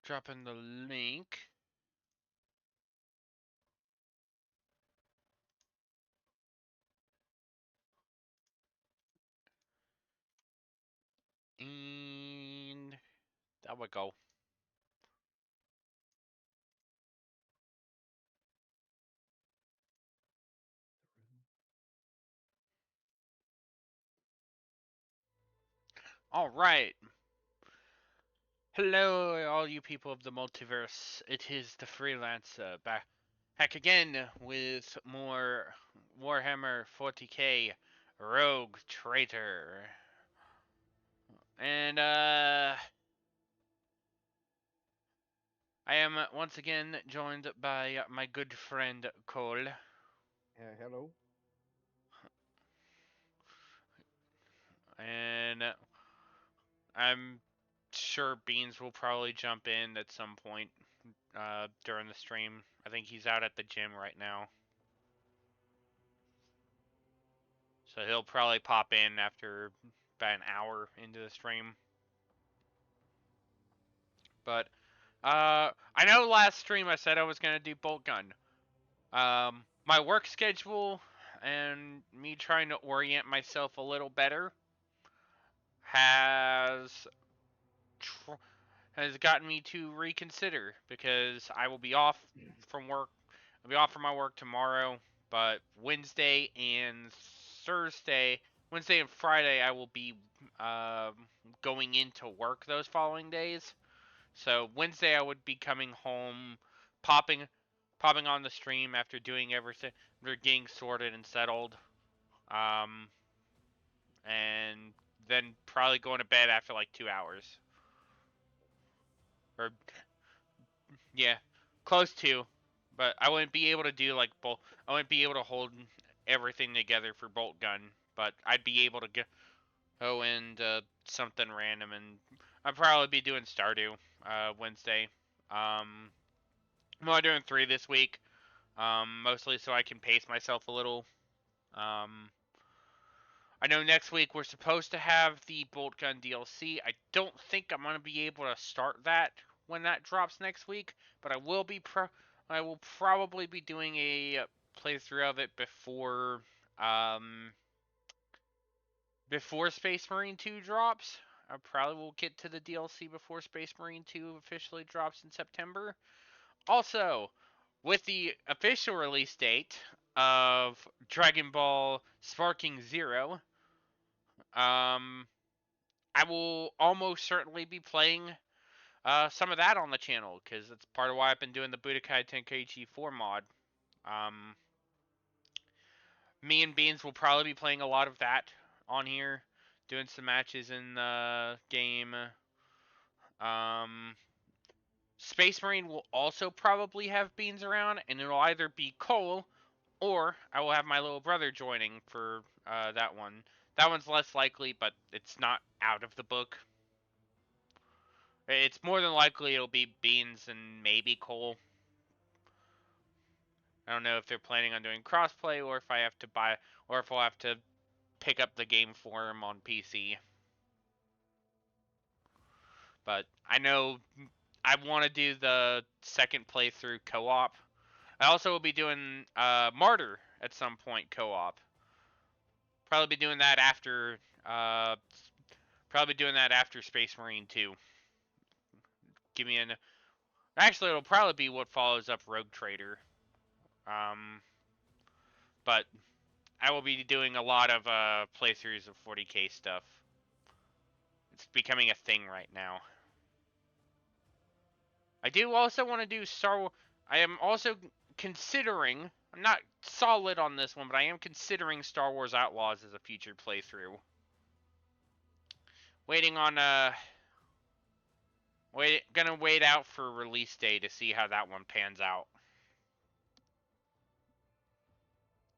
Dropping the link. And there we go. All right. Hello, all you people of the multiverse. It is the freelancer back again with more Warhammer 40k Rogue Traitor. And I am once again joined by my good friend Cole. Hello. And I'm sure Beans will probably jump in at some point during the stream. I think he's out at the gym right now. So he'll probably pop in after about an hour into the stream. But I know last stream I said I was gonna do bolt gun. My work schedule and me trying to orient myself a little better has has gotten me to reconsider because I will be off from work. I'll be off from my work tomorrow, but Wednesday and Friday, I will be going into work those following days. So Wednesday, I would be coming home, popping, popping on the stream after doing everything, after getting sorted and settled, um, and then probably going to bed after like 2 hours. Or yeah, close to, but I wouldn't be able to do like bolt. I wouldn't be able to hold everything together for bolt gun, but I'd be able to go into something random, and I'd probably be doing Stardew Wednesday. I'm only doing 3 this week, mostly so I can pace myself a little. Um, I know next week we're supposed to have the bolt gun DLC. I don't think I'm gonna be able to start that when that drops next week, but I will probably be doing a playthrough of it um before Space Marine 2 drops. I probably will get to the DLC before Space Marine 2 officially drops in September. Also, with the official release date of Dragon Ball Sparking Zero, um, I will almost certainly be playing some of that on the channel because that's part of why I've been doing the Budokai Tenkaichi 4 mod. Um, Me and Beans will probably be playing a lot of that on here, doing some matches in the game. Um, Space Marine will also probably have Beans around, and it'll either be Cole or I will have my little brother joining for that one. That one's less likely, but it's not out of the book. It's more than likely it'll be Beans and maybe Cole. I don't know if they're planning on doing crossplay or if I have to buy or if I'll have to pick up the game for him on PC. But I know I want to do the second playthrough co-op. I also will be doing Martyr at some point co-op. Probably be doing that after Space Marine 2. Give me an Actually, it'll probably be what follows up Rogue Trader. Um, but I will be doing a lot of playthroughs of 40k stuff. It's becoming a thing right now. I do also want to do Star Wars. I am also considering. I'm not solid on this one, but I am considering Star Wars Outlaws as a future playthrough. Waiting on gonna wait out for release day to see how that one pans out.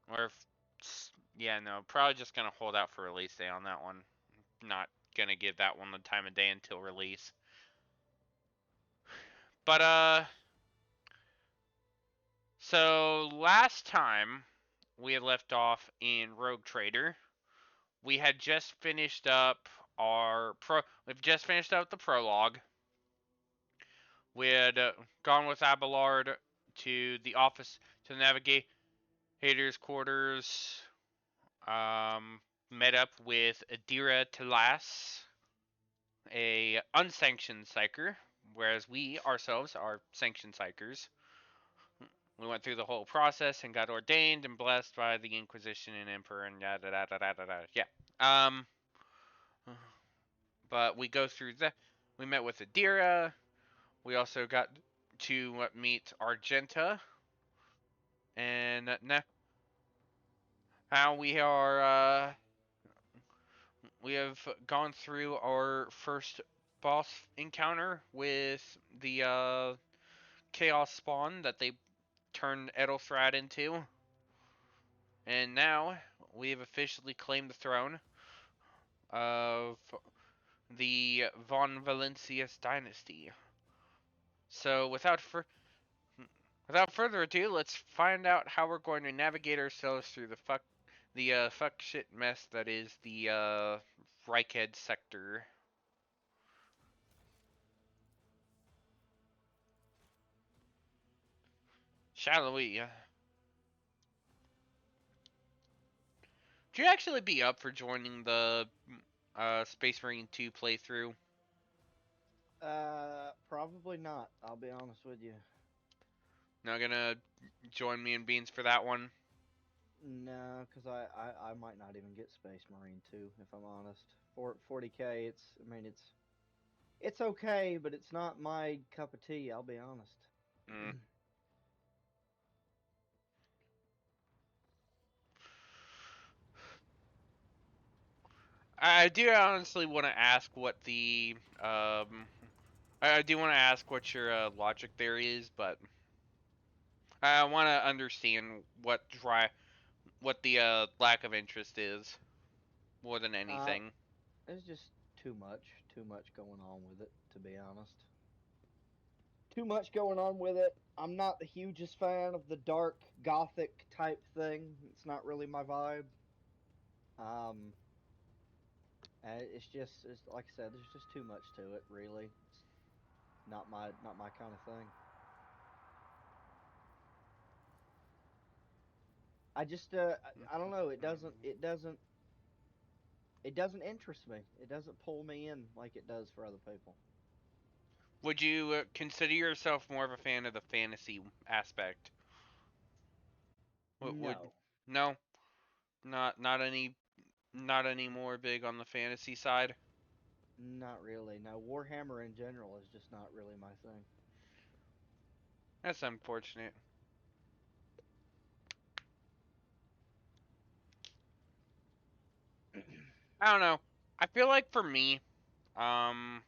Or if, yeah, no, probably just gonna hold out for release day on that one. Not gonna give that one the time of day until release. But so last time we had left off in Rogue Trader, we had just finished up our pro. We've just finished up the prologue. We had gone with Abelard to the office, to the navigator's quarters. Met up with Adira Telas, a unsanctioned psyker, whereas we ourselves are sanctioned psykers. We went through the whole process and got ordained and blessed by the Inquisition and Emperor and yada da da da da da. Yeah. Um, but we go through that. We met with Adira. We also got to meet Argenta, and now we have gone through our first boss encounter with the Chaos Spawn that they turned Edelthrad into, and now we have officially claimed the throne of the Von Valencius dynasty. So without further ado, let's find out how we're going to navigate ourselves through the fuck shit mess that is the Rykad sector. Shall we? Would you actually be up for joining the Space Marine 2 playthrough? Probably not. I'll be honest with you. Not gonna join me and Beans for that one? No, because I might not even get Space Marine 2, if I'm honest. For 40K, it's okay, but it's not my cup of tea, I'll be honest. Mm. I do honestly want to ask what the I do want to ask what your logic there is, but I want to understand what the lack of interest is more than Uh, anything. it's just too much going on with it, to be honest. Too much going on with it. I'm not the hugest fan of the dark gothic type thing. It's not really my vibe. Um, it's like I said, there's just too much to it, really. It's not my kind of thing. I just I don't know. It doesn't interest me. It doesn't pull me in like it does for other people. Would you consider yourself more of a fan of the fantasy aspect? Would No, no, not any more big on the fantasy side. not really. No, Warhammer in general is just not really my thing. That's unfortunate. I don't know. I feel like for me, um,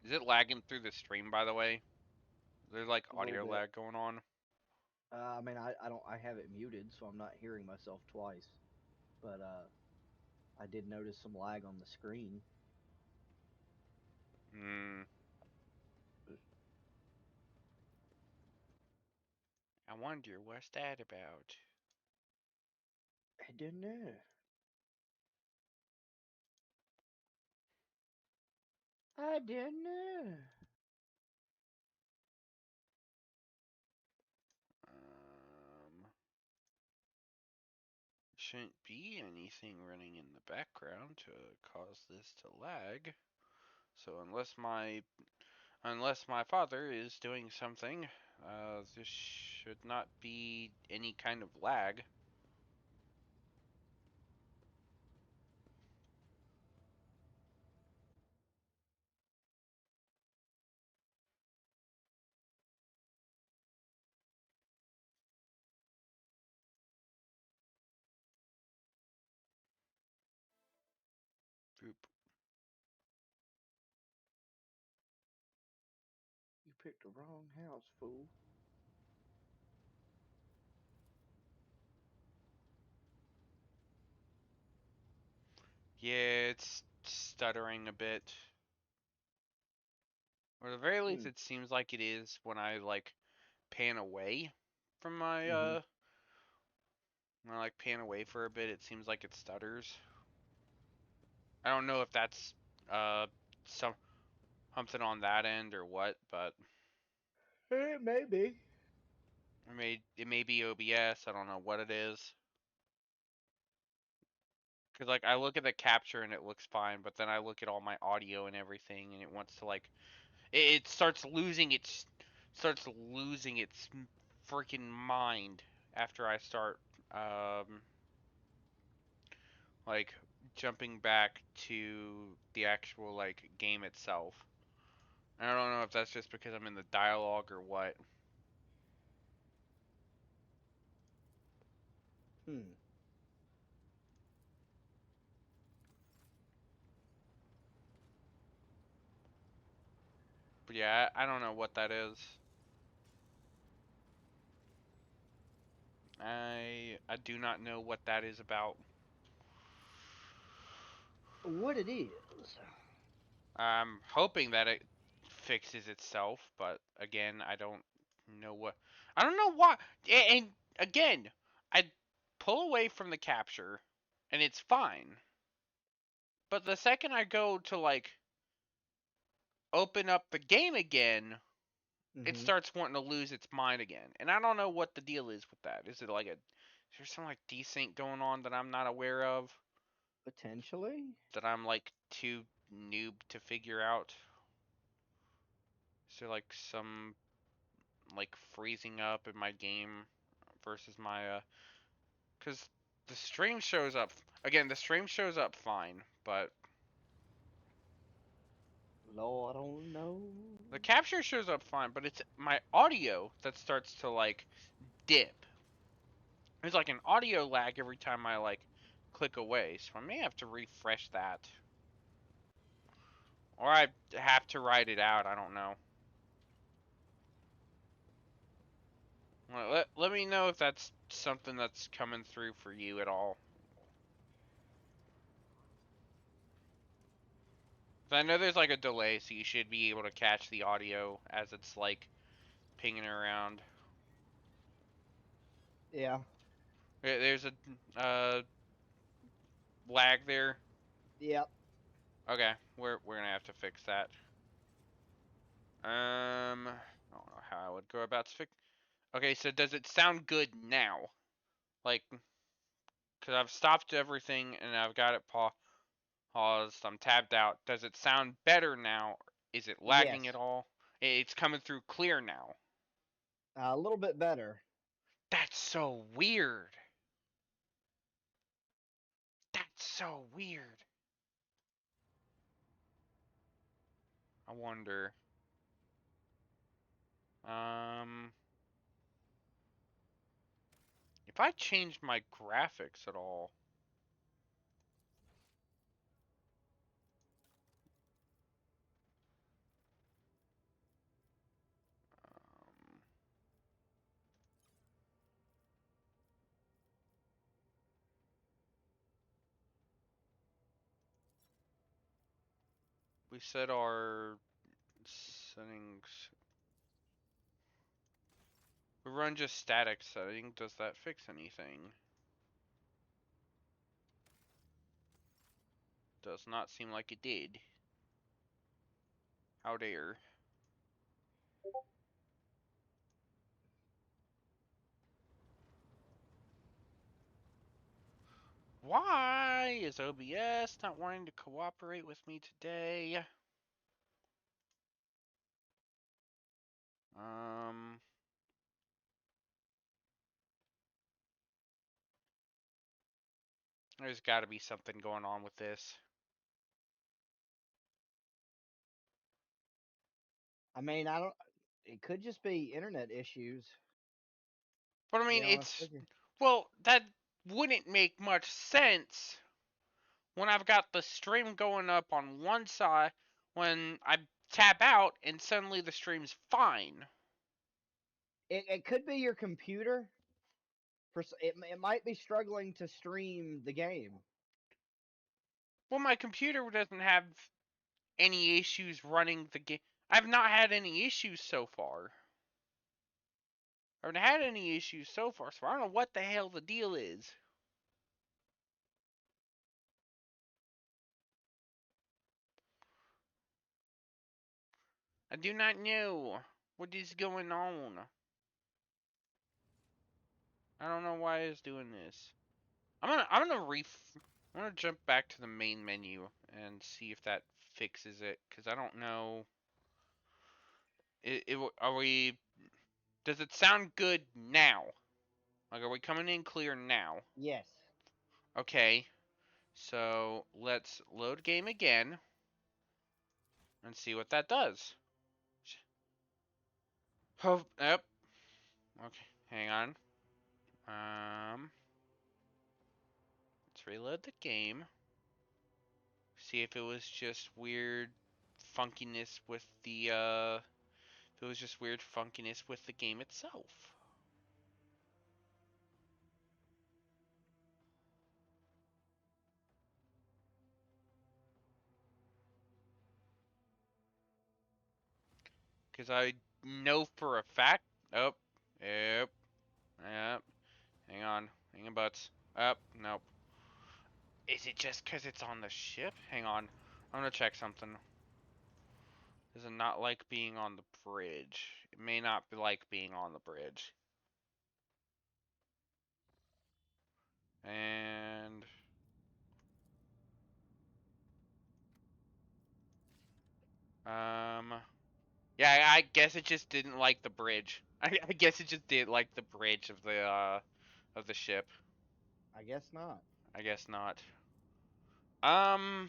is it lagging through the stream? By the way, there's like A little audio bit. lag going on. I mean, I have it muted, so I'm not hearing myself twice. But I did notice some lag on the screen. Hmm. I wonder what's that about. I don't know. I don't know. Um, shouldn't be anything running in the background to cause this to lag. So unless my father is doing something, this should not be any kind of lag. Boop. You picked the wrong house, fool. Yeah, it's stuttering a bit. Or at the very least, Hmm. it seems like it is when I like pan away from my Mm-hmm. when I pan away for a bit. It seems like it stutters. I don't know if that's uh some something on that end or what, but Maybe. it may be OBS. I don't know what it is. Cause like I look at the capture and it looks fine, but then I look at all my audio and everything, and it wants to like it starts losing its freaking mind after I start um like jumping back to the actual like game itself. I don't know if that's just because I'm in the dialogue or what. Hmm. But yeah, I don't know what that is. I do not know what that is about. What it is? I'm hoping that it fixes itself, but again, I don't know what. I don't know why. And again, I pull away from the capture, and it's fine. But the second I go to like open up the game again, it Mm-hmm. starts wanting to lose its mind again. And I don't know what the deal is with that. Is it like a is there some like desync going on that I'm not aware of? Potentially. That I'm like too noob to figure out? Is there like some like freezing up in my game versus my cuz the stream shows up again, the stream shows up fine, but Lord, I don't know. the capture shows up fine, but it's my audio that starts to like dip. There's like an audio lag every time I like click away, so I may have to refresh that. Or I have to write it out, I don't know. Let me know if that's something that's coming through for you at all. I know there's like a delay, so you should be able to catch the audio as it's like pinging around. Yeah. There's a lag there. Yep. Okay, we're gonna have to fix that. I don't know how I would go about to fix. Okay, so does it sound good now? Like, cause I've stopped everything and I've got it paused. I'm tabbed out. Does it sound better now? Is it Yes. lagging at all? It's coming through clear now. A little bit better. That's so weird. That's so weird. I wonder. Um, if I changed my graphics at all. Um, we set our settings. We run just static setting. Does that fix anything? Does not seem like it did. How dare. Why is OBS not wanting to cooperate with me today? Um, there's got to be something going on with this. I mean, I don't. It could just be internet issues. But I To be mean, honest it's with you. well, that wouldn't make much sense when I've got the stream going up on one side when I tap out and suddenly the stream's fine. It could be your computer. It might be struggling to stream the game. Well, my computer doesn't have any issues running the game. I've not had any issues so far. I haven't had any issues so far, so I don't know what the hell the deal is. I do not know what is going on. I don't know why it's doing this. I'm gonna jump back to the main menu and see if that fixes it, because I don't know. Are we? Does it sound good now? Like, are we coming in clear now? Yes. Okay, so let's load game again and see what that does. Oh, yep. Okay, hang on. Let's reload the game. See if it was just weird funkiness with the if it was just weird funkiness with the game itself. Because I know for a fact. Oh, yep, yep. Hang on, butts. Up, nope. Is it just because it's on the ship? Hang on, I'm gonna check something. Does it not like being on the bridge? It may not be like being on the bridge. And um, yeah, I guess it just didn't like the bridge. I guess it just didn't like the bridge of the ship. I guess not. I guess not. Um,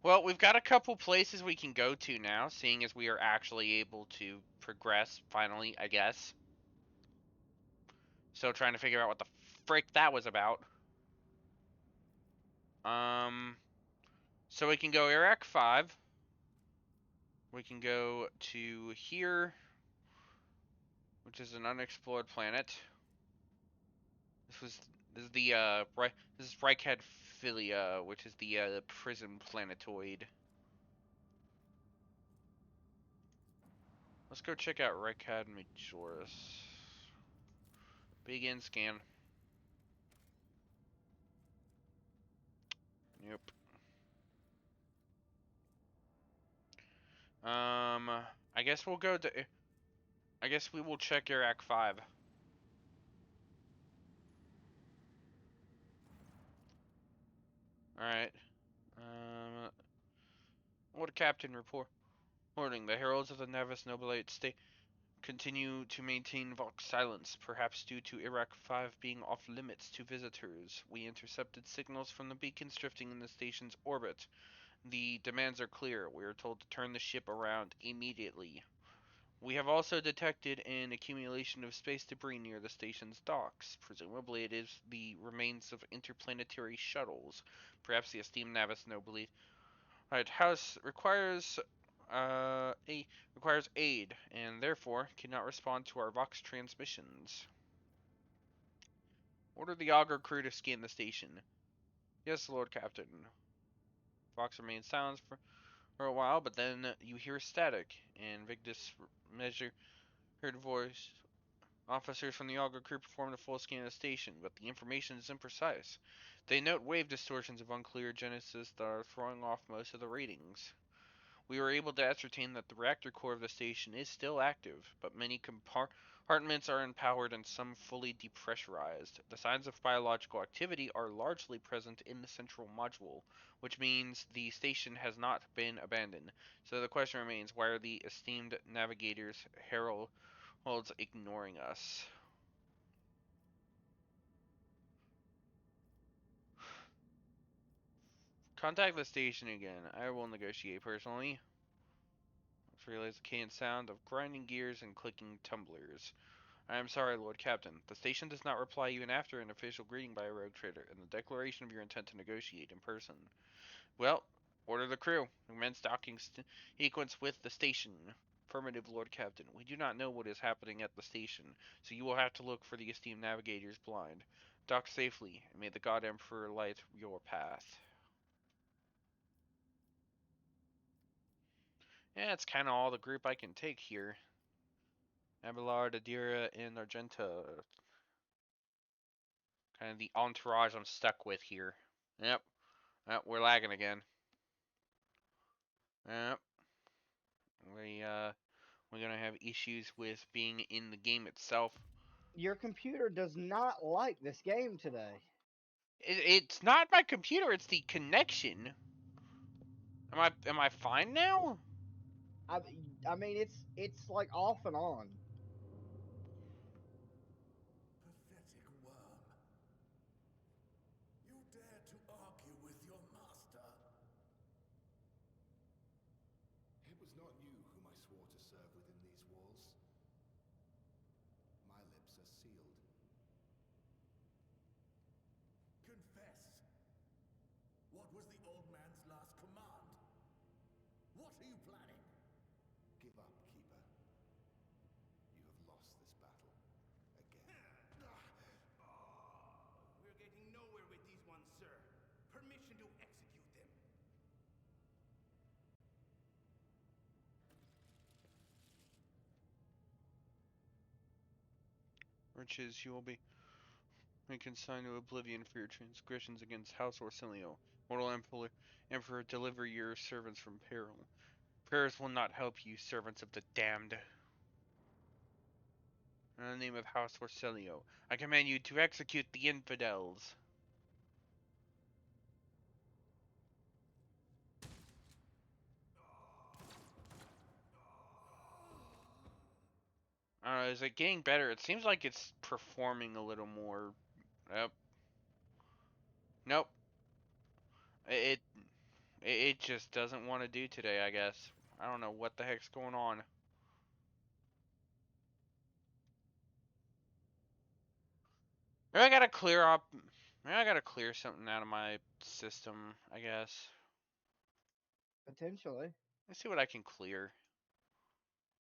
well, we've got a couple places we can go to now, seeing as we are actually able to progress finally, I guess. Still trying to figure out what the frick that was about. Um, so we can go Iraq 5. We can go to here, which is an unexplored planet. This was this is the this is rykad Philia, which is the prison planetoid. Let's go check out rykad Majoris. Begin scan. Yep. I guess we'll go to. I guess we will check Iraq 5. All right. Um, what a captain report. Morning. The heralds of the Navis Nobilate state continue to maintain Vox silence, perhaps due to Iraq 5 being off limits to visitors. We intercepted signals from the beacons drifting in the station's orbit. The demands are clear. We are told to turn the ship around immediately. We have also detected an accumulation of space debris near the station's docks. Presumably it is the remains of interplanetary shuttles. Perhaps the esteemed Navis Nobly House requires aid, and therefore cannot respond to our Vox transmissions. Order the Augur crew to scan the station. Yes, Lord Captain. Vox remains silent for a while, but then you hear static, and Vigdis measure heard voice. Officers from the Augur crew performed a full scan of the station, but the information is imprecise. They note wave distortions of unclear genesis that are throwing off most of the readings. We were able to ascertain that the reactor core of the station is still active, but many compartments are unpowered and some fully depressurized. The signs of biological activity are largely present in the central module, which means the station has not been abandoned. So the question remains, why are the esteemed navigators heralds ignoring us? Contact the station again. I will negotiate personally. Let's realize the cane sound of grinding gears and clicking tumblers. I am sorry, Lord Captain. The station does not reply even after an official greeting by a rogue trader and the declaration of your intent to negotiate in person. Well, order the crew. Commence docking sequence with the station. Affirmative, Lord Captain. We do not know what is happening at the station, so you will have to look for the esteemed navigators blind. Dock safely, and may the God Emperor light your path. Yeah, it's kind of all the group I can take here. Abelard, Adira, and Argenta. Kind of the entourage I'm stuck with here. Yep. We're lagging again. Yep. we're gonna have issues with being in the game itself. Your computer does not like this game today. It's not my computer, it's the connection. Am I fine now? I, I mean, it's like off and on. Pathetic worm. You dare to argue with your master? It was not you whom I swore to serve within these walls. My lips are sealed. Confess. What was the old man's last command? What are you planning? Give up, Keeper. You have lost this battle. Again. We're getting nowhere with these ones, sir. Permission to execute them. Riches, you will be consigned to oblivion for your transgressions against House Orsilio. Mortal Emperor, deliver your servants from peril. Prayers will not help you, servants of the damned. In the name of House Orsilio, I command you to execute the infidels. I don't know, is it getting better? It seems like it's performing a little more. Yep. Nope. It it just doesn't want to do today, I guess. I don't know what the heck's going on. Maybe I gotta clear up. Maybe I gotta clear something out of my system, I guess. Potentially. Let's see what I can clear.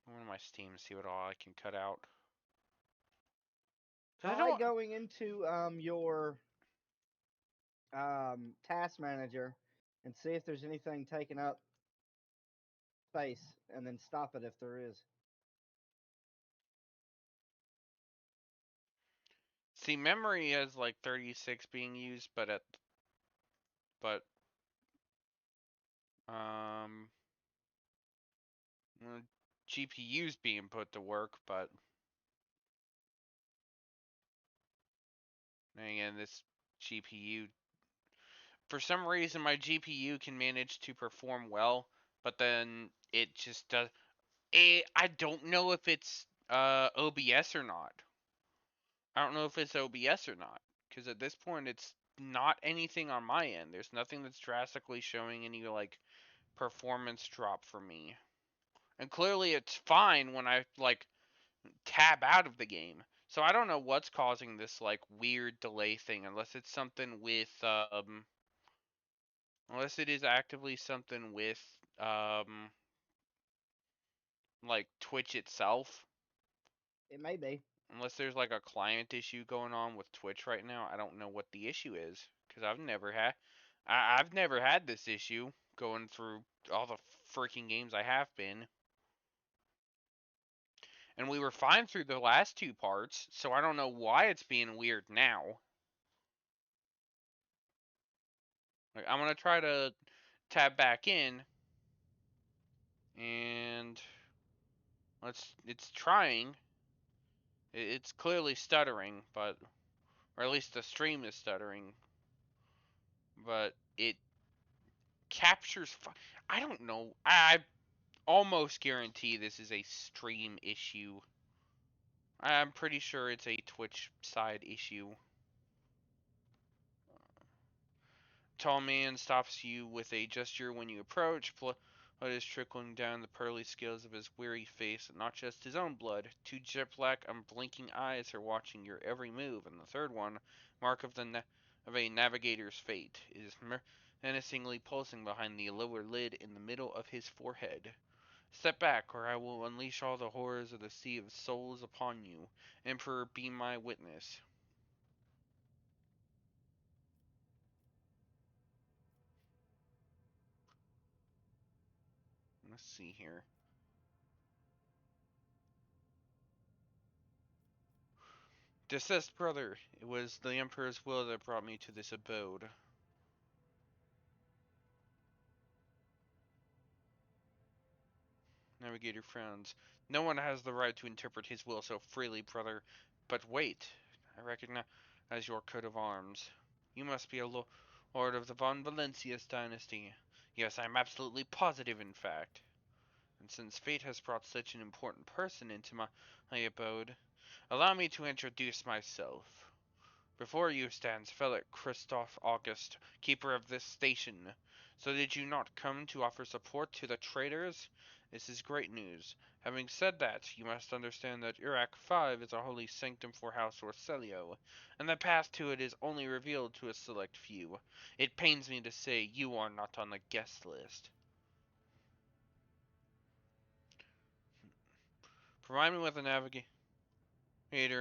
Go into my Steam and see what all I can cut out. I Try don't. going into your task manager and see if there's anything taking up space, and then stop it if there is. See, memory has like 36 being used, but um, GPU's being put to work, but again, this GPU, for some reason, my GPU can manage to perform well, but then it just does. I don't know if it's OBS or not. I don't know if it's OBS or not, because at this point, it's not anything on my end. There's nothing that's drastically showing any like performance drop for me. And clearly it's fine when I like tab out of the game. So I don't know what's causing this like weird delay thing unless it's something with unless it is actively something with um like Twitch itself. It may be. Unless there's like a client issue going on with Twitch right now, I don't know what the issue is because I've never had this issue going through all the freaking games I have been. And we were fine through the last two parts, so I don't know why it's being weird now. Like, I'm gonna try to tab back in, and it's trying. It's clearly stuttering, but or at least the stream is stuttering, but it captures. I don't know. I almost guarantee this is a stream issue. I'm pretty sure it's a Twitch side issue. Tall man stops you with a gesture when you approach. Blood is trickling down the pearly scales of his weary face, and not just his own blood. Two jet black, unblinking eyes are watching your every move, and the third one, mark of of a navigator's fate, is menacingly pulsing behind the lower lid in the middle of his forehead. Step back, or I will unleash all the horrors of the Sea of Souls upon you. Emperor, be my witness. Let's see here. Desist, brother. It was the Emperor's will that brought me to this abode. Navigator frowns. No one has the right to interpret his will so freely, brother. But wait, I recognize your coat of arms. You must be a lord of the Von Valencius dynasty. Yes, I'm absolutely positive, in fact. And since fate has brought such an important person into my abode, allow me to introduce myself. Before you stands Felix Christoph August, keeper of this station. So did you not come to offer support to the traitors? This is great news. Having said that, you must understand that Iraq 5 is a holy sanctum for House Orselio, and the path to it is only revealed to a select few. It pains me to say you are not on the guest list. Provide me with a navigator,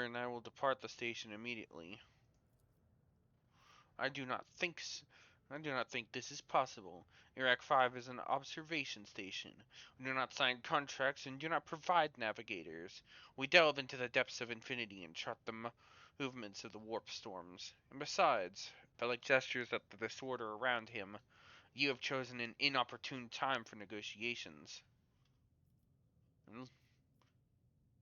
and I will depart the station immediately. I do not think this is possible. Iraq 5 is an observation station. We do not sign contracts and do not provide navigators. We delve into the depths of infinity and chart the movements of the warp storms. And besides, Bellic gestures at the disorder around him, you have chosen an inopportune time for negotiations.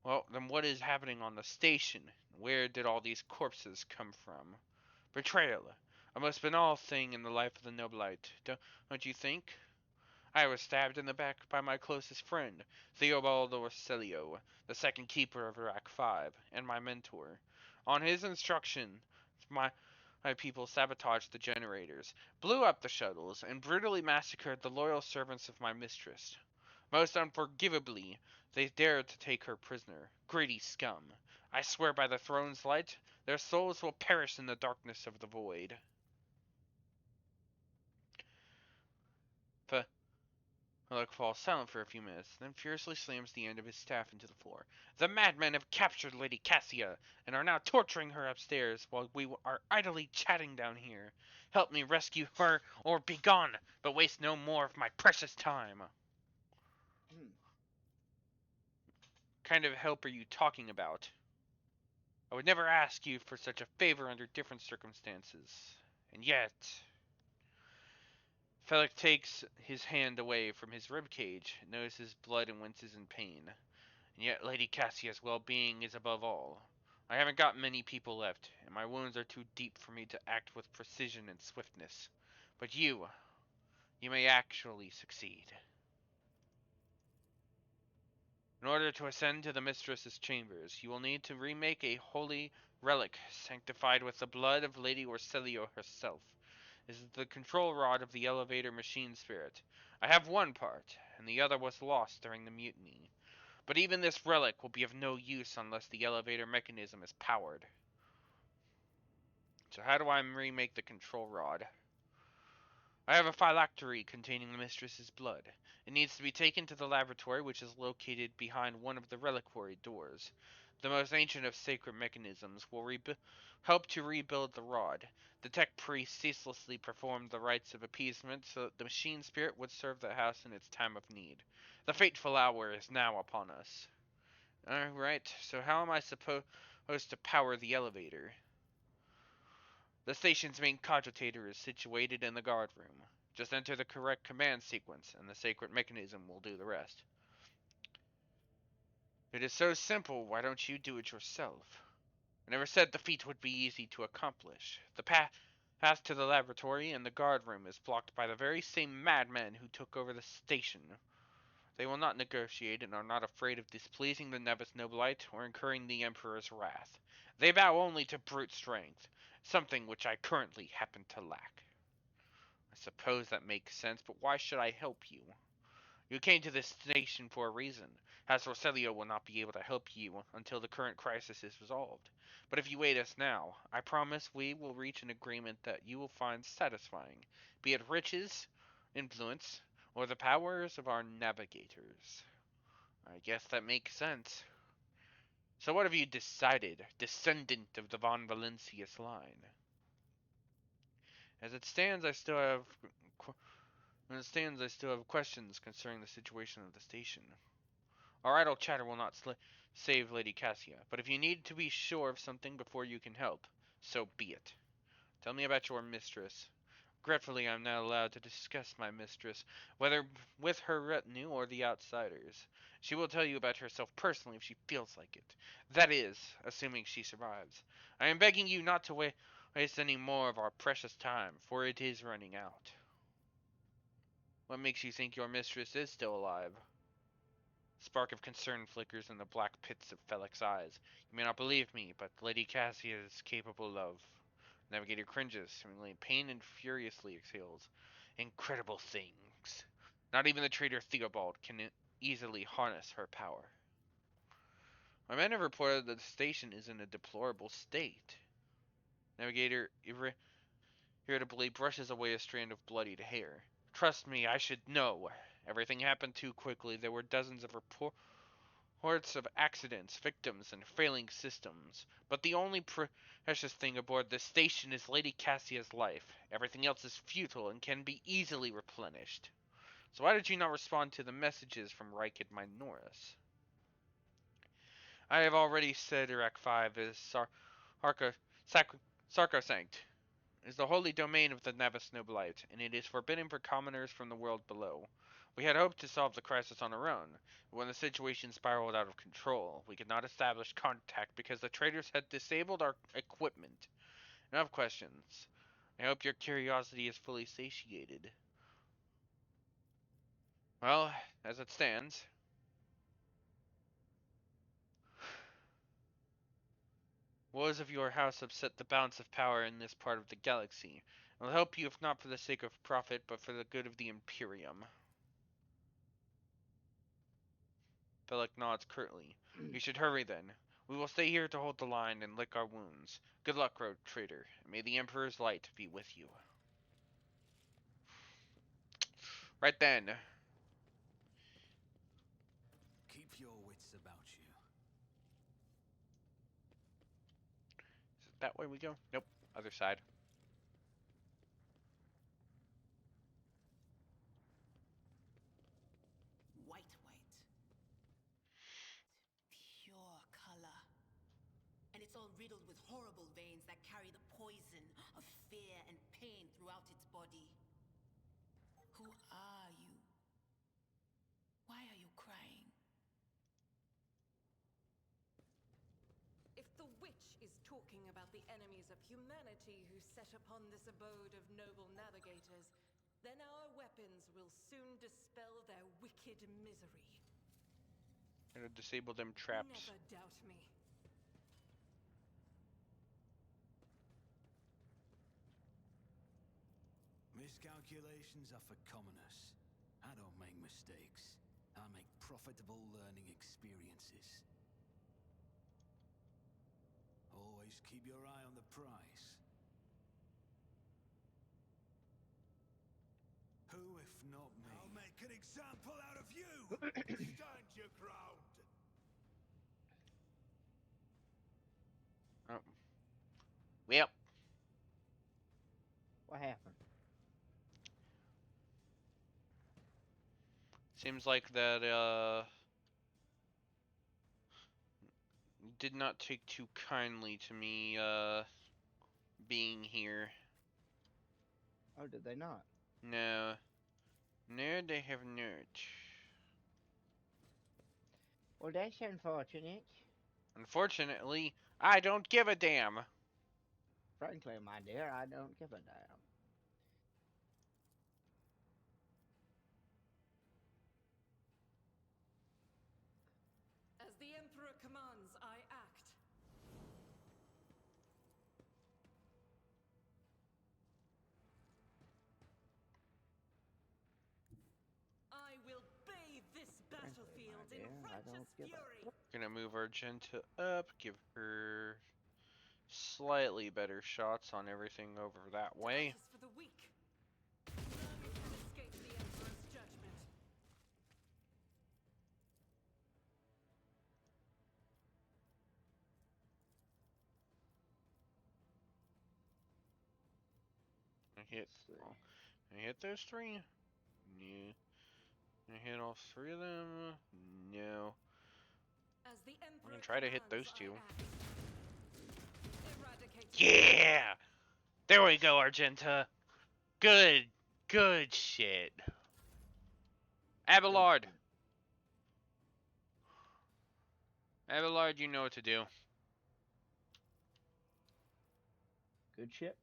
Well, then what is happening on the station? Where did all these corpses come from? Betrayal. A most banal thing in the life of the Noblite, don't you think? I was stabbed in the back by my closest friend, Theobald Orselio, the second keeper of Iraq 5, and my mentor. On his instruction, my people sabotaged the generators, blew up the shuttles, and brutally massacred the loyal servants of my mistress. Most unforgivably, they dared to take her prisoner. Greedy scum. I swear by the throne's light, their souls will perish in the darkness of the void. Alec falls silent for a few minutes, then furiously slams the end of his staff into the floor. The madmen have captured Lady Cassia, and are now torturing her upstairs while we are idly chatting down here. Help me rescue her, or be gone, but waste no more of my precious time. Kind of help are you talking about? I would never ask you for such a favor under different circumstances. And yet... Felix takes his hand away from his ribcage, notices blood and winces in pain. And yet Lady Cassia's well-being is above all. I haven't got many people left, and my wounds are too deep for me to act with precision and swiftness. But you may actually succeed. In order to ascend to the mistress's chambers, you will need to remake a holy relic sanctified with the blood of Lady Orselio herself. This is the control rod of the elevator machine spirit. I have one part, and the other was lost during the mutiny. But even this relic will be of no use unless the elevator mechanism is powered. So how do I remake the control rod? I have a phylactery containing the mistress's blood. It needs to be taken to the laboratory, which is located behind one of the reliquary doors. The most ancient of sacred mechanisms will help to rebuild the rod. The tech priest ceaselessly performed the rites of appeasement so that the machine spirit would serve the house in its time of need. The fateful hour is now upon us. Alright, so how am I supposed to power the elevator? The station's main cogitator is situated in the guard room. Just enter the correct command sequence, and the sacred mechanism will do the rest. It is so simple, why don't you do it yourself? I never said the feat would be easy to accomplish. The path to the laboratory and the guard room is blocked by the very same madmen who took over the station. They will not negotiate and are not afraid of displeasing the Nevis Nobilite or incurring the Emperor's wrath. They bow only to brute strength, something which I currently happen to lack. I suppose that makes sense, but why should I help you? You came to this station for a reason. House Orselio will not be able to help you until the current crisis is resolved. But if you aid us now, I promise we will reach an agreement that you will find satisfying, be it riches, influence, or the powers of our navigators. I guess that makes sense. So what have you decided, descendant of the Von Valencius line? As it stands, I still have questions concerning the situation of the station. Our idle chatter will not save Lady Cassia, but if you need to be sure of something before you can help, so be it. Tell me about your mistress. Regretfully, I'm not allowed to discuss my mistress, whether with her retinue or the outsiders. She will tell you about herself personally if she feels like it. That is, assuming she survives. I am begging you not to waste any more of our precious time, for it is running out. What makes you think your mistress is still alive? Spark of concern flickers in the black pits of Felix's eyes. You may not believe me, but Lady Cassia is capable of. Navigator cringes, seemingly pain and furiously exhales. Incredible things. Not even the traitor Theobald can easily harness her power. My men have reported that the station is in a deplorable state. Navigator irritably brushes away a strand of bloodied hair. Trust me, I should know. Everything happened too quickly. There were dozens of reports of accidents, victims, and failing systems. But the only precious thing aboard this station is Lady Cassia's life. Everything else is futile and can be easily replenished. So why did you not respond to the messages from rykad Minoris? I have already said Iraq 5 is Sarcosanct, is the holy domain of the Navis Nobilite, and it is forbidden for commoners from the world below. We had hoped to solve the crisis on our own, but when the situation spiraled out of control, we could not establish contact because the traitors had disabled our equipment. Enough questions. I hope your curiosity is fully satiated. Well, as it stands, woes of your house upset the balance of power in this part of the galaxy. I will help you if not for the sake of profit, but for the good of the Imperium. Bellic nods curtly. You should hurry then. We will stay here to hold the line and lick our wounds. Good luck, road trader. May the Emperor's light be with you. Right then. Keep your wits about you. Is it that way we go? Nope. Other side. White. Pure color. And it's all riddled with horrible veins that carry the poison of fear and pain throughout its body. Who are you? Why are you crying? If the witch is talking about the enemies of humanity who set upon this abode of noble navigators, then our weapons will soon dispel their wicked misery. Gonna disable them traps. Never doubt me. Miscalculations are for commoners. I don't make mistakes. I make profitable learning experiences. Always keep your eye on the prize. Who, if not me? I'll make an example out of you! Stand your ground! Oh. Well. What happened? Seems like that, did not take too kindly to me, being here. Oh, did they not? No. No, they have not. Well, that's unfortunate. Unfortunately, I don't give a damn. Frankly, my dear, I don't give a damn. As the Emperor commands, I act. I will bathe this battlefield in I don't righteous give a fury. Gonna move Argenta up, give her slightly better shots on everything over that way. Justice for the weak. None can escape the Emperor's judgment. I hit those three. No. I hit all three of them. No. As the I'm Emperor gonna try to hit commands, those two. I act. Eradicate. Yeah! There we go, Argenta. Good shit. Abelard. Abelard, you know what to do. Good shit.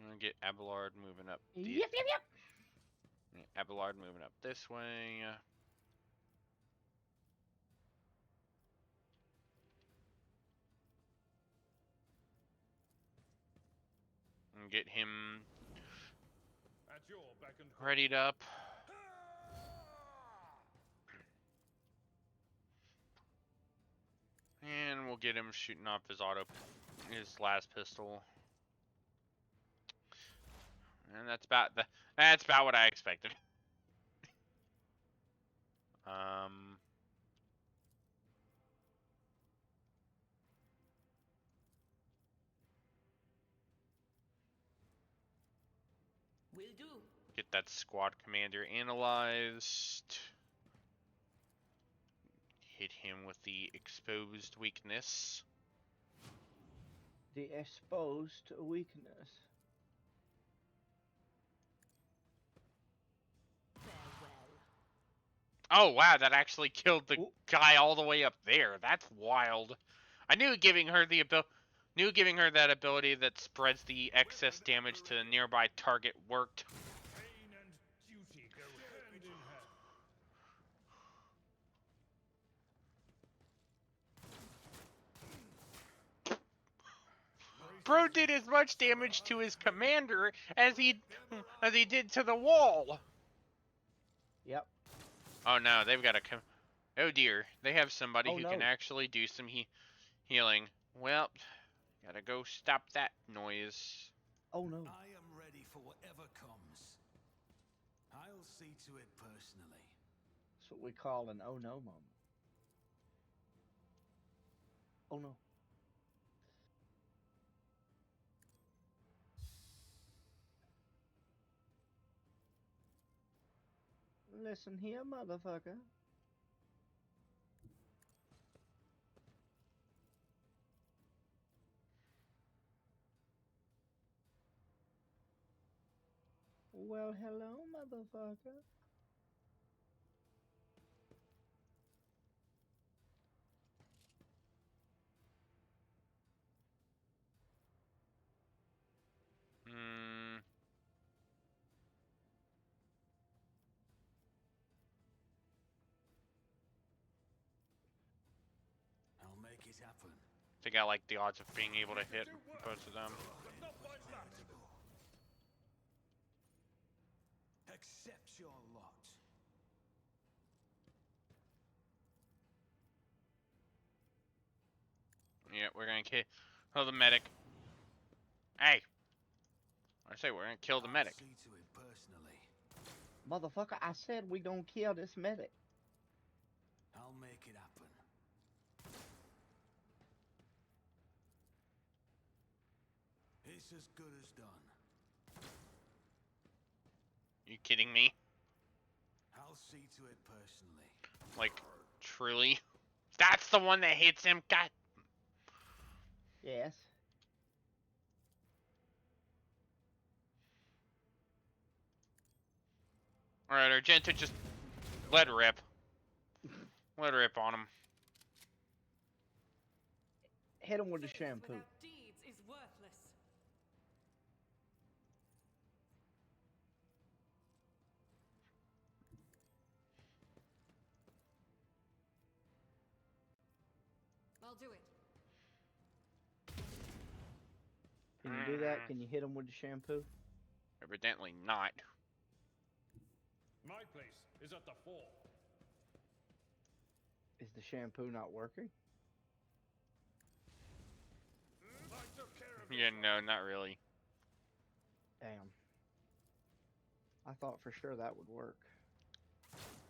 I'm gonna get Abelard moving up. Yep. Abelard moving up this way. And get him At your beck and call. readied up. And we'll get him shooting off his last pistol. And that's about what I expected. Will do. Get that squad commander analyzed. Hit him with the exposed weakness. The exposed weakness. Farewell. Oh wow, that actually killed the Ooh. guy all the way up there. That's wild. I knew giving her that ability that spreads the excess damage to the nearby target worked. Pain and duty go hand in hand. Bro did as much damage to his commander as he did to the wall. Yep. Oh no, they've got oh dear, they have somebody Oh, who no. can actually do some healing. Well, gotta go stop that noise. Oh no. I am ready for whatever comes. I'll see to it personally. That's what we call an oh no moment. Oh no. Listen here, motherfucker. Well, hello, motherfucker. Hmm. I'll make it happen. I think I like the odds of being able to hit both of them. But not by that. Accept your lot. Yeah, we're gonna kill the medic. Hey, I say we're gonna kill the medic. I'll see to it personally. Motherfucker, I said we gonna kill this medic. I'll make it happen. It's as good as done. You kidding me? I'll see to it personally. Like, truly? That's the one that hits him? God. Yes. Alright, Argenta, just let her rip. Let her rip on him. Hit him with the Faith shampoo. without deeds is worthless. I'll do it. Can you do that? Can you hit him with the shampoo? Evidently not. My place is at the fore. Is the shampoo not working? I took care of Yeah, no, not really. Damn. I thought for sure that would work.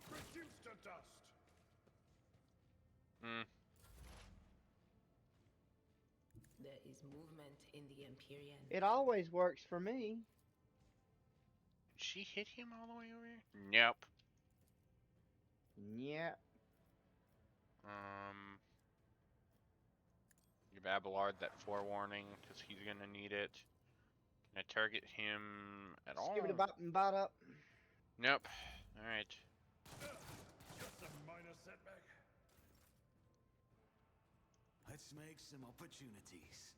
reduced to dust. Hmm. There is movement in the Empyrean. It always works for me. Did she hit him all the way over here? Nope. Yeah. Give Abelard that forewarning, because he's gonna need it. Can I target him at all? Skip it about and bot up. Nope. Alright. Just a minor setback. Let's make some opportunities.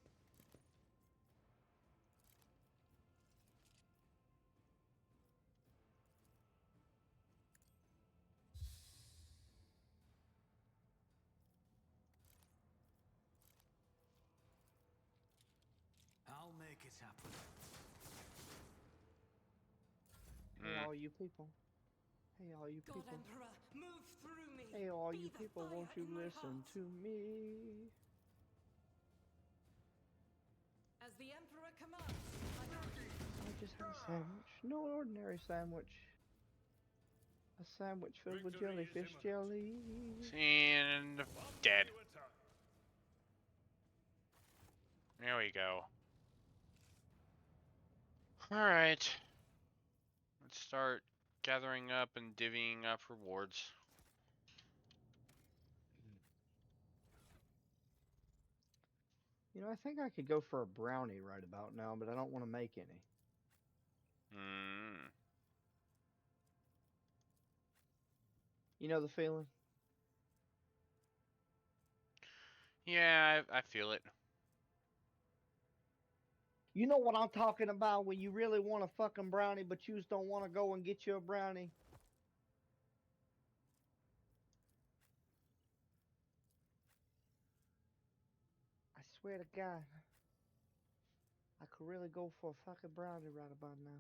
I'll make it happen. Hey, all you people. Hey, all you God people. Emperor, move through me. Hey, all Be you the people, fire won't you in my listen heart. to me? As the Emperor commands, I just had a sandwich. No ordinary sandwich. A sandwich filled with Victory is jellyfish imminent. jelly. And dead. To attack. There we go. Alright. Let's start gathering up and divvying up rewards. You know, I think I could go for a brownie right about now, but I don't want to make any. Hmm. You know the feeling? Yeah, I feel it. You know what I'm talking about when you really want a fucking brownie, but you just don't want to go and get you a brownie? I swear to God, I could really go for a fucking brownie right about now.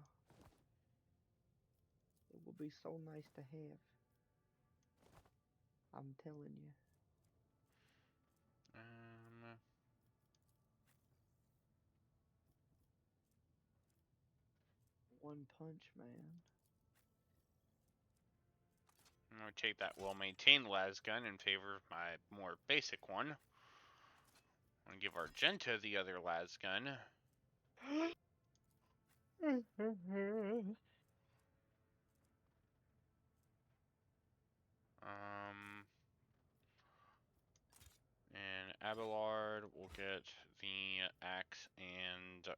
It would be so nice to have. I'm telling you. One Punch Man. I'm gonna take that well-maintained las gun in favor of my more basic one. I'm gonna give Argenta the other las gun. And Abelard will get the axe and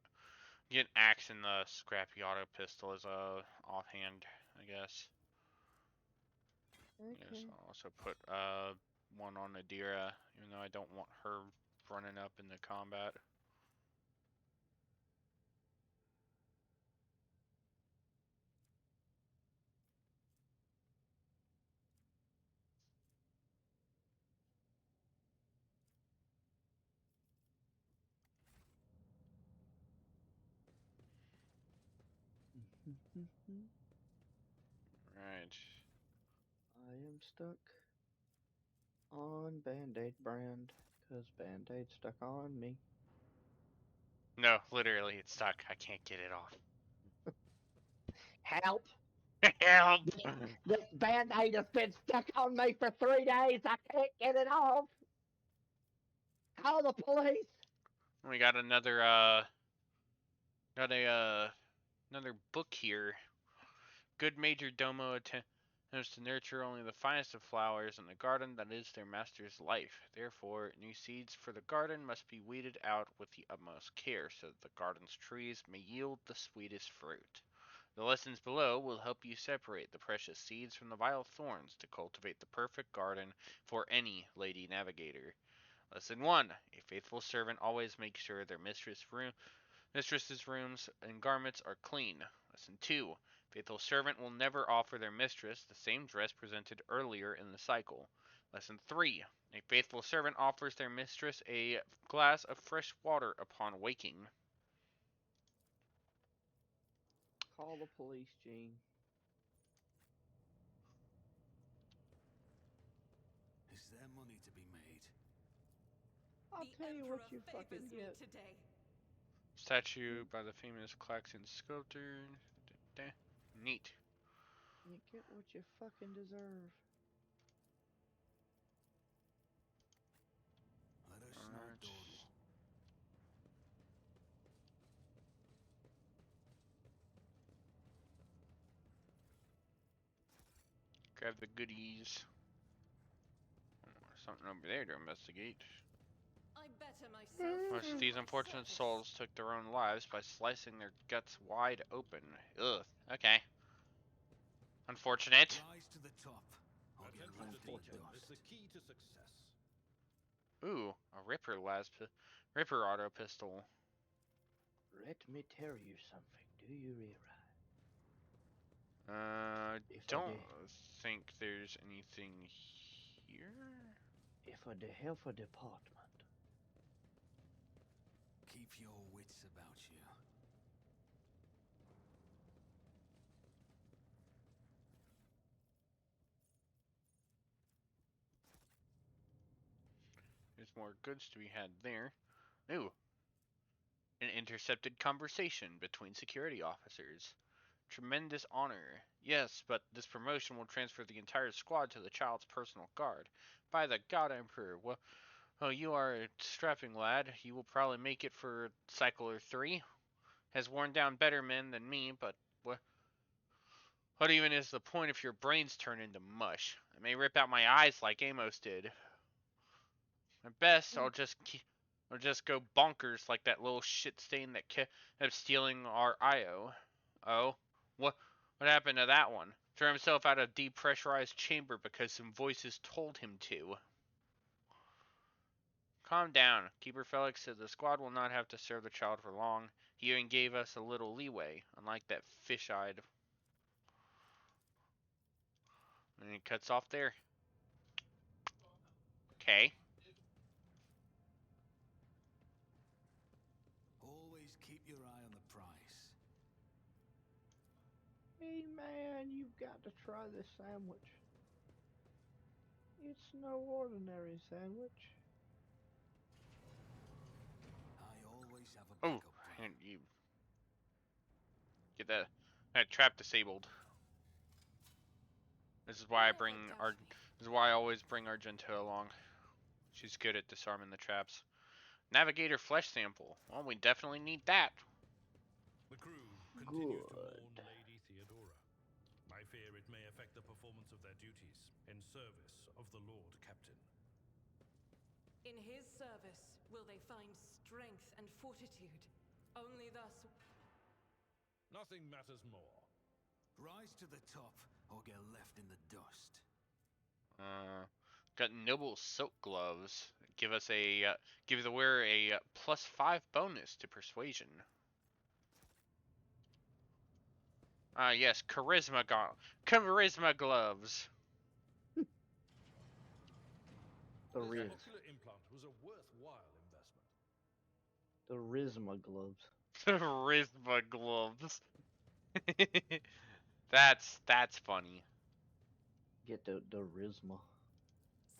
get axe and the scrappy auto pistol as a offhand, I guess. Okay. Yes, I'll also put one on Adira, even though I don't want her running up in the combat. Right. I am stuck on Band-Aid brand, cause Band-Aid stuck on me. No, literally, it's stuck. I can't get it off. Help! Help! This Band-Aid has been stuck on me for 3 days. I can't get it off. Call the police. We got another another book here. Good major domo attempts to nurture only the finest of flowers in the garden that is their master's life. Therefore, new seeds for the garden must be weeded out with the utmost care, so that the garden's trees may yield the sweetest fruit. The lessons below will help you separate the precious seeds from the vile thorns to cultivate the perfect garden for any lady navigator. Lesson 1. A faithful servant always makes sure their mistress's rooms and garments are clean. Lesson 2. Faithful servant will never offer their mistress the same dress presented earlier in the cycle. Lesson 3. A faithful servant offers their mistress a glass of fresh water upon waking. Call the police, Gene. Is there money to be made? I'll the tell you Emperor what you favors fucking me get. today. Statue by the famous Klaxon sculptor. Neat. You get what you fucking deserve. Let us not Alright. dawdle. Grab the goodies. Something over there to investigate. I better myself. Most of these unfortunate souls took their own lives by slicing their guts wide open. Ugh. Okay. Unfortunate. Rise to the top, or get Attention left to in the detail is dust. the key to success. Ooh, a Ripper auto pistol. Let me tell you something. Do you realize? If I Don't did- think there's anything here. If I the health department, Keep your wits about you. There's more goods to be had there. Ooh, an intercepted conversation between security officers. Tremendous honor. Yes, but this promotion will transfer the entire squad to the child's personal guard. By the God Emperor. Well, oh, you are a strapping lad. You will probably make it for Cycler 3. Has worn down better men than me, but what even is the point if your brains turn into mush? I may rip out my eyes like Amos did. At best, I'll just go bonkers like that little shit stain that kept stealing our IO. Oh, what happened to that one? Threw himself out of a depressurized chamber because some voices told him to. Calm down. Keeper Felix said the squad will not have to serve the child for long. He even gave us a little leeway, unlike that fish-eyed. And he cuts off there. Okay. Always keep your eye on the prize. hey man, you've got to try this sandwich. It's no ordinary sandwich. I always have a Oh, backup plan. and you get that trap disabled. This is why This is why I always bring Argento along. She's good at disarming the traps. Navigator flesh sample. Well, we definitely need that. The crew continue to Good. mourn Lady Theodora. I fear it may affect the performance of their duties in service of the Lord Captain. In his service, will they find strength and fortitude? Only thus. Nothing matters more. Rise to the top, or get left in the dust. Got noble silk gloves. Give the wearer a +5 bonus to persuasion. Yes, charisma gloves. The This Riz. ocular implant was a worthwhile investment. The Rizma gloves. Charisma gloves. That's funny. Get the Rizma.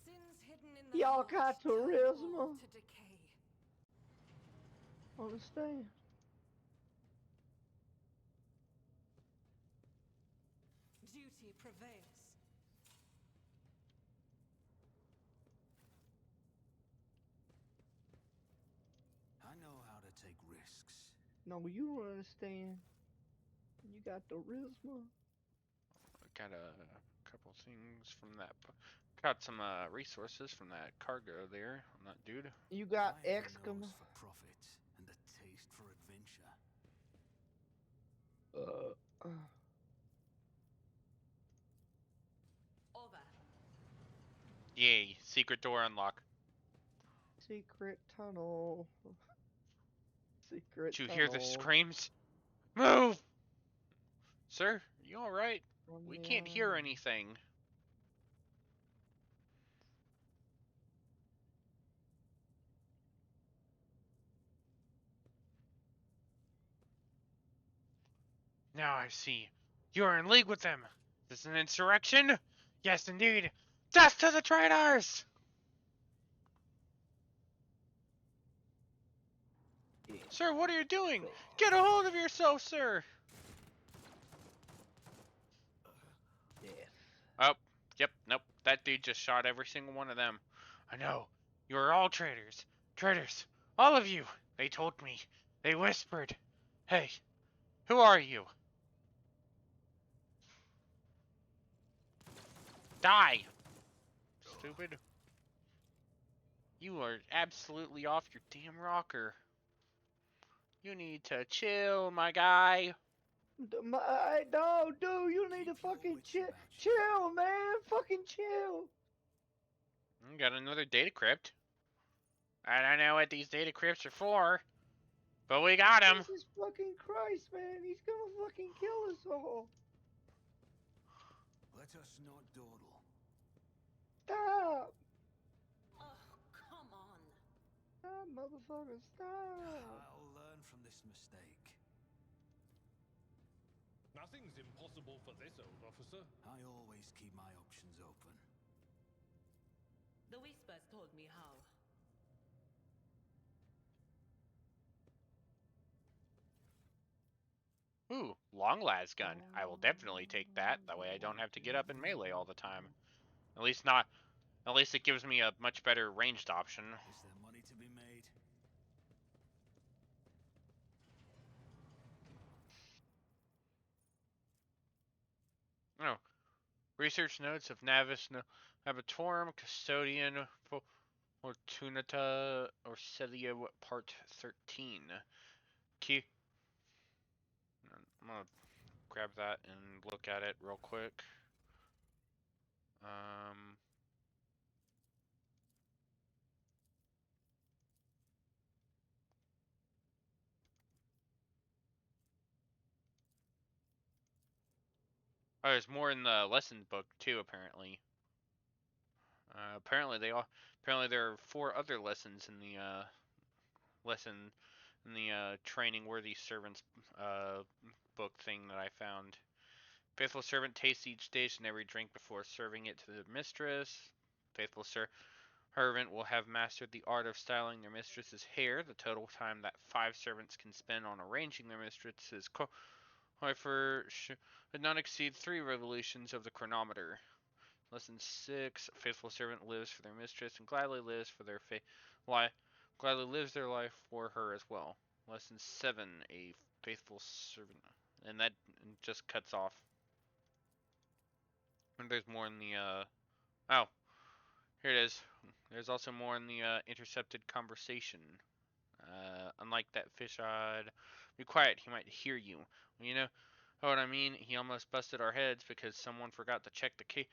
Sins hidden in the Y'all heart got come all charisma. to decay. Understand? Duty prevails. I know how to take risks. No, you don't understand. You got the Rizma. Got a couple things from that. Got some resources from that cargo there on that dude. You got I have a Excom. nose for profit and a taste for adventure. Over. Yay! Secret door unlock. Secret tunnel. Secret Did you tunnel. hear the screams? Move! Sir, you alright? From We the can't hear island. anything. Now I see. You are in league with them. Is this an insurrection? Yes, indeed. Death to the traitors! Yeah. Sir, what are you doing? Get a hold of yourself, sir! Death. Oh, yep, nope. That dude just shot every single one of them. I know. You are all traitors. Traitors. All of you. They told me. They whispered. Hey, who are you? Die. Stupid. You are absolutely off your damn rocker. You need to chill, my guy. No, dude, you need Keep to your fucking wits about you. chill, man. Fucking chill. Got another data crypt. I don't know what these data crypts are for, but we got him. Jesus fucking Christ, man. He's gonna fucking kill us all. Let us not dawdle. Stop. Oh, come on. Stop, motherfucker. Stop. I'll learn from this mistake. Nothing's impossible for this old officer. I always keep my options open. The Whispers told me how. Ooh, long las gun. I will definitely take that. That way I don't have to get up and melee all the time. At least not. At least it gives me a much better ranged option. Is there money to be made? Oh, research notes of Navis Navatorum Custodian Fortunata Orcelia Part 13. Key. I'm gonna grab that and look at it real quick. Oh, there's more in the lesson book too. Apparently, apparently there are 4 other lessons in the lesson in the training worthy servants book thing that I found. Faithful servant tastes each dish and every drink before serving it to the mistress. Faithful servant will have mastered the art of styling their mistress's hair. The total time that 5 servants can spend on arranging their mistress's coiffure should not exceed 3 revolutions of the chronometer. Lesson 6: Faithful servant lives for their mistress and gladly lives for their gladly lives their life for her as well. Lesson 7: A faithful servant, and that just cuts off. And there's more in the oh, here it is. There's also more in the intercepted conversation. Unlike that fish-eyed, be quiet, he might hear you. Well, you know what I mean? He almost busted our heads because someone forgot to check the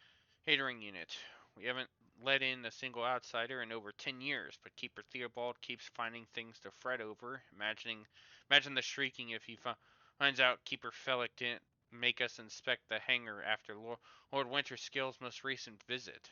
catering unit. We haven't let in a single outsider in over 10 years, but Keeper Theobald keeps finding things to fret over. Imagine the shrieking if he finds out Keeper Fellick didn't make us inspect the hangar after Lord Winterskill's most recent visit.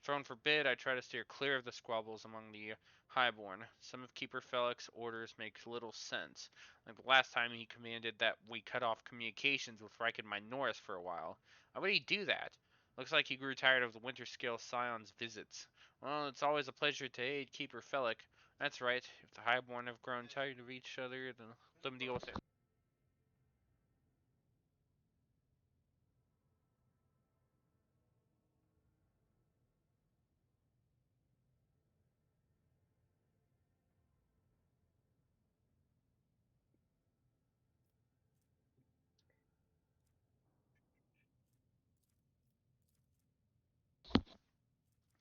Throne forbid I try to steer clear of the squabbles among the highborn. Some of Keeper Fellick's orders make little sense. Like the last time he commanded that we cut off communications with Rykad Minoris for a while. Why would he do that? Looks like he grew tired of the Winterscale Scion's visits. Well, it's always a pleasure to aid Keeper Fellick. That's right. If the highborn have grown tired of each other, then let them deal with it.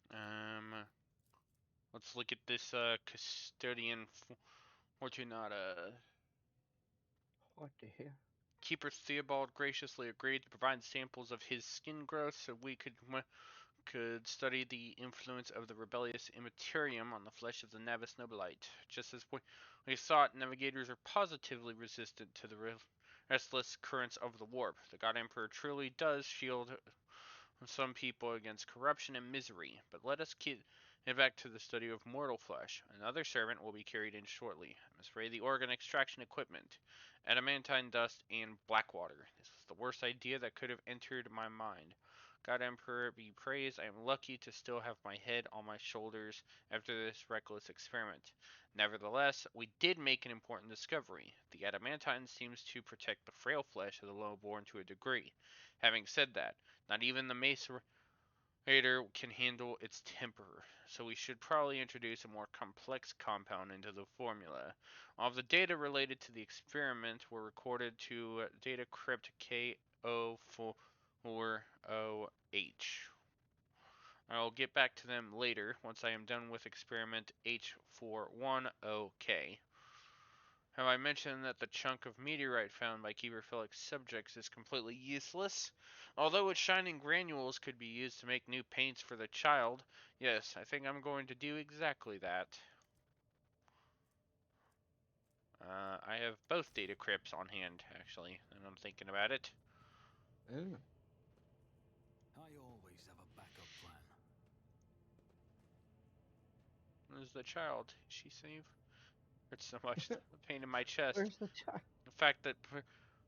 Um, let's look at this custodian Fortunata. What the hell? Keeper Theobald graciously agreed to provide samples of his skin growth so we could study the influence of the rebellious immaterium on the flesh of the Navis Nobilite. Just as we thought, navigators are positively resistant to the restless currents of the warp. The God Emperor truly does shield some people against corruption and misery, but let us get back to the study of mortal flesh. Another servant will be carried in shortly. I must raid the organ extraction equipment, adamantine dust, and blackwater. This was the worst idea that could have entered my mind. God Emperor be praised, I am lucky to still have my head on my shoulders after this reckless experiment. Nevertheless, we did make an important discovery. The adamantine seems to protect the frail flesh of the lowborn to a degree. Having said that, not even the macerator can handle its temper, so we should probably introduce a more complex compound into the formula. All of the data related to the experiment were recorded to data crypt K040H. I will get back to them later once I am done with experiment H41OK. Have I mentioned that the chunk of meteorite found by Keeper Felix's subjects is completely useless? Although its shining granules could be used to make new paints for the child, yes, I think I'm going to do exactly that. I have both data crypts on hand, actually, and I'm thinking about it. Ooh. I always have a backup plan. Where's the child? Is she safe? It's so much the pain in my chest. Where's the child? The fact that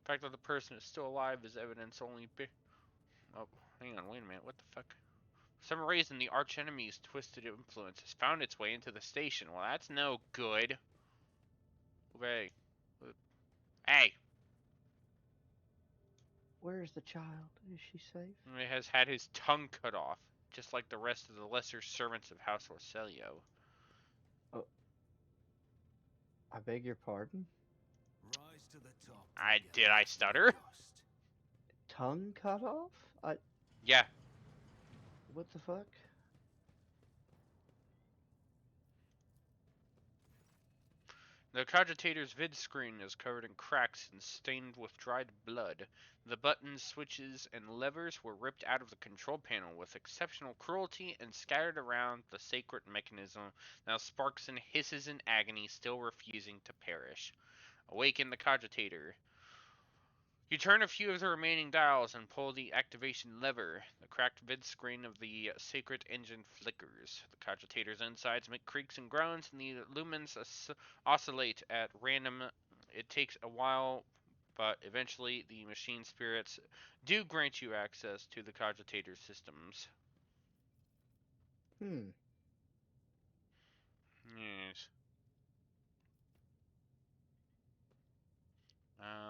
the person is still alive is evidence only. Oh, hang on, wait a minute. What the fuck? For some reason, the archenemy's twisted influence has found its way into the station. Well, that's no good. Hey, hey! Where's the child? Is she safe? He has had his tongue cut off, just like the rest of the lesser servants of House Orselio. Oh, I beg your pardon? Rise to the top. Did I stutter? Tongue cut off? Yeah. What the fuck? The cogitator's vid screen is covered in cracks and stained with dried blood. The buttons, switches, and levers were ripped out of the control panel with exceptional cruelty and scattered around the sacred mechanism, now sparks and hisses in agony, still refusing to perish. Awaken the cogitator. You turn a few of the remaining dials and pull the activation lever. The cracked vid screen of the sacred engine flickers. The cogitator's insides make creaks and groans, and the lumens oscillate at random. It takes a while, but eventually the machine spirits do grant you access to the cogitator's systems. Yes.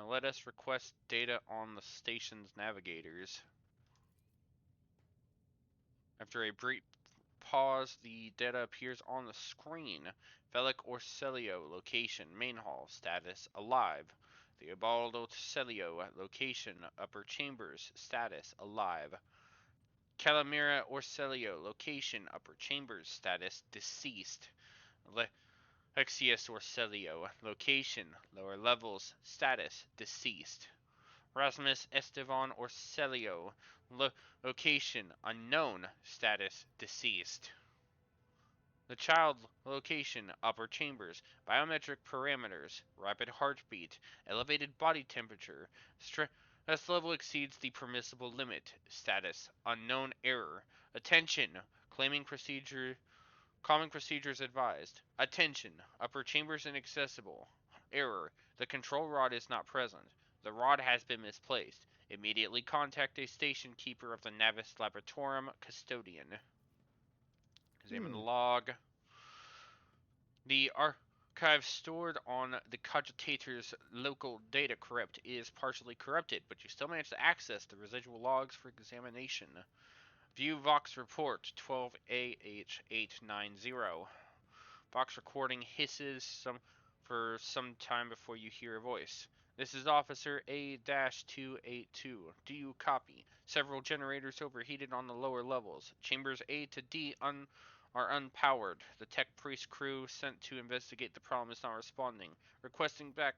Let us request data on the station's navigators. After a brief pause, the data appears on the screen. Felic Orselio, location, main hall, status, alive. Theobaldo Orselio, location, upper chambers, status, alive. Calamira Orselio, location, upper chambers, status, deceased. Lexius Orselio, location, lower levels, status, deceased. Rasmus Estevan Orselio, location, unknown, status, deceased. The child location, upper chambers, biometric parameters, rapid heartbeat, elevated body temperature, stress level exceeds the permissible limit, status, unknown error, attention, calming procedures advised, attention, upper chambers inaccessible, error, the control rod is not present, the rod has been misplaced, immediately contact a station keeper of the Navis Laboratorium custodian. Examine the log. The archive stored on the cogitator's local data crypt is partially corrupted, but you still manage to access the residual logs for examination. View Vox Report 12AH890. Vox recording hisses for some time before you hear a voice. This is Officer A-282. Do you copy? Several generators overheated on the lower levels. Chambers A to D are unpowered. The tech priest crew sent to investigate the problem is not responding. Requesting back.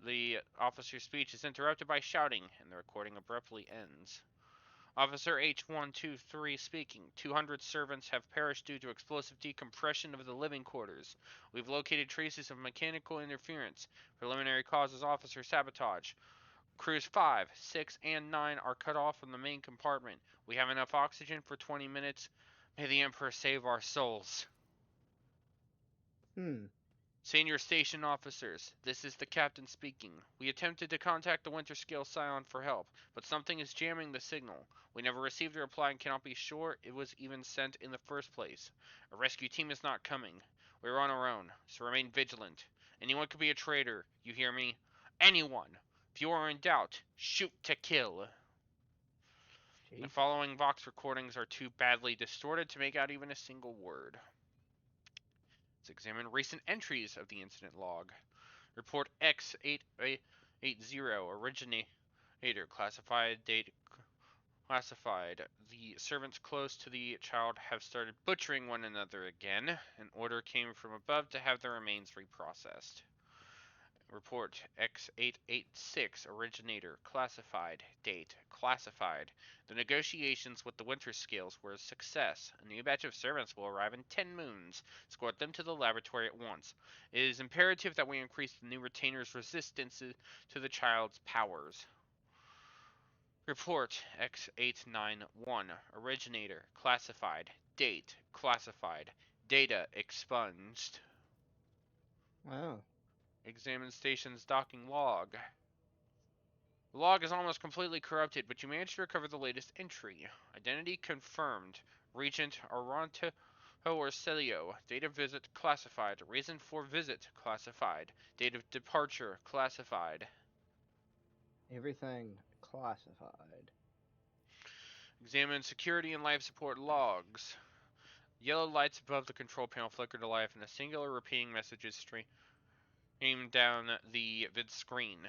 The officer's speech is interrupted by shouting, and the recording abruptly ends. Officer H123 speaking. 200 servants have perished due to explosive decompression of the living quarters. We've located traces of mechanical interference. Preliminary causes officer sabotage. Crews 5, 6, and 9 are cut off from the main compartment. We have enough oxygen for 20 minutes. May the Emperor save our souls. Senior station officers, this is the captain speaking. We attempted to contact the Winter Scale Scion for help, but something is jamming the signal. We never received a reply and cannot be sure it was even sent in the first place. A rescue team is not coming. We're on our own, so remain vigilant. Anyone could be a traitor, you hear me? Anyone! If you are in doubt, shoot to kill. Jesus. The following Vox recordings are too badly distorted to make out even a single word. Let's examine recent entries of the incident log. Report X880, originator, classified date Classified. The servants close to the child have started butchering one another again. An order came from above to have the remains reprocessed. Report X886 originator classified. Date classified. The negotiations with the Winter Scales were a success. A new batch of servants will arrive in 10 moons. Escort them to the laboratory at once. It is imperative that we increase the new retainer's resistance to the child's powers. Report X891 originator classified. Date classified. Data expunged. Oh. Examine station's docking log. The log is almost completely corrupted, but you managed to recover the latest entry. Identity confirmed. Regent Aranto Orcelio. Date of visit classified. Reason for visit classified. Date of departure classified. Everything classified. Examine security and life support logs. Yellow lights above the control panel flicker to life, and a singular repeating messages stream down the vid screen.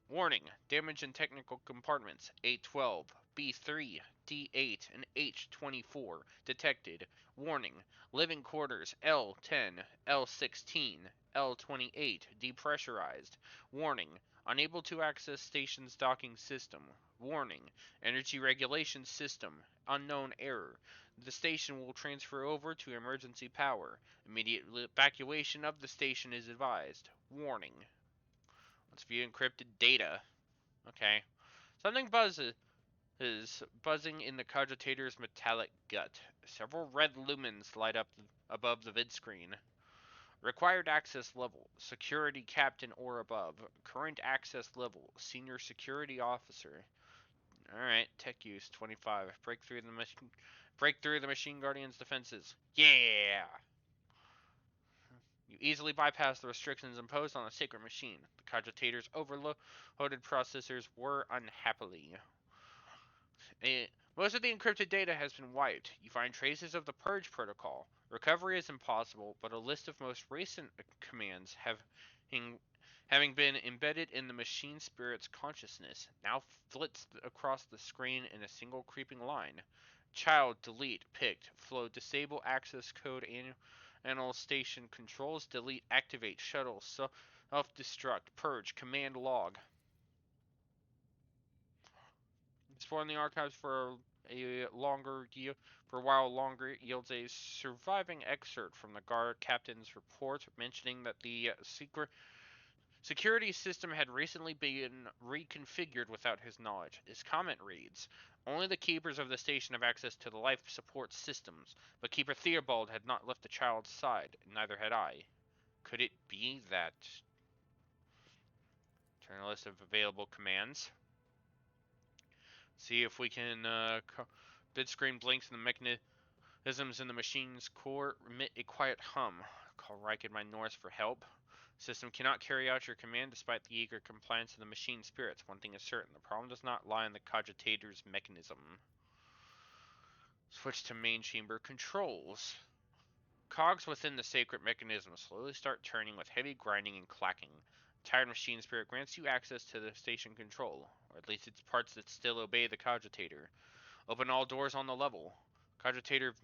Warning, damage in technical compartments A12, B3, D8, and H24 detected. Warning, living quarters L10, L16, L28 depressurized. Warning, unable to access station's docking system. Warning, energy regulation system, unknown error. The station will transfer over to emergency power. Immediate evacuation of the station is advised. Warning. Let's view encrypted data. Okay. Something is buzzing in the cogitator's metallic gut. Several red lumens light up above the vid screen. Required access level, security captain or above. Current access level, senior security officer. Alright, tech use 25. Break through the machine guardian's defenses. Yeah! You easily bypass the restrictions imposed on a sacred machine. The cogitator's overloaded processors were unhappily. Most of the encrypted data has been wiped. You find traces of the purge protocol. Recovery is impossible, but a list of most recent commands having been embedded in the machine spirit's consciousness now flits across the screen in a single creeping line. Child, delete, picked, flow, disable access code, annual station controls, delete, activate, shuttle, self-destruct, purge, command log. Exploring the archives for a while longer yields a surviving excerpt from the guard captain's report mentioning that the security system had recently been reconfigured without his knowledge. His comment reads, "Only the keepers of the station have access to the life support systems, but Keeper Theobald had not left the child's side, and neither had I. Could it be that..." Turn a list of available commands. See if we can, bid screen blinks and the mechanisms in the machine's core emit a quiet hum. Call rykad my Norse for help. System cannot carry out your command despite the eager compliance of the machine spirits. One thing is certain, the problem does not lie in the cogitator's mechanism. Switch to main chamber controls. Cogs within the sacred mechanism slowly start turning with heavy grinding and clacking. The tired machine spirit grants you access to the station control, or at least its parts that still obey the cogitator. Open all doors on the level. Cogitator's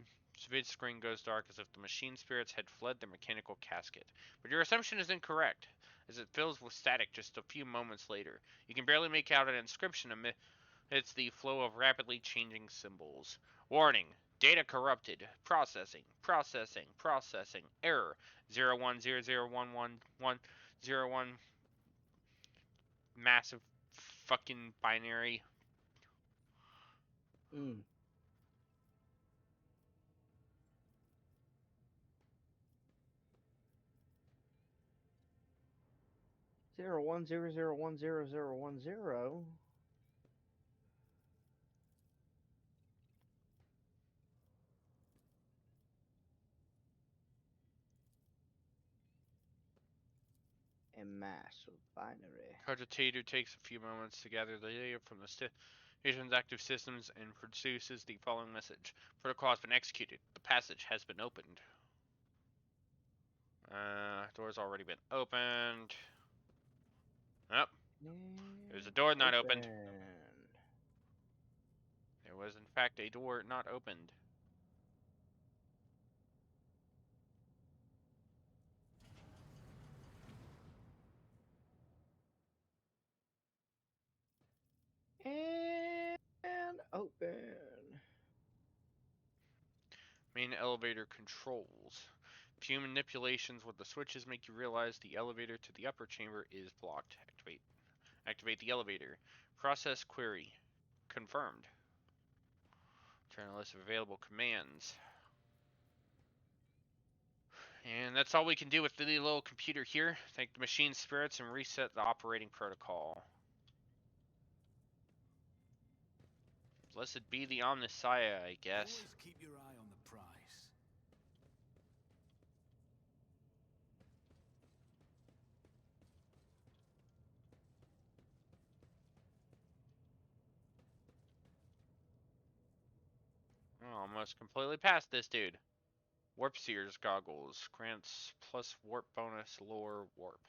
vid screen goes dark as if the machine spirits had fled their mechanical casket. But your assumption is incorrect, as it fills with static just a few moments later. You can barely make out an inscription amidst the flow of rapidly changing symbols. Warning. Data corrupted. Processing. Processing. Processing. Error. 01001101. Massive fucking binary. 0100100010. A massive binary. Cogitator takes a few moments to gather the data from the station's active systems and produces the following message. Protocol has been executed. The passage has been opened. Door's already been opened. Nope. There's a door not opened. There was in fact a door not opened. And open. Main elevator controls. Few manipulations with the switches make you realize the elevator to the upper chamber is blocked. Activate the elevator. Process query. Confirmed. Turn a list of available commands. And that's all we can do with the little computer here. Thank the machine spirits and reset the operating protocol. Blessed be the Omnissiah, I guess. Always keep your eye on the prize. Oh, almost completely past this dude. Warp Seer's goggles. Grants plus warp bonus, lore, warp.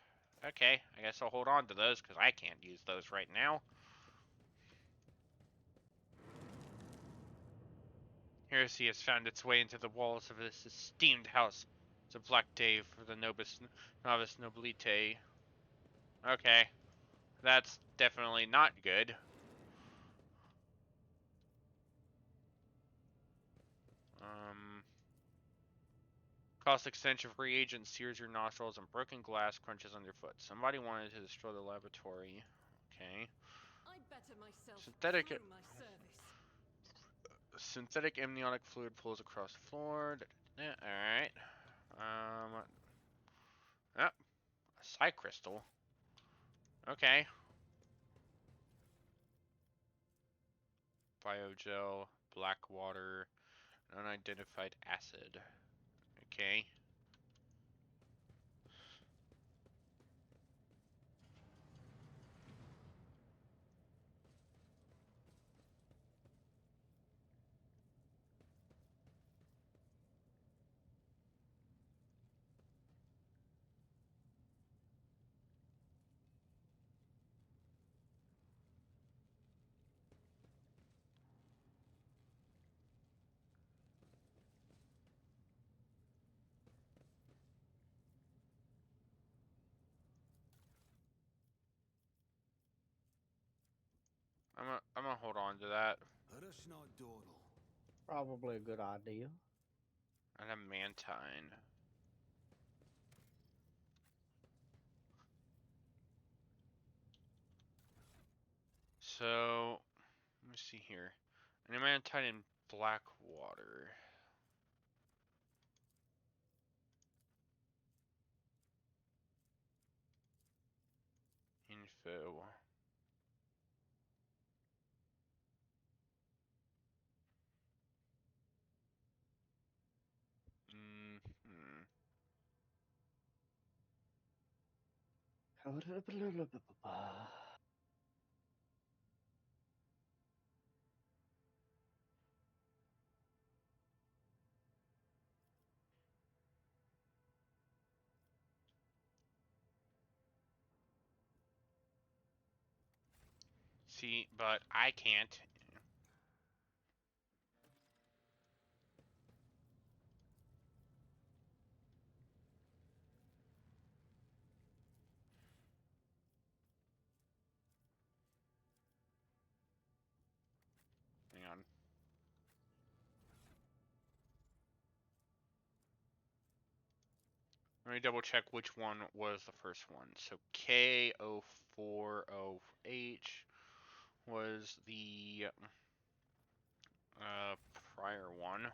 Okay, I guess I'll hold on to those because I can't use those right now. Heresy has found its way into the walls of this esteemed house. It's a black day for the novice nobilite. Okay, that's definitely not good. Caustic stench of reagent sears your nostrils and broken glass crunches underfoot. Somebody wanted to destroy the laboratory. Okay. I better myself Synthetic through my service. synthetic amniotic fluid pulls across the floor. Alright. A psi crystal. Okay. Biogel, black water, unidentified acid. Okay. I'm gonna hold on to that. Probably a good idea. And a mantine. So, let me see here. An mantine in black water. Info. See, but I can't. Hang on. Let me double check which one was the first one. So K040H was the prior one.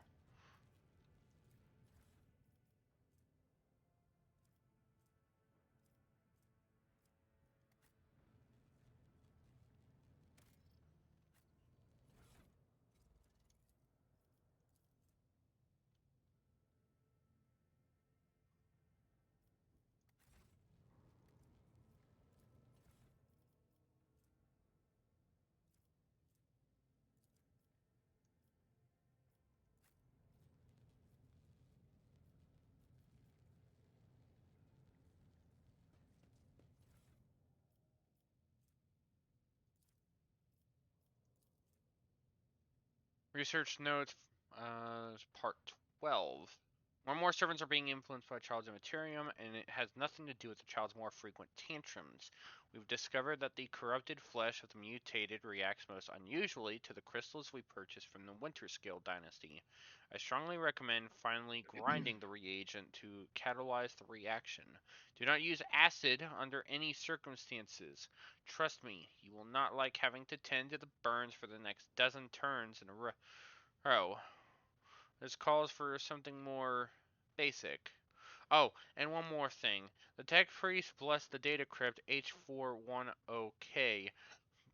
Research notes, part 12. More and more servants are being influenced by a child's immaterium, and it has nothing to do with the child's more frequent tantrums. We've discovered that the corrupted flesh of the mutated reacts most unusually to the crystals we purchased from the Winterscale dynasty. I strongly recommend finally grinding the reagent to catalyze the reaction. Do not use acid under any circumstances. Trust me, you will not like having to tend to the burns for the next dozen turns in a row. This calls for something more basic. Oh, and one more thing. The tech priest blessed the data crypt H410K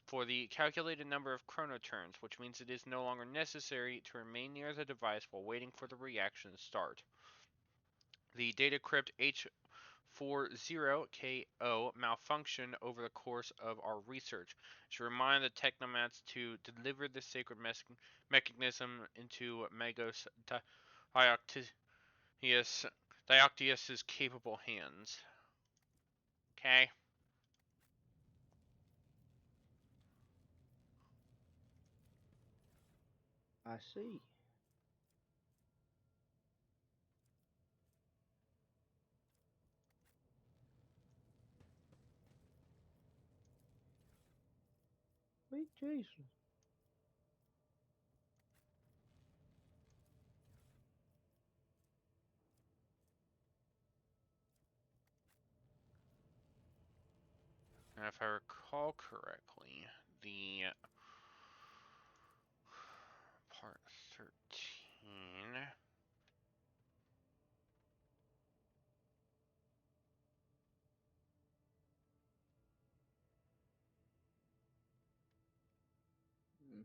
for the calculated number of chronoturns, which means it is no longer necessary to remain near the device while waiting for the reaction to start. The data crypt H40KO malfunctioned over the course of our research. To remind the technomats to deliver the sacred mechanism into Magos Dioctius's capable hands. Okay. I see. Sweet Jesus. And if I recall correctly, the part 13. Hmm.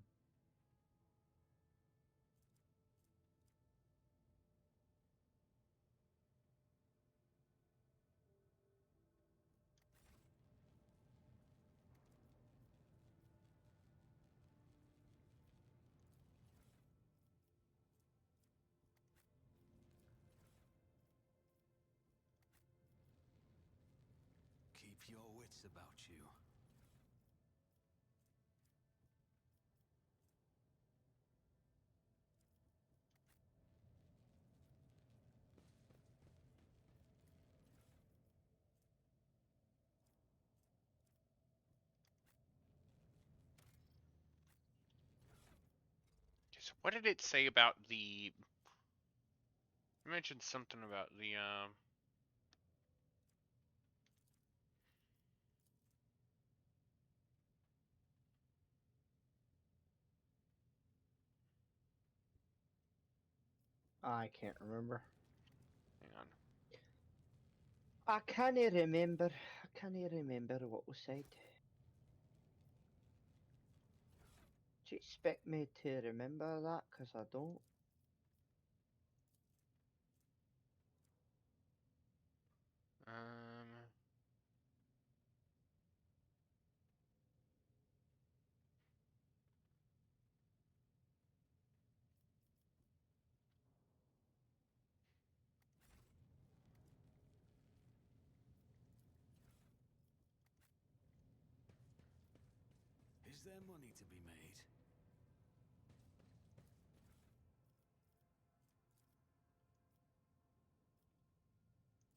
Keep your wits about you. So what did it say about the? You mentioned something about the. I can't remember. Hang on. I can't remember. I can't remember what was said. Do you expect me to remember that? Because I don't. Um. Is there money to be made?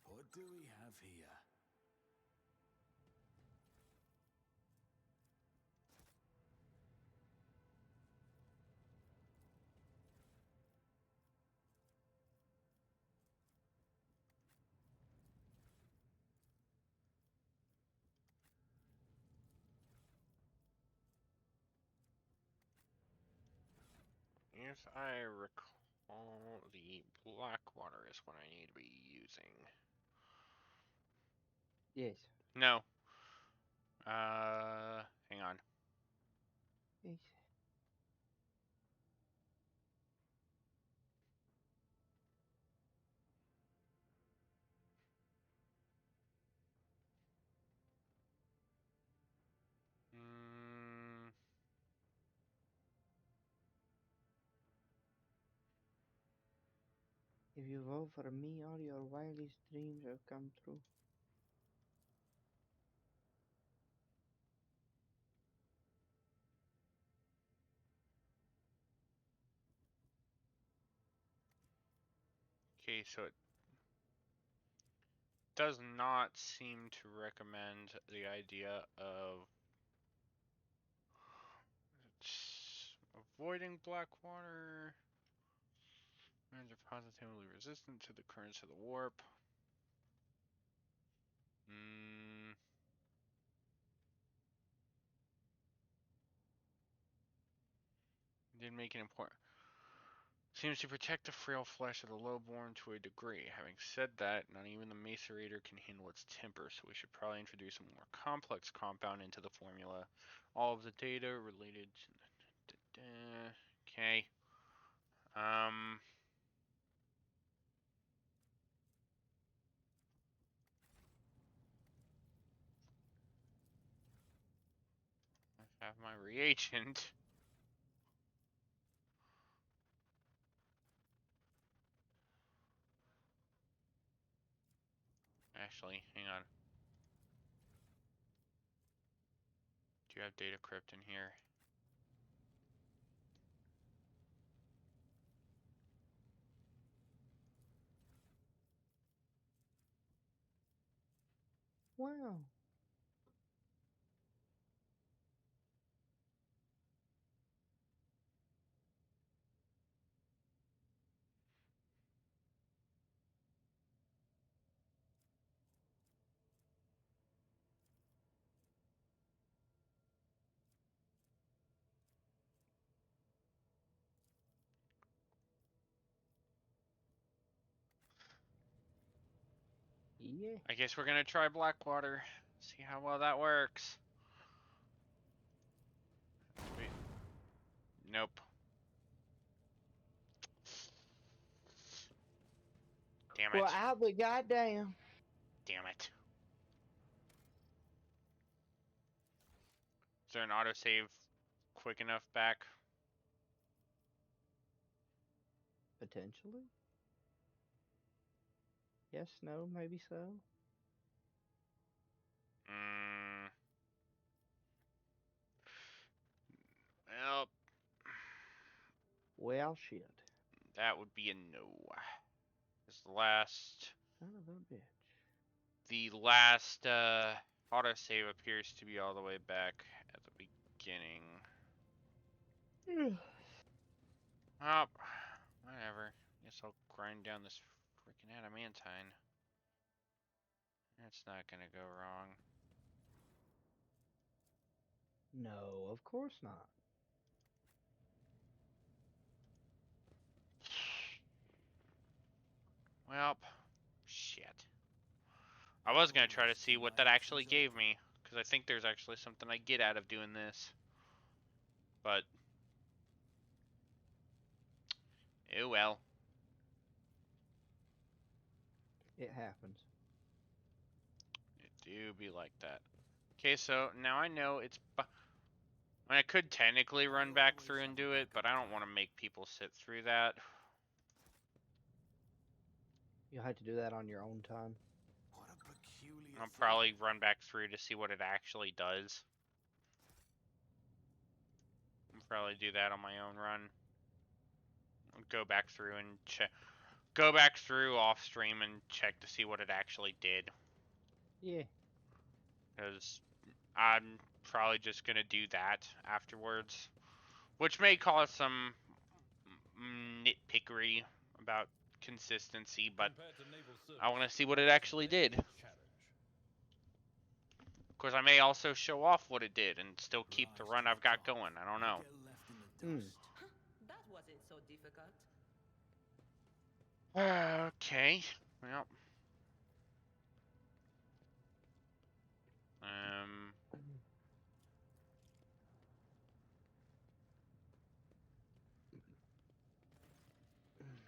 What do we have here? If I recall, the Blackwater is what I need to be using. Yes. No. Hang on. Yes. Mm, If you vote for me, all your wildest dreams have come true. Okay, so it does not seem to recommend the idea of avoiding black water. And are positively resistant to the currents of the warp. Did make an important. Seems to protect the frail flesh of the lowborn to a degree. Having said that, not even the macerator can handle its temper, so we should probably introduce a more complex compound into the formula. All of the data related to... Okay. I have my reagent. Actually, hang on. Do you have data crypt in here? Wow. Yeah. I guess we're gonna try Blackwater. See how well that works. Wait. Nope. Damn Well, it. I'll be goddamn. Damn it. Is there an autosave quick enough back? Potentially. Yes, no, maybe so. Well, Well, shit. that would be a no. This last... Son of a bitch. The last autosave appears to be all the way back at the beginning. Oh, whatever. Guess I'll grind down this freaking adamantine. That's not gonna go wrong. No, of course not. Well, shit. I was gonna try to see what that actually gave me, because I think there's actually something I get out of doing this. But, oh well. It happens. It do be like that. Okay, so now I know it's... I could technically run back through and do it, but I don't want to make people sit through that. You'll have to do that on your own time. What a peculiar I'll thing. probably run back through to see what it actually does. I'll probably do that on my own run. I'll go back through and check. Go back through off stream and check to see what it actually did. Yeah. Because I'm probably just gonna do that afterwards, which may cause some nitpickery about consistency, but I want to see what it actually did. Of course, I may also show off what it did and still keep the run I've got going. I don't know. That wasn't so difficult. Okay. Well.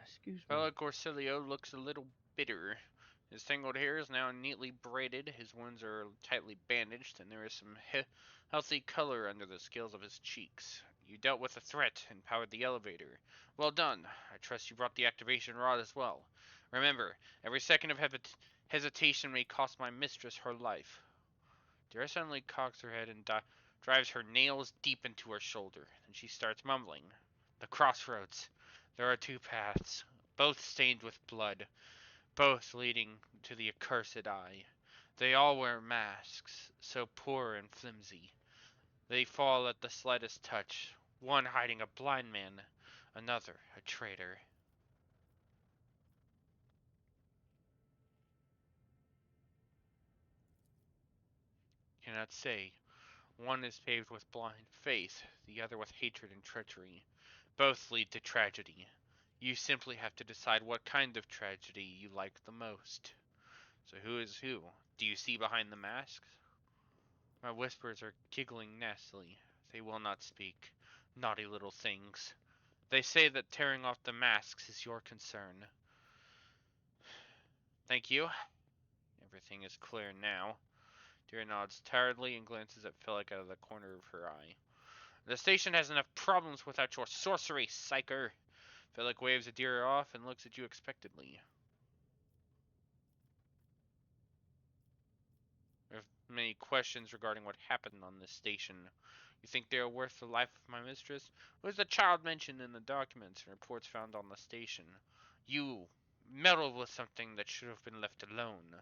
Excuse me. Fellow Corsilio looks a little bitter. His tangled hair is now neatly braided, his wounds are tightly bandaged, and there is some healthy color under the scales of his cheeks. You dealt with the threat and powered the elevator. Well done. I trust you brought the activation rod as well. Remember, every second of hesitation may cost my mistress her life. Dara suddenly cocks her head and drives her nails deep into her shoulder. Then she starts mumbling. The crossroads. There are two paths. both stained with blood, both leading to the accursed eye. They all wear masks, so poor and flimsy. They fall at the slightest touch, one hiding a blind man, another a traitor. Cannot say. One is paved with blind faith, the other with hatred and treachery. Both lead to tragedy. You simply have to decide what kind of tragedy you like the most. So who is who? Do you see behind the masks? My whispers are giggling nastily. They will not speak. Naughty little things. They say that tearing off the masks is your concern. Thank you. Everything is clear now. Deer nods tiredly and glances at Philip out of the corner of her eye. The station has enough problems without your sorcery, psyker. Philip waves Adira off and looks at you expectantly. I have many questions regarding what happened on this station. You think they are worth the life of my mistress? Was the child mentioned in the documents and reports found on the station? You meddled with something that should have been left alone.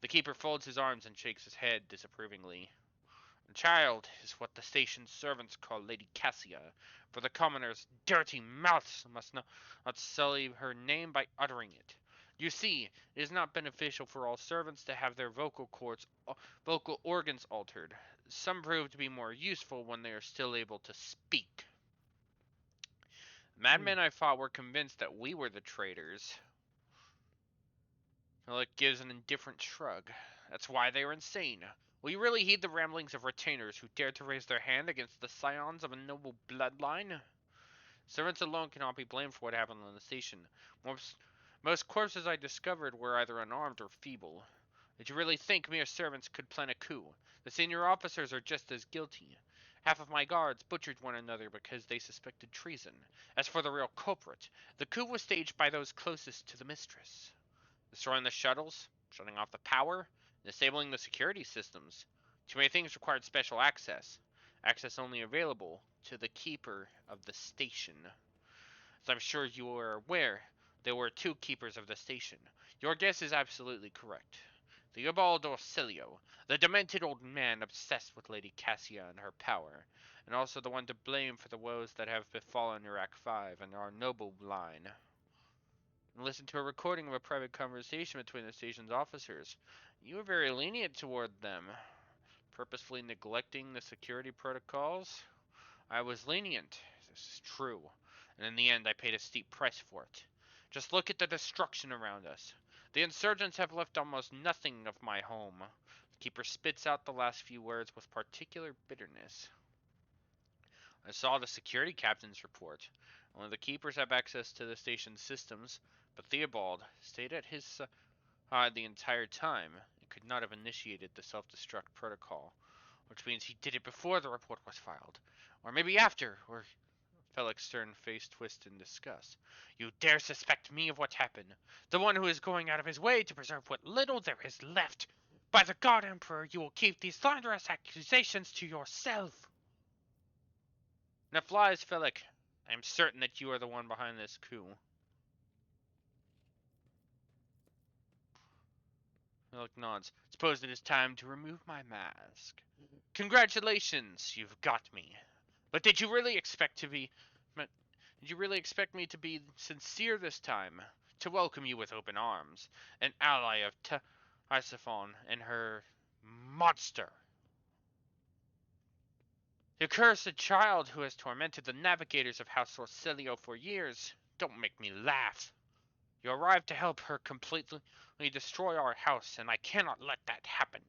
The keeper folds his arms and shakes his head disapprovingly. The child is what the station's servants call Lady Cassia, for the commoners' dirty mouths must not sully her name by uttering it. You see, it is not beneficial for all servants to have their vocal organs altered. Some prove to be more useful when they are still able to speak. The madmen I fought were convinced that we were the traitors. Philip gives an indifferent shrug. That's why they are insane. Will you really heed the ramblings of retainers who dare to raise their hand against the scions of a noble bloodline? Servants alone cannot be blamed for what happened on the station. Most corpses I discovered were either unarmed or feeble. Did you really think mere servants could plan a coup? The senior officers are just as guilty. Half of my guards butchered one another because they suspected treason. As for the real culprit, the coup was staged by those closest to the mistress. Destroying the shuttles, shutting off the power, disabling the security systems. Too many things required special access. Access only available to the keeper of the station. As I'm sure you are aware, there were two keepers of the station. Your guess is absolutely correct. Theobald Orsilio, the demented old man obsessed with Lady Cassia and her power, and also the one to blame for the woes that have befallen Iraq 5 and our noble line. And listen to a recording of a private conversation between the station's officers. You were very lenient toward them, purposefully neglecting the security protocols. I was lenient, this is true, and in the end I paid a steep price for it. Just look at the destruction around us. The insurgents have left almost nothing of my home. The keeper spits out the last few words with particular bitterness. I saw the security captain's report. Only the keepers have access to the station's systems, but Theobald stayed at his side the entire time and could not have initiated the self-destruct protocol, which means he did it before the report was filed. Or maybe after, or Felix's stern face twisted in disgust. You dare suspect me of what happened, the one who is going out of his way to preserve what little there is left. By the God Emperor, you will keep these slanderous accusations to yourself. Now flies, Felix. I am certain that you are the one behind this coup. Felix nods. Suppose it is time to remove my mask. Congratulations, you've got me. But did you really expect me to be sincere this time? To welcome you with open arms, an ally of Tisiphone and her monster. The cursed child who has tormented the navigators of House Orsilio for years. Don't make me laugh. You arrived to help her completely destroy our house, and I cannot let that happen.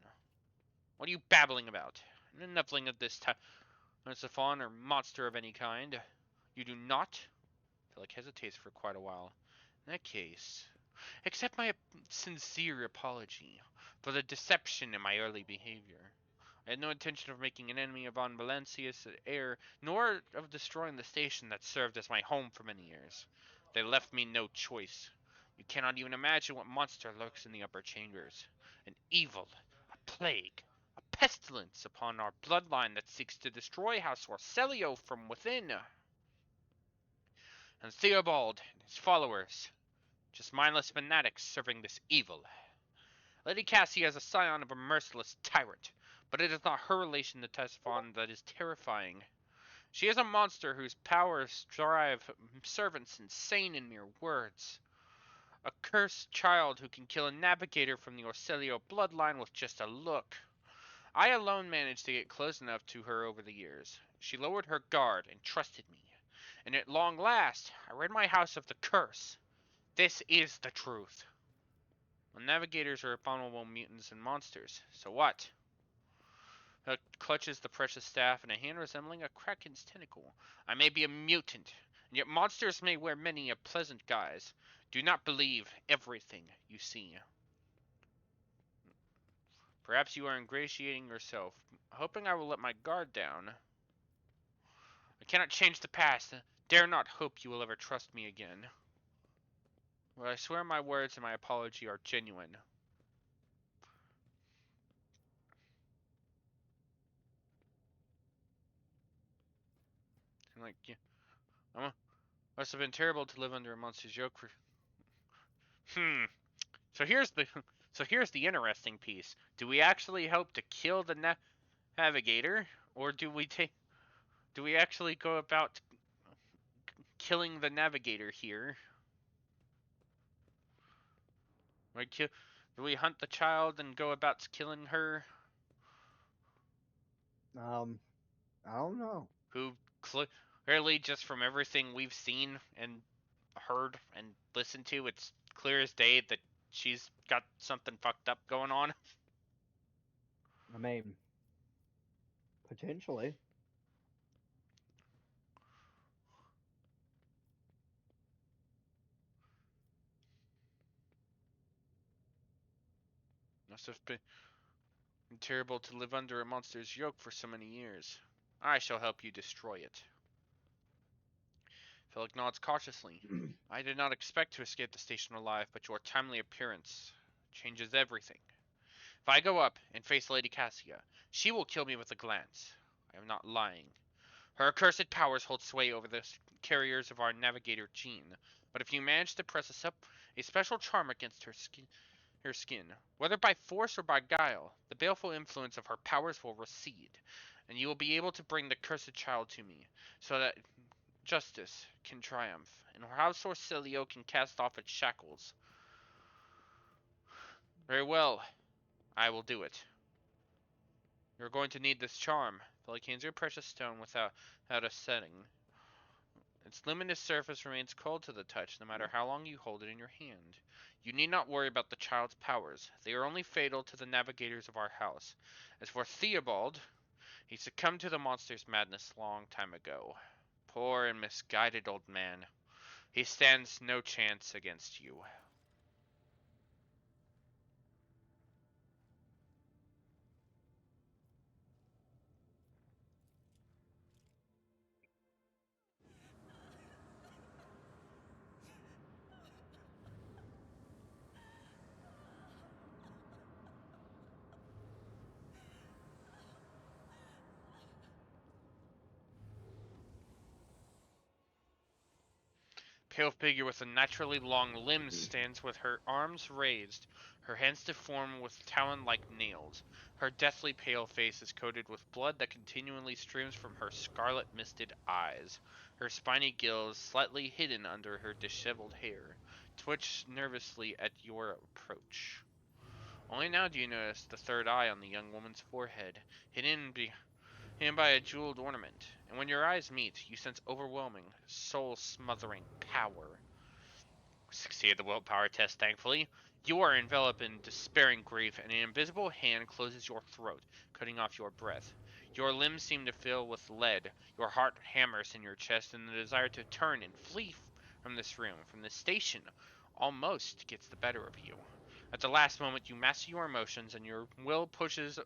What are you babbling about? Nothing of this Tisiphone or monster of any kind. You do not? Philip hesitates for quite a while. In that case, accept my sincere apology for the deception in my early behavior. I had no intention of making an enemy of Von Valencius heir, nor of destroying the station that served as my home for many years. They left me no choice. You cannot even imagine what monster lurks in the upper chambers. An evil, a plague, a pestilence upon our bloodline that seeks to destroy House Orsilio from within. and Theobald and his followers, just mindless fanatics serving this evil. Lady Cassie is a scion of a merciless tyrant, but it is not her relation to Tesphon that is terrifying. She is a monster whose powers drive servants insane in mere words. A cursed child who can kill a navigator from the Orselio bloodline with just a look. I alone managed to get close enough to her over the years. She lowered her guard and trusted me. And at long last, I rid my house of the curse. This is the truth. The navigators are abominable mutants and monsters. So what? Clutches the precious staff in a hand resembling a kraken's tentacle. I may be a mutant, and yet monsters may wear many a pleasant guise. Do not believe everything you see. Perhaps you are ingratiating yourself, hoping I will let my guard down. I cannot change the past, dare not hope you will ever trust me again. But I swear my words and my apology are genuine. And must have been terrible to live under a monster's yoke for. So here's the interesting piece. Do we actually hope to kill the navigator, or do we actually go about killing the navigator here? Do we hunt the child and go about killing her? I don't know. Who clearly, just from everything we've seen and heard and listened to, it's clear as day that she's got something fucked up going on. I mean, potentially. Must have been terrible to live under a monster's yoke for so many years. I shall help you destroy it. Philip nods cautiously. I did not expect to escape the station alive, but your timely appearance changes everything. If I go up and face Lady Cassia, she will kill me with a glance. I am not lying. Her accursed powers hold sway over the carriers of our navigator gene, but if you manage to press a special charm against her skin, whether by force or by guile, the baleful influence of her powers will recede, and you will be able to bring the cursed child to me, so that justice can triumph, and House Orsilio can cast off its shackles. Very well, I will do it. You're going to need this charm. Pelican's your precious stone without a setting. Its luminous surface remains cold to the touch, no matter how long you hold it in your hand. You need not worry about the child's powers. They are only fatal to the navigators of our house. As for Theobald, he succumbed to the monster's madness long time ago. Poor and misguided old man. He stands no chance against you. Pale figure with unnaturally long limbs stands with her arms raised, her hands deformed with talon-like nails. Her deathly pale face is coated with blood that continually streams from her scarlet-misted eyes. Her spiny gills, slightly hidden under her disheveled hair, twitch nervously at your approach. Only now do you notice the third eye on the young woman's forehead, hidden by a jeweled ornament, and when your eyes meet, you sense overwhelming, soul-smothering power. Succeeded the willpower test, thankfully. You are enveloped in despairing grief, and an invisible hand closes your throat, cutting off your breath. Your limbs seem to fill with lead, your heart hammers in your chest, and the desire to turn and flee from this room, from this station, almost gets the better of you. At the last moment, you master your emotions, and your will pushes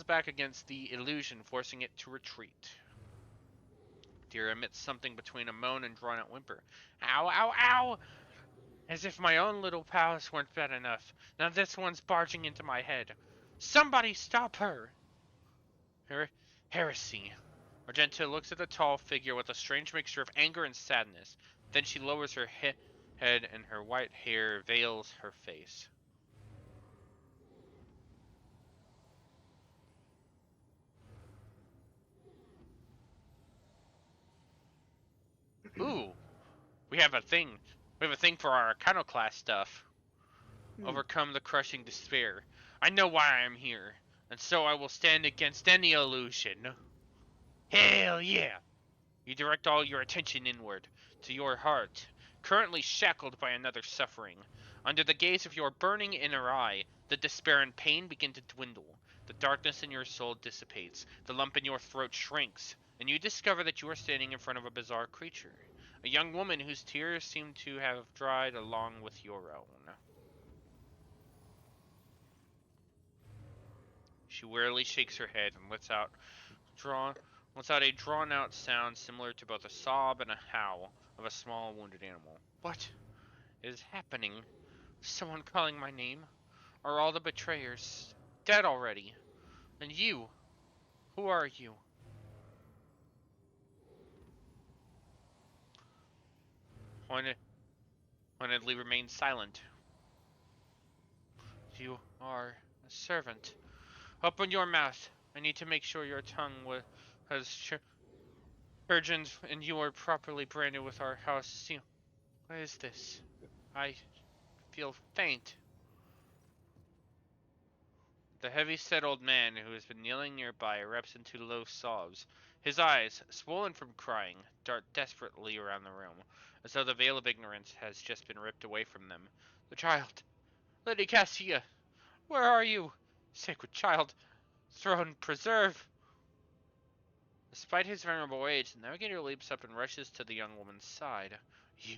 back against the illusion, forcing it to retreat. Deer emits something between a moan and drawn-out whimper. Ow, ow, ow! As if my own little pals weren't bad enough. Now this one's barging into my head. Somebody stop her! Heresy. Argenta looks at the tall figure with a strange mixture of anger and sadness. Then she lowers her head and her white hair veils her face. Ooh, we have a thing. We have a thing for our iconoclast stuff. Overcome the crushing despair. I know why I am here, and so I will stand against any illusion. Hell yeah! You direct all your attention inward, to your heart, currently shackled by another suffering. Under the gaze of your burning inner eye, the despair and pain begin to dwindle. The darkness in your soul dissipates, the lump in your throat shrinks, and you discover that you are standing in front of a bizarre creature. A young woman whose tears seem to have dried along with your own. She wearily shakes her head and lets out a drawn-out sound similar to both a sob and a howl of a small wounded animal. What is happening? Someone calling my name? Are all the betrayers dead already? And you? Who are you? Pointedly remains silent. You are a servant. Open your mouth. I need to make sure your tongue has surgeons and you are properly branded with our house seal. What is this? I feel faint. The heavy-set old man who has been kneeling nearby erupts into low sobs. His eyes, swollen from crying, dart desperately around the room, as though the veil of ignorance has just been ripped away from them. The child! Lady Cassia! Where are you? Sacred child! Throne preserve! Despite his venerable age, the navigator leaps up and rushes to the young woman's side. You.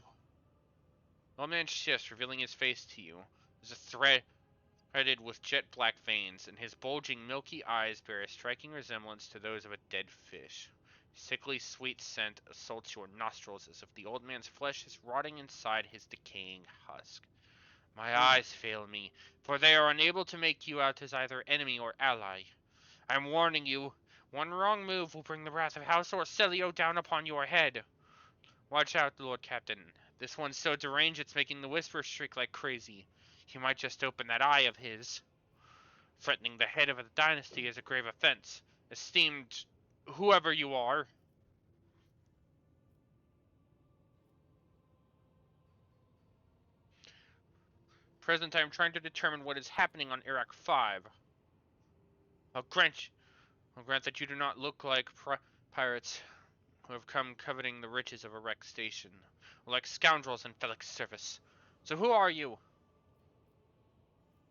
The old man shifts, revealing his face to you. There's a threaded with jet-black veins, and his bulging, milky eyes bear a striking resemblance to those of a dead fish. Sickly sweet scent assaults your nostrils as if the old man's flesh is rotting inside his decaying husk. My eyes fail me, for they are unable to make you out as either enemy or ally. I'm warning you, one wrong move will bring the wrath of House Orcelio down upon your head. Watch out, Lord Captain. This one's so deranged it's making the Whisper shriek like crazy. He might just open that eye of his. Threatening the head of a dynasty is a grave offense. Esteemed whoever you are. Present, I am trying to determine what is happening on Iraq 5. I'll grant that you do not look like pirates who have come coveting the riches of a wrecked station, or like scoundrels in Felix's service. So who are you?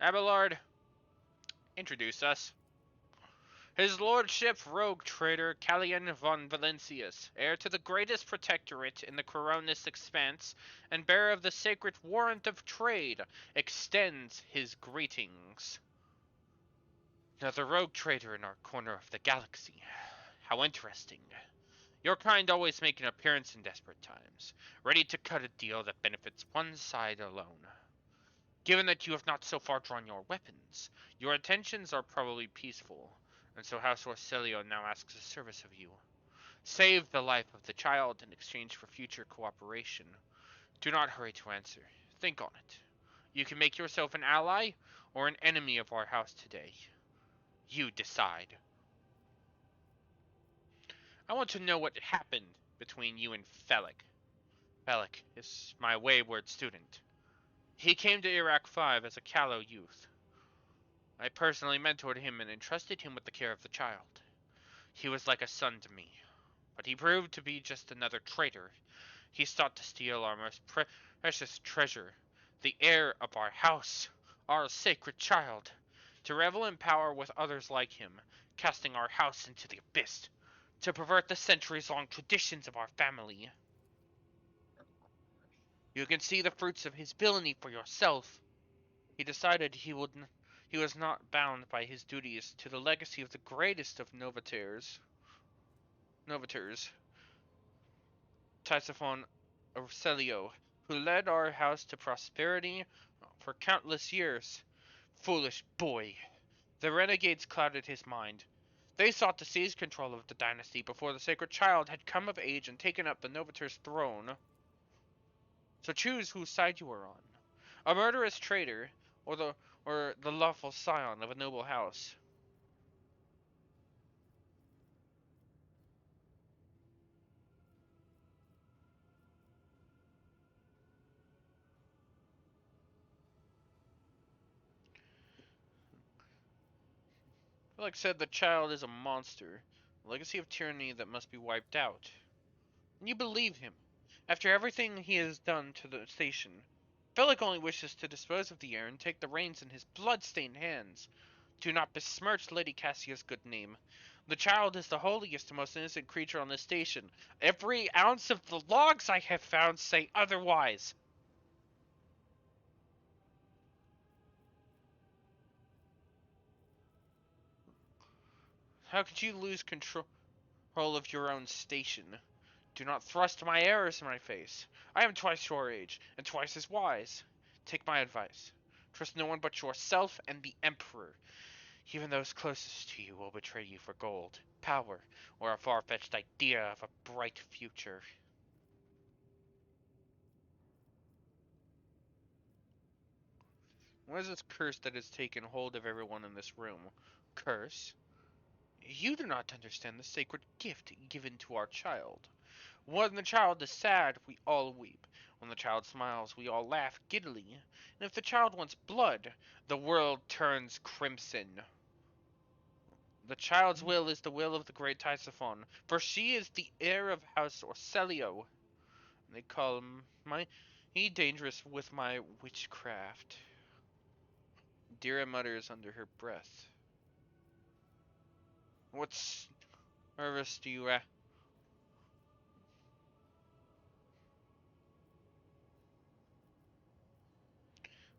Abelard, introduce us. His lordship, rogue trader Callian von Valentius, heir to the greatest protectorate in the Coronis expanse, and bearer of the sacred warrant of trade, extends his greetings. Another rogue trader in our corner of the galaxy. How interesting. Your kind always make an appearance in desperate times, ready to cut a deal that benefits one side alone. Given that you have not so far drawn your weapons, your intentions are probably peaceful, and so House Orcelio now asks a service of you. Save the life of the child in exchange for future cooperation. Do not hurry to answer. Think on it. You can make yourself an ally or an enemy of our house today. You decide. I want to know what happened between you and Felix. Felix is my wayward student. He came to Iraq 5 as a callow youth. I personally mentored him and entrusted him with the care of the child. He was like a son to me, but he proved to be just another traitor. He sought to steal our most precious treasure, the heir of our house, our sacred child, to revel in power with others like him, casting our house into the abyss, to pervert the centuries-long traditions of our family. You can see the fruits of his villainy for yourself. He decided he was not bound by his duties to the legacy of the greatest of Novators, Tisiphon Orcelio, who led our house to prosperity for countless years. Foolish boy. The renegades clouded his mind. They sought to seize control of the dynasty before the sacred child had come of age and taken up the Novator's throne. So choose whose side you are on. A murderous traitor, or the lawful scion of a noble house. Felix said the child is a monster, a legacy of tyranny that must be wiped out. And you believe him. After everything he has done to the station, Felix only wishes to dispose of the heir and take the reins in his blood-stained hands. Do not besmirch Lady Cassia's good name. The child is the holiest and most innocent creature on this station. Every ounce of the logs I have found say otherwise. How could you lose control of your own station? Do not thrust my errors in my face. I am twice your age, and twice as wise. Take my advice. Trust no one but yourself and the Emperor. Even those closest to you will betray you for gold, power, or a far-fetched idea of a bright future. What is this curse that has taken hold of everyone in this room? Curse? You do not understand the sacred gift given to our child. When the child is sad, we all weep. When the child smiles, we all laugh giddily. And if the child wants blood, the world turns crimson. The child's will is the will of the great Tisiphon, for she is the heir of House Orselio. They call me dangerous with my witchcraft. Dira mutters under her breath. What service do you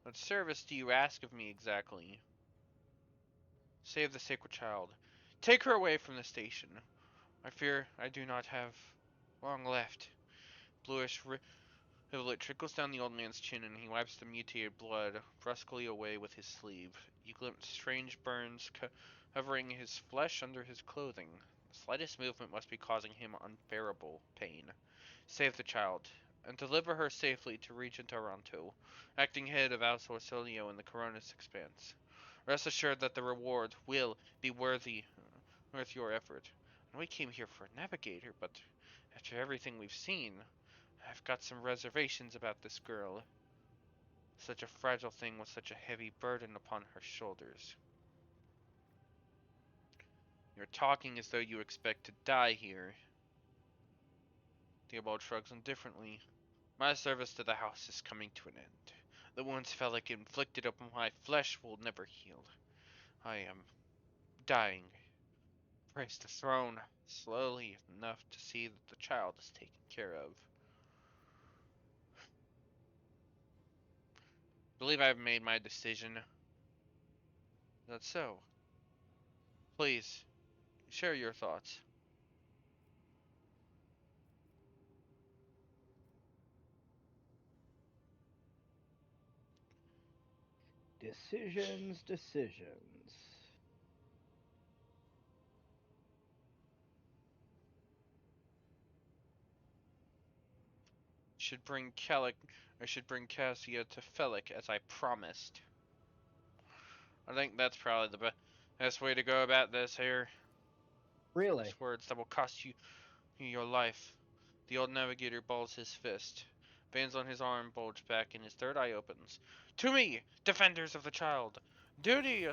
What service do you ask of me exactly? Save the sacred child. Take her away from the station. I fear I do not have long left. Bluish rivulet trickles down the old man's chin, and he wipes the mutated blood brusquely away with his sleeve. You glimpse strange burns covering his flesh under his clothing. The slightest movement must be causing him unbearable pain. Save the child, and deliver her safely to Regent Aranto, acting head of House Orsilio in the Coronis Expanse. Rest assured that the reward will be worth your effort. And we came here for a navigator, but after everything we've seen, I've got some reservations about this girl. Such a fragile thing with such a heavy burden upon her shoulders. You're talking as though you expect to die here. Theobald shrugs indifferently. My service to the house is coming to an end. The wounds Felix inflicted upon my flesh will never heal. I am dying. Praise the throne, slowly enough to see that the child is taken care of. I believe I've made my decision. Is that so? Please, share your thoughts. Decisions. Should bring Cassia to Felix as I promised. I think that's probably the best way to go about this here. Really? These words that will cost you your life. The old navigator balls his fist. Veins on his arm bulge back and his third eye opens. To me, defenders of the child. Duty!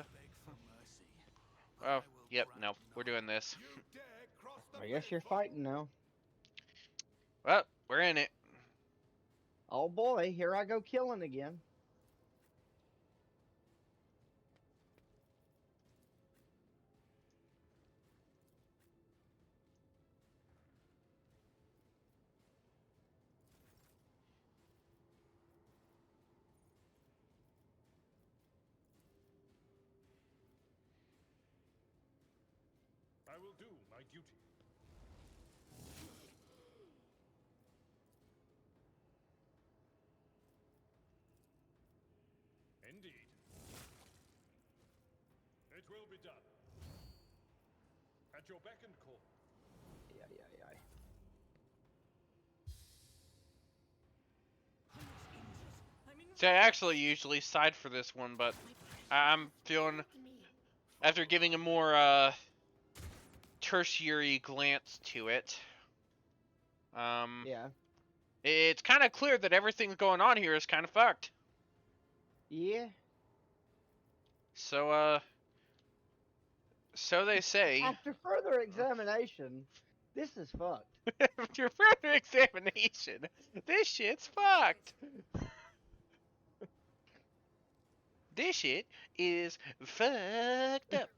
Oh, yep, no, we're doing this. You dare cross the I guess you're threshold? fighting now. Well, we're in it. Oh boy, here I go killing again. I will do my duty. Indeed. It will be done. At your beck and call. Yeah. See, I actually usually side for this one, but I'm feeling, after giving a more tertiary glance to it, Yeah. it's kind of clear that everything going on here is kind of fucked. Yeah. So they say. After further examination, this is fucked. After further examination, this shit's fucked. This shit is fucked up.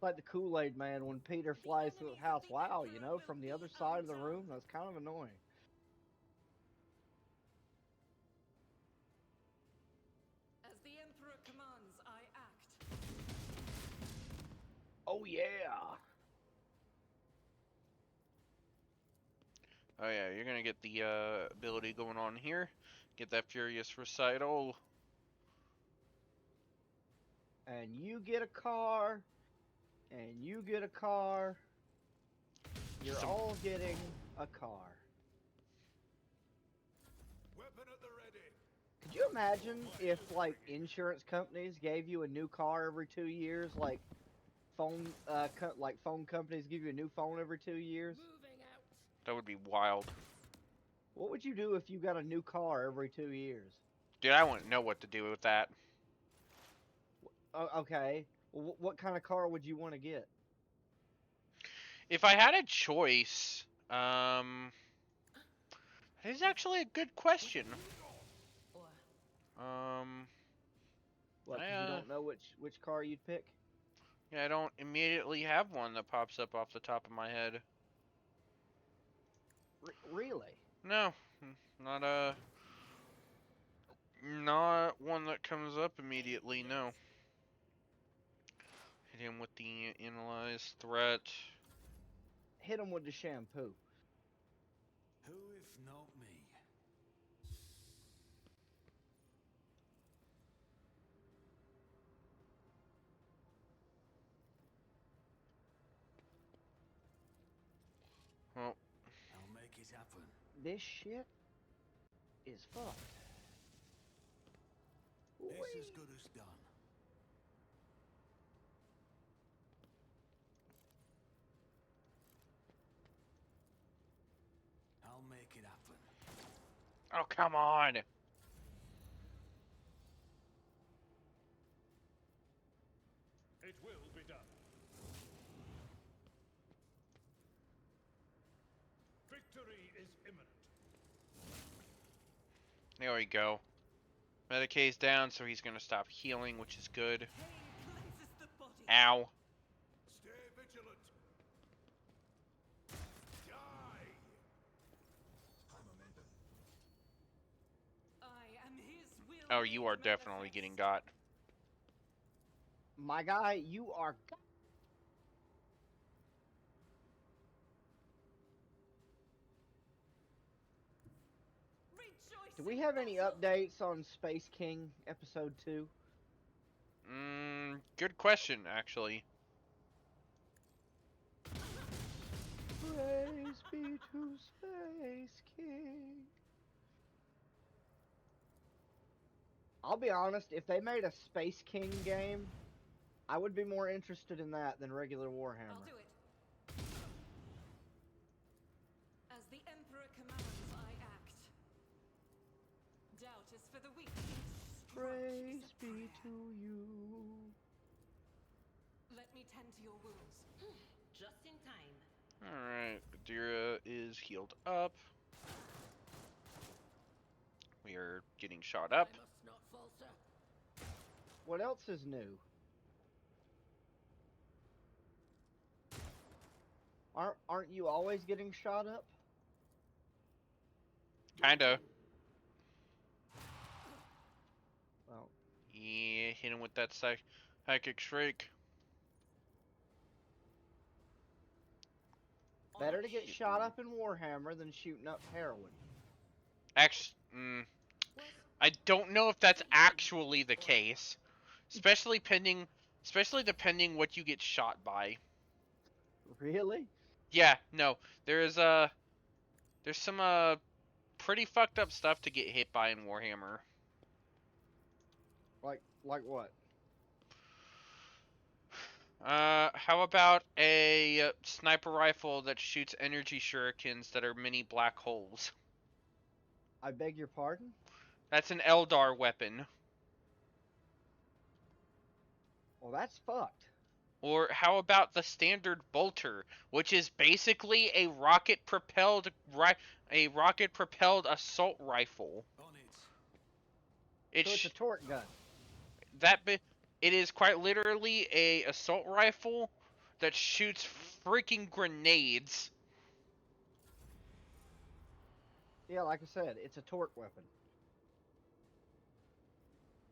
Like the Kool-Aid man when Peter flies to the house. Wow, you know, from the other side of the room, that's kind of annoying. As the Emperor commands, I act. Oh yeah. Oh yeah, you're gonna get the ability going on here. Get that Furious Recital. And you get a car. And you get a car. You're all getting a car. Weapon at the ready. Could you imagine if, like, insurance companies gave you a new car every 2 years, like phone companies give you a new phone every 2 years? That would be wild. What would you do if you got a new car every 2 years? Dude, I wouldn't know what to do with that. Okay. Well, what kind of car would you want to get? If I had a choice, that is actually a good question. What, 'cause you don't know which car you'd pick? Yeah, I don't immediately have one that pops up off the top of my head. Really? No, not one that comes up immediately. No. Hit him with the analyze threat. Hit him with the shampoo. Who if not me? Well, I'll make it happen. This shit is fucked. This as good as done. I'll make it happen. oh come on. It will be done. Victory is imminent. There we go. Medicaid's down, so he's gonna stop healing, which is good. Pain cleanses the body. Ow. Stay vigilant. Die. High momentum. I am his will. Oh, you are definitely getting got. My guy, you are... Do we have any updates on Space King Episode 2? Good question, actually. Praise be to Space King. I'll be honest, if they made a Space King game, I would be more interested in that than regular Warhammer. I'll do it. As the Emperor commands, I act. Doubt is for the weak. Praise be to you. Let me tend to your wounds. Just in time. Alright, Gadira is healed up. We are getting shot up. I must not falter. What else is new? Aren't you always getting shot up? Kinda. Well, Yeah, hit him with that psychic shriek. better to get shot up in Warhammer than shooting up heroin. Actually, I don't know if that's actually the case. especially depending what you get shot by. Really? Yeah, no, there's there's some pretty fucked up stuff to get hit by in Warhammer. Like what? How about a sniper rifle that shoots energy shurikens that are mini black holes? I beg your pardon? That's an Eldar weapon. Well, that's fucked. Or how about the standard bolter, which is basically a rocket-propelled assault rifle. On it. It's, So it's a torque gun. it is quite literally a assault rifle that shoots freaking grenades. Yeah, like I said, it's a torque weapon.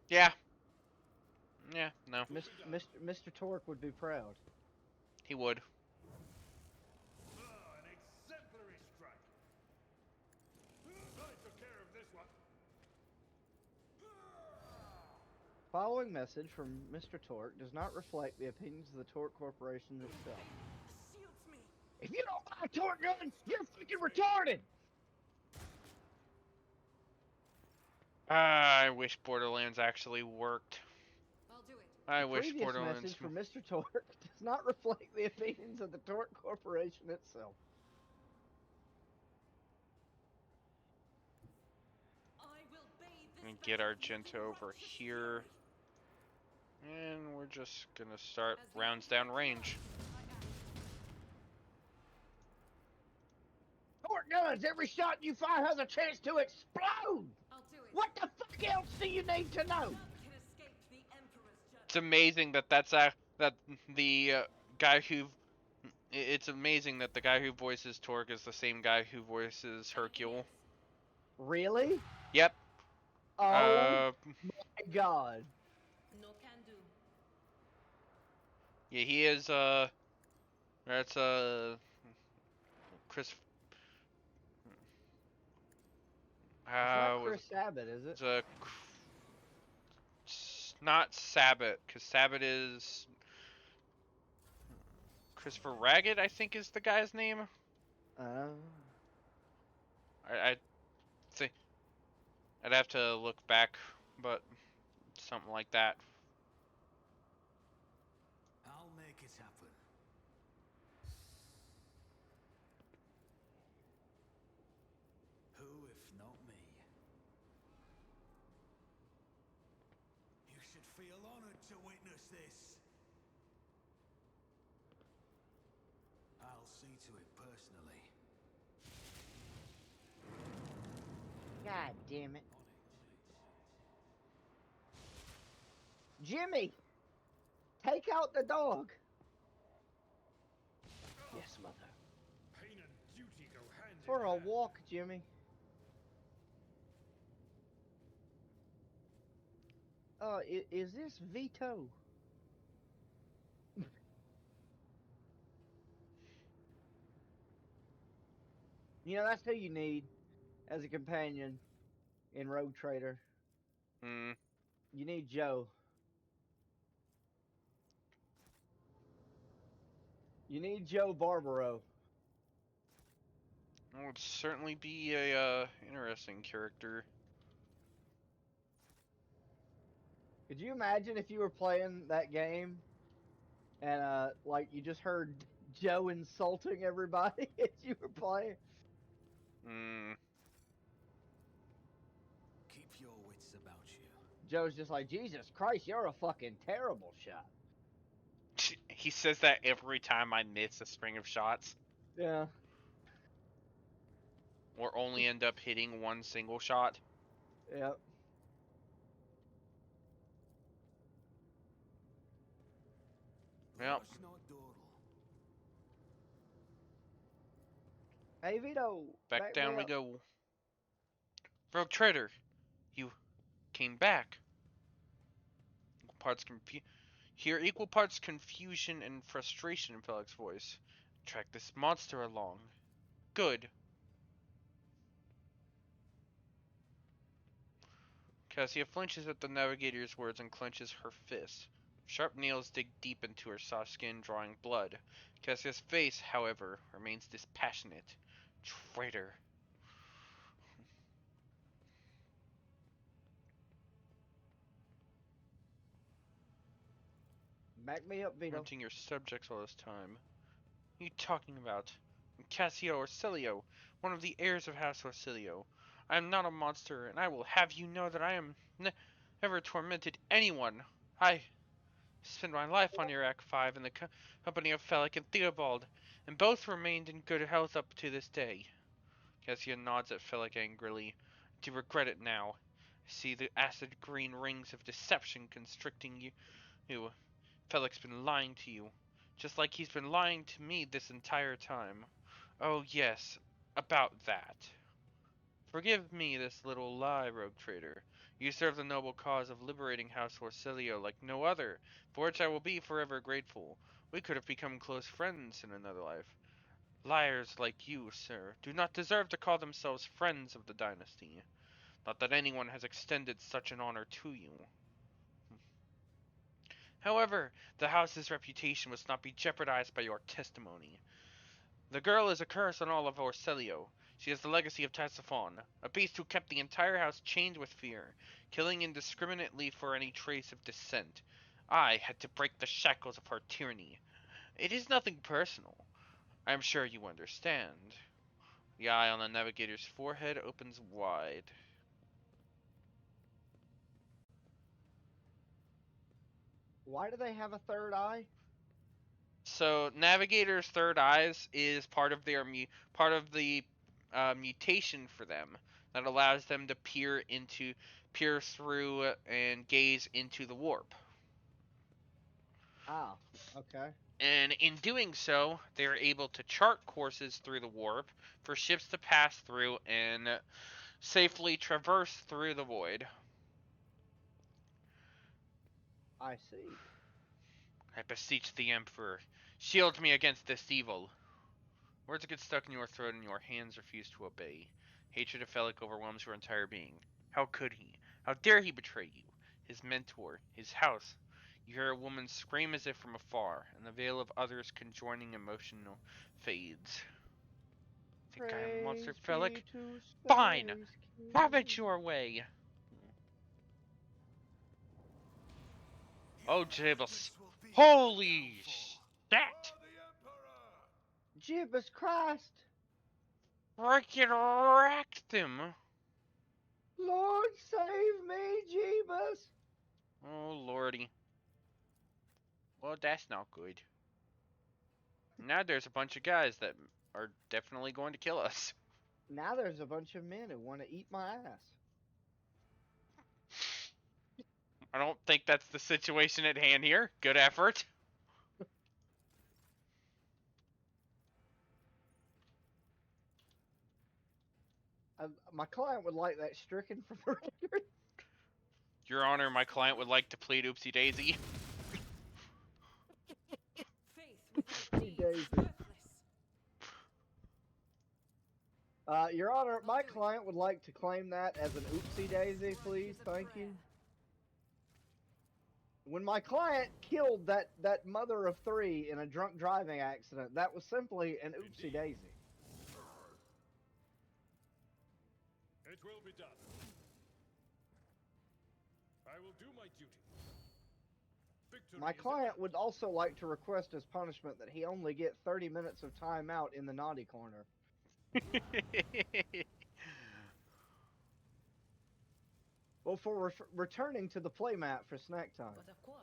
Yeah. Yeah, no. Mr. Torque would be proud. He would. An exemplary strike. I took care of this one. Following message from Mr. Torque does not reflect the opinions of the Torque Corporation itself. Shields me. If you don't buy a torque gun, you're fucking retarded! I wish Borderlands actually worked. I'll do it. I The wish previous Borderlands. message from Mr. Torque does not reflect the opinions of the Torque Corporation itself. I will bathe this And get battlefield in Argento over righteous here. fury. And we're just gonna start As the rounds enemy down range. I act. Torque guns, every shot you fire has a chance to explode! I'll do it. What the fuck else do you need to know? None can escape the Emperor's It's judgment. amazing that that the guy who. It's amazing that the guy who voices Torque is the same guy who voices Hercule. Really? Yep. Oh my god. No can do. Yeah, he is. That's Chris. It's not Was Chris Sabat, is it? it's not Sabat, because Sabat is Christopher Ragged, I think is the guy's name. I think I'd have to look back, but something like that. I'll make it happen. Who if not me? You should feel honored to witness this. I'll see to it personally. God damn it. On it. Jimmy! Take out the dog! Yes, mother. Pain and duty go hand For in a hand. walk, Jimmy. Is this Vito? You know, that's who you need as a companion in Rogue Trader. Hmm. You need Joe. You need Joe Barbaro. That would certainly be a interesting character. Could you imagine if you were playing that game and like you just heard Joe insulting everybody as you were playing? Hmm. Keep your wits about you. Joe's just like, Jesus Christ, you're a fucking terrible shot. He says that every time I miss a string of shots, Yeah. or only end up hitting one single shot. Yep. Yep. Rush not dawdle. Hey Vito. Back down me we up. go. Rogue Trader, you came back. Hear equal parts confusion and frustration in Felix's voice. Track this monster along. Good. Cassia flinches at the navigator's words and clenches her fist. Sharp nails dig deep into her soft skin, drawing blood. Cassia's face, however, remains dispassionate. Traitor. Back me up, Vito. Hunting your subjects all this time. What are you talking about? I'm Cassio Orsilio, one of the heirs of House Orsilio. I am not a monster, and I will have you know that I am never tormented anyone. I spent my life on Iraq 5 in the company of Felic and Theobald, and both remained in good health up to this day. Cassia nods at Felic angrily. I do regret it now. I see the acid green rings of deception constricting you. Felic's been lying to you, just like he's been lying to me this entire time. Oh yes, about that. Forgive me this little lie, rogue trader. You serve the noble cause of liberating House Orsilio like no other, for which I will be forever grateful. We could have become close friends in another life. Liars like you, sir, do not deserve to call themselves friends of the dynasty. Not that anyone has extended such an honor to you. However, the house's reputation must not be jeopardized by your testimony. The girl is a curse on all of Orselio. She is the legacy of Tasiphon, a beast who kept the entire house chained with fear, killing indiscriminately for any trace of dissent. I had to break the shackles of her tyranny. It is nothing personal. I am sure you understand. The eye on the navigator's forehead opens wide. Why do they have a third eye? So, navigator's third eyes is part of their mutation for them that allows them to peer through, and gaze into the warp. Ah, okay. And in doing so, they are able to chart courses through the warp for ships to pass through and safely traverse through the void. I see. I beseech the Emperor, shield me against this evil. Words get stuck in your throat and your hands refuse to obey. Hatred of Felic overwhelms your entire being. How could he? How dare he betray you? His mentor, his house. You hear a woman scream as if from afar, and the veil of others conjoining emotion fades. Think I am a monster, Praise Felic? be to Fine! Space Have it King. your way! Oh, Jabus. Holy shit! Jesus Christ! Freaking wrecked him! Lord save me, Jeebus! Oh, lordy. Well, that's not good. Now there's a bunch of guys that are definitely going to kill us. Now there's a bunch of men who want to eat my ass. I don't think that's the situation at hand here. Good effort. My client would like that stricken from the record. Your Honor, my client would like to plead oopsie daisy. Oopsie daisy. Your Honor, my client would like to claim that as an oopsie daisy, please. Thank you. When my client killed that mother of three in a drunk driving accident, that was simply an oopsie daisy. It will be done. I will do my duty. Victory My is client would also like to request as punishment that he only get 30 minutes of time out in the naughty corner. Well, for returning to the playmat for snack time. But of course.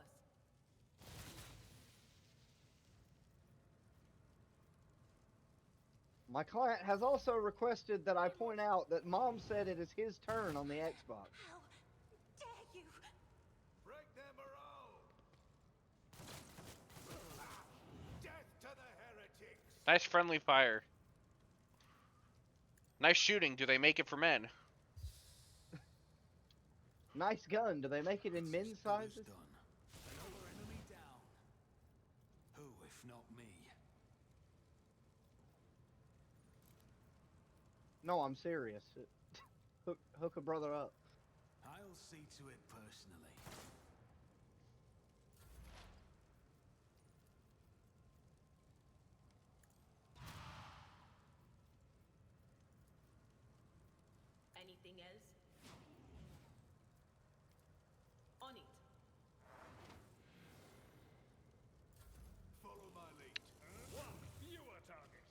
My client has also requested that I point out that Mom said it is his turn on the Xbox. How dare you? Break them around! Death to the heretics! Nice friendly fire. Nice shooting. Do they make it for men? Nice gun. Do they make it in men's sizes? Done. Another enemy down. Who, if not me? No, I'm serious. Hook a brother up. I'll see to it personally. Anything else? On it. Follow my lead. One fewer target.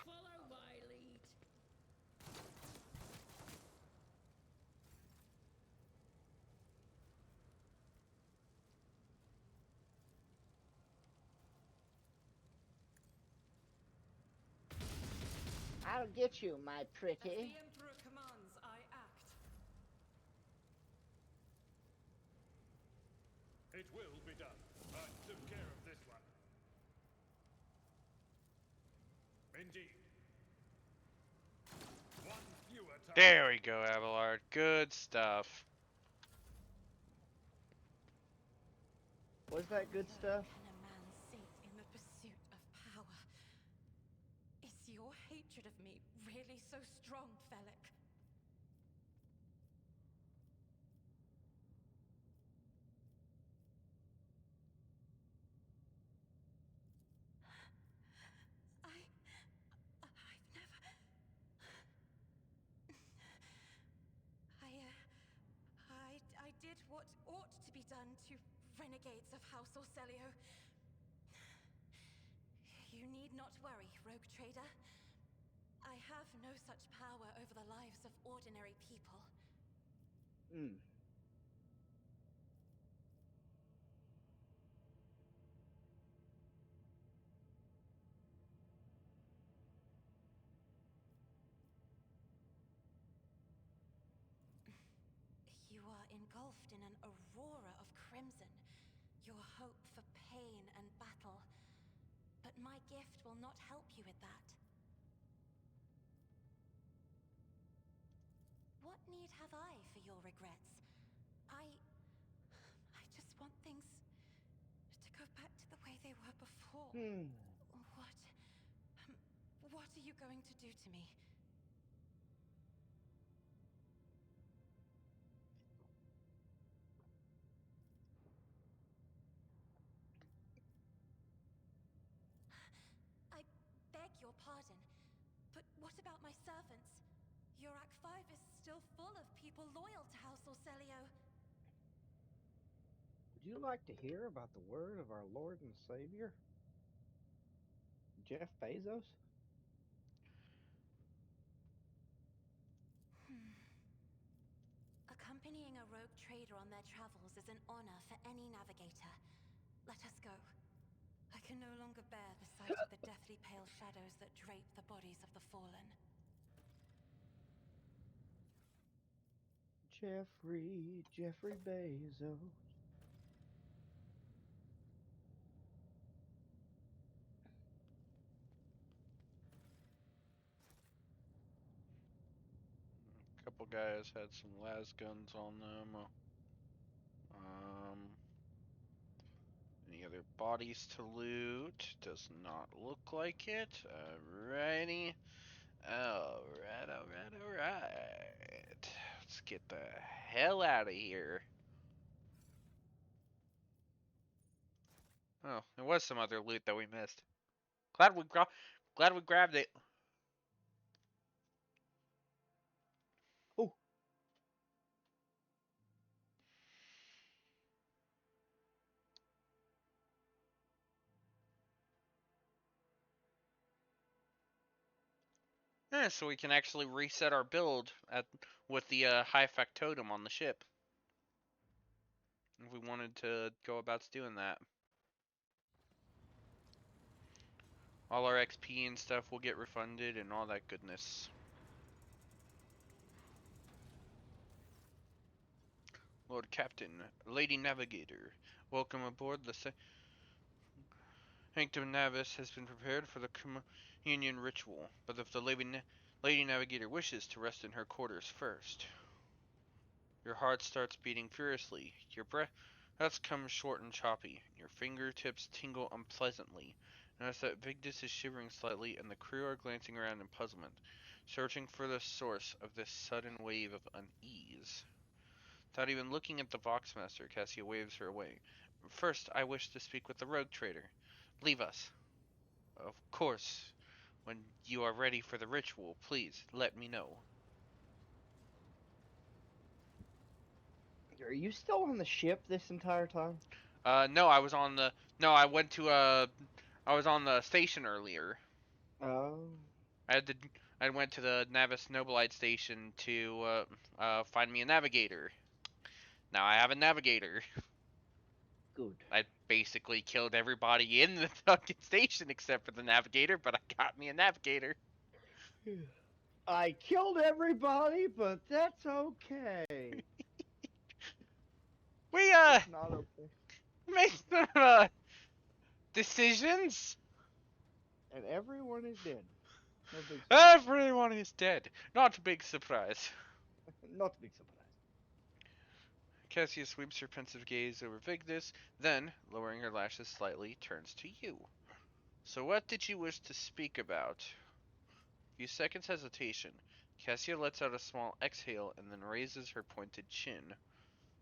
Follow my lead. I'll get you, my As pretty. the Emperor commands, I act. It will be done. I took care of this one. Indeed. One fewer target. There we go, Abelard. Good stuff. Was that good stuff? Can a man sink in the pursuit of power? Is your hatred of me really so strong, Felix? I've never... I did what ought to be done to renegades of House Orselio. You need not worry, rogue trader. I have no such power over the lives of ordinary people. Hmm. You are engulfed in an aurora of crimson, your hope for pain and battle. But my gift will not help you with that. What need have I for your regrets? I just want things to go back to the way they were before. What are you going to do to me? I beg your pardon, but what about my servants? Your Act 5 is still full of people loyal to House Orselio. Would you like to hear about the word of our Lord and Savior, Jeff Bezos? Accompanying a rogue trader on their travels is an honor for any navigator. Let us go. I can no longer bear the sight of the deathly pale shadows that drape the bodies of the fallen. Jeffrey Bezos. A couple guys had some las guns on them. Any other bodies to loot? Does not look like it. Alrighty. Alright. Let's get the hell out of here. Oh, there was some other loot that we missed. Glad we grabbed it. Oh, Yeah, so we can actually reset our build with the high factotum on the ship. If we wanted to go about doing that. All our XP and stuff will get refunded and all that goodness. Lord Captain, Lady Navigator, welcome aboard the Sanctum Navis has been prepared for the communion ritual, but if the Lady Navigator wishes to rest in her quarters first. Your heart starts beating furiously, your breath comes short and choppy, your fingertips tingle unpleasantly, Notice that Vigdis is shivering slightly, and the crew are glancing around in puzzlement, searching for the source of this sudden wave of unease. Without even looking at the Voxmaster, Cassia waves her away. First, I wish to speak with the rogue trader. Leave us. Of course. When you are ready for the ritual, please let me know. Are you still on the ship this entire time? No, I was on the. No, I went to I was on the station earlier. Oh. I had to. I went to the Navis Nobilite station to find me a navigator. Now I have a navigator. Good. I basically killed everybody in the fucking station except for the navigator, but I got me a navigator. I killed everybody, but that's okay. We It's not okay. made some decisions. And everyone is dead. No big surprise. Everyone is dead. Not a big surprise. Not a big surprise. Cassia sweeps her pensive gaze over Vigdis, then, lowering her lashes slightly, turns to you. So what did you wish to speak about? A few seconds hesitation. Cassia lets out a small exhale and then raises her pointed chin.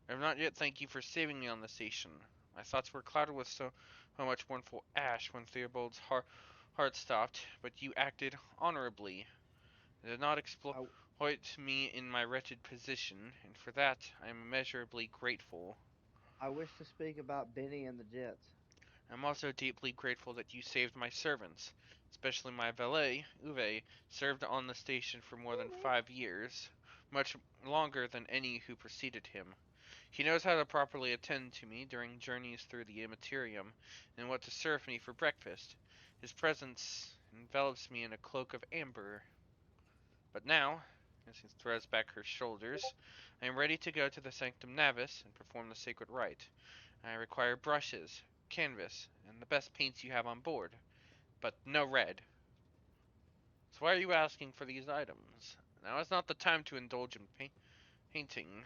I have not yet thanked you for saving me on the station. My thoughts were clouded with so much mournful ash when Theobald's heart stopped, but you acted honorably. It did not exploit me in my wretched position, and for that I am immeasurably grateful. I wish to speak about Benny and the Jets. I'm also deeply grateful that you saved my servants, especially my valet, Uwe, served on the station for more than 5 years, much longer than any who preceded him. He knows how to properly attend to me during journeys through the immaterium, and what to serve me for breakfast. His presence envelops me in a cloak of amber. But now, as she throws back her shoulders, I am ready to go to the Sanctum Navis and perform the sacred rite. I require brushes, canvas, and the best paints you have on board, but no red. So why are you asking for these items? Now is not the time to indulge in painting.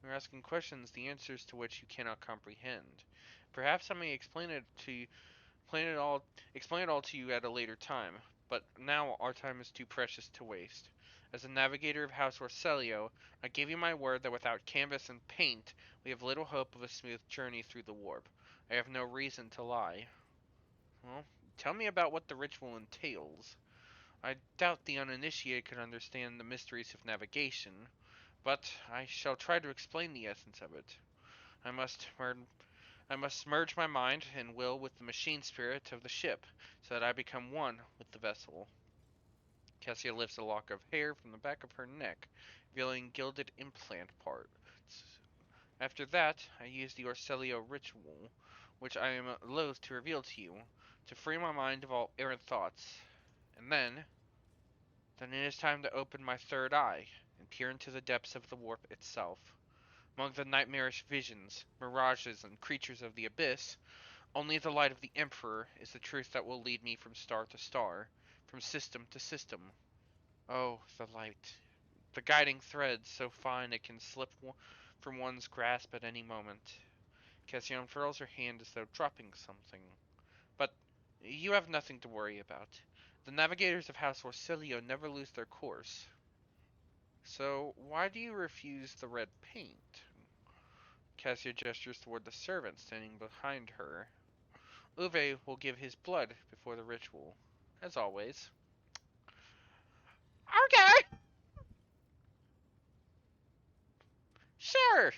You're asking questions, the answers to which you cannot comprehend. Perhaps I may explain it all to you at a later time, but now our time is too precious to waste. As a navigator of House Orselio, I give you my word that without canvas and paint, we have little hope of a smooth journey through the warp. I have no reason to lie. Well, tell me about what the ritual entails. I doubt the uninitiated could understand the mysteries of navigation, but I shall try to explain the essence of it. I must merge my mind and will with the machine spirit of the ship, so that I become one with the vessel. Cassia lifts a lock of hair from the back of her neck, revealing gilded implant parts. After that, I use the Orselio ritual, which I am loath to reveal to you, to free my mind of all errant thoughts. And then it is time to open my third eye and peer into the depths of the warp itself. Among the nightmarish visions, mirages, and creatures of the abyss, only the light of the Emperor is the truth that will lead me from star to star, from system to system. Oh, the light. The guiding thread so fine it can slip from one's grasp at any moment. Cassia unfurls her hand as though dropping something. But you have nothing to worry about. The navigators of House Orsilio never lose their course. So why do you refuse the red paint? Cassia gestures toward the servant standing behind her. Uwe will give his blood before the ritual, as always. Okay, sure.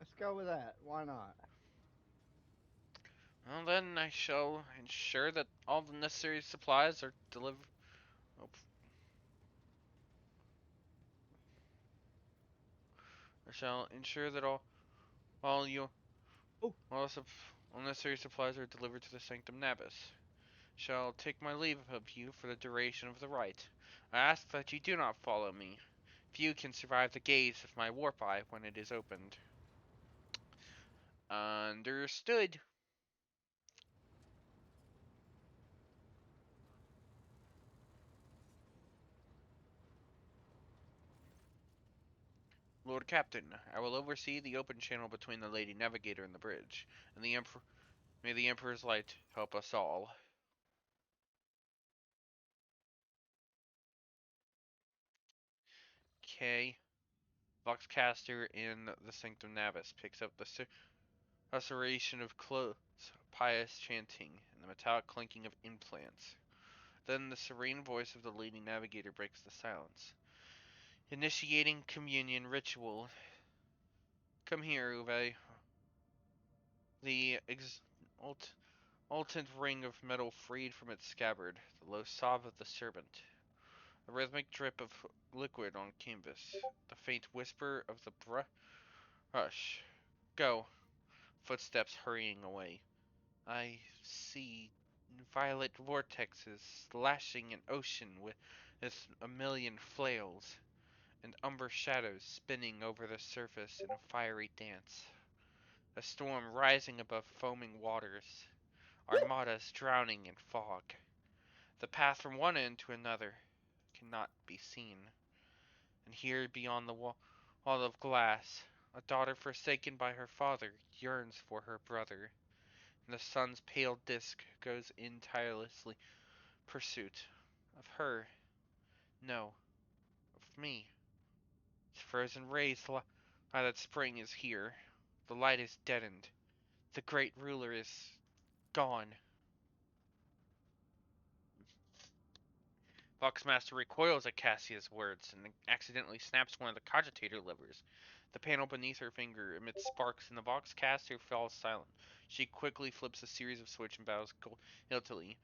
Let's go with that. Why not? Well, then I shall ensure that all the necessary supplies are delivered. Oh, I shall ensure that all you Oh. all, all necessary supplies are delivered to the Sanctum Navis. Shall take my leave of you for the duration of the rite. I ask that you do not follow me. Few can survive the gaze of my warp eye when it is opened. Understood. Lord Captain, I will oversee the open channel between the Lady Navigator and the bridge, and may the Emperor's light help us all. Okay. Voxcaster in the Sanctum Navis picks up the susurration of close, pious chanting, and the metallic clinking of implants. Then the serene voice of the Lady Navigator breaks the silence. Initiating communion ritual. Come here, Uwe. The exultant ring of metal freed from its scabbard, the low sob of the servant, the rhythmic drip of liquid on canvas, the faint whisper of the brush. Go. Footsteps hurrying away. I see violet vortexes slashing an ocean with a million flails, and umber shadows spinning over the surface in a fiery dance. A storm rising above foaming waters, armadas drowning in fog. The path from one end to another cannot be seen. And here beyond the wall of glass, a daughter forsaken by her father yearns for her brother, and the sun's pale disk goes in tirelessly pursuit of her. No, of me. Its frozen rays lie that spring is here. The light is deadened. The great ruler is gone. Voxmaster recoils at Cassia's words and accidentally snaps one of the cogitator levers. The panel beneath her finger emits sparks, and the Voxcaster falls silent. She quickly flips a series of switch and bows guiltily.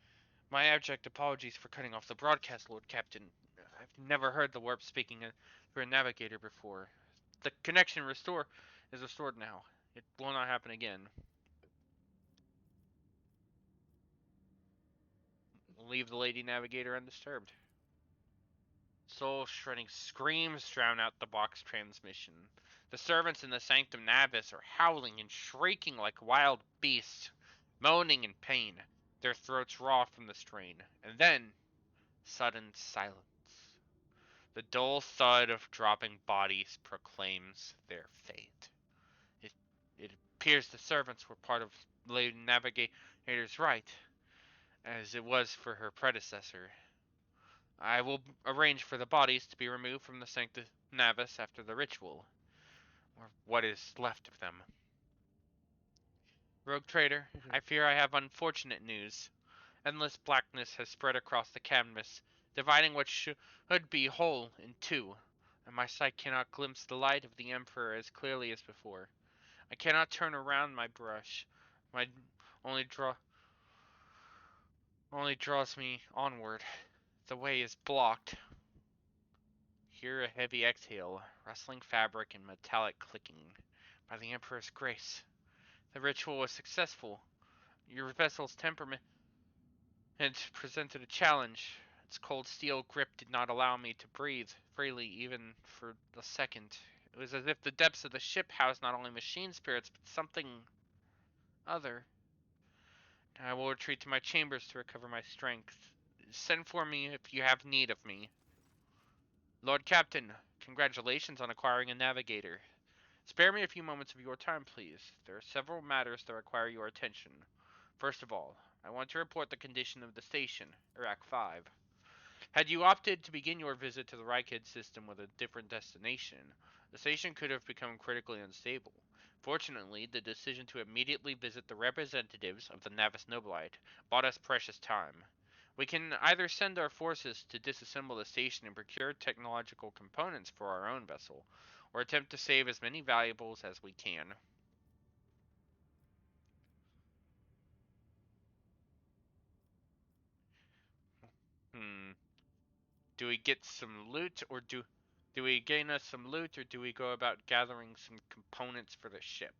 My abject apologies for cutting off the broadcast, Lord Captain. I've never heard the warp speaking for a navigator before. The connection is restored now. It will not happen again. Leave the Lady Navigator undisturbed. Soul-shredding screams drown out the box transmission. The servants in the Sanctum Navis are howling and shrieking like wild beasts, moaning in pain, their throats raw from the strain. And then, sudden silence. The dull thud of dropping bodies proclaims their fate. It appears the servants were part of Lady Navigator's right, as it was for her predecessor. I will arrange for the bodies to be removed from the Sanctum Navis after the ritual, or what is left of them. Rogue Trader, I fear I have unfortunate news. Endless blackness has spread across the canvas, dividing what should be whole in two, and my sight cannot glimpse the light of the Emperor as clearly as before. I cannot turn around my brush. My only draws me onward. The way is blocked. Hear a heavy exhale, rustling fabric and metallic clicking. By the Emperor's grace, the ritual was successful. Your vessel's temperament had presented a challenge. Its cold steel grip did not allow me to breathe freely even for a second. It was as if the depths of the ship housed not only machine spirits, but something other. I will retreat to my chambers to recover my strength. Send for me if you have need of me. Lord Captain, congratulations on acquiring a navigator. Spare me a few moments of your time, please. There are several matters that require your attention. First of all, I want to report the condition of the station, Iraq 5. Had you opted to begin your visit to the rykad system with a different destination, the station could have become critically unstable. Fortunately, the decision to immediately visit the representatives of the Navis Nobilite bought us precious time. We can either send our forces to disassemble the station and procure technological components for our own vessel, or attempt to save as many valuables as we can. Do we get some loot, or do we gain us some loot, or do we go about gathering some components for the ship?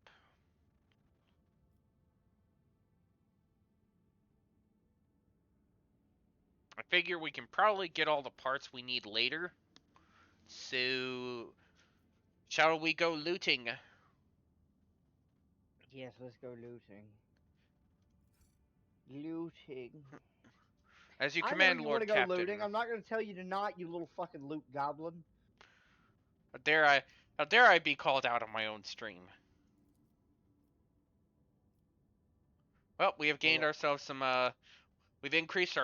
I figure we can probably get all the parts we need later. So, shall we go looting? Yes, let's go looting. Looting. As you I know command, you want Lord to go Captain. looting. I'm not going to tell you to not, you little fucking loot goblin. Dare I How dare I be called out on my own stream? Well, we have gained Well, ourselves some. We've increased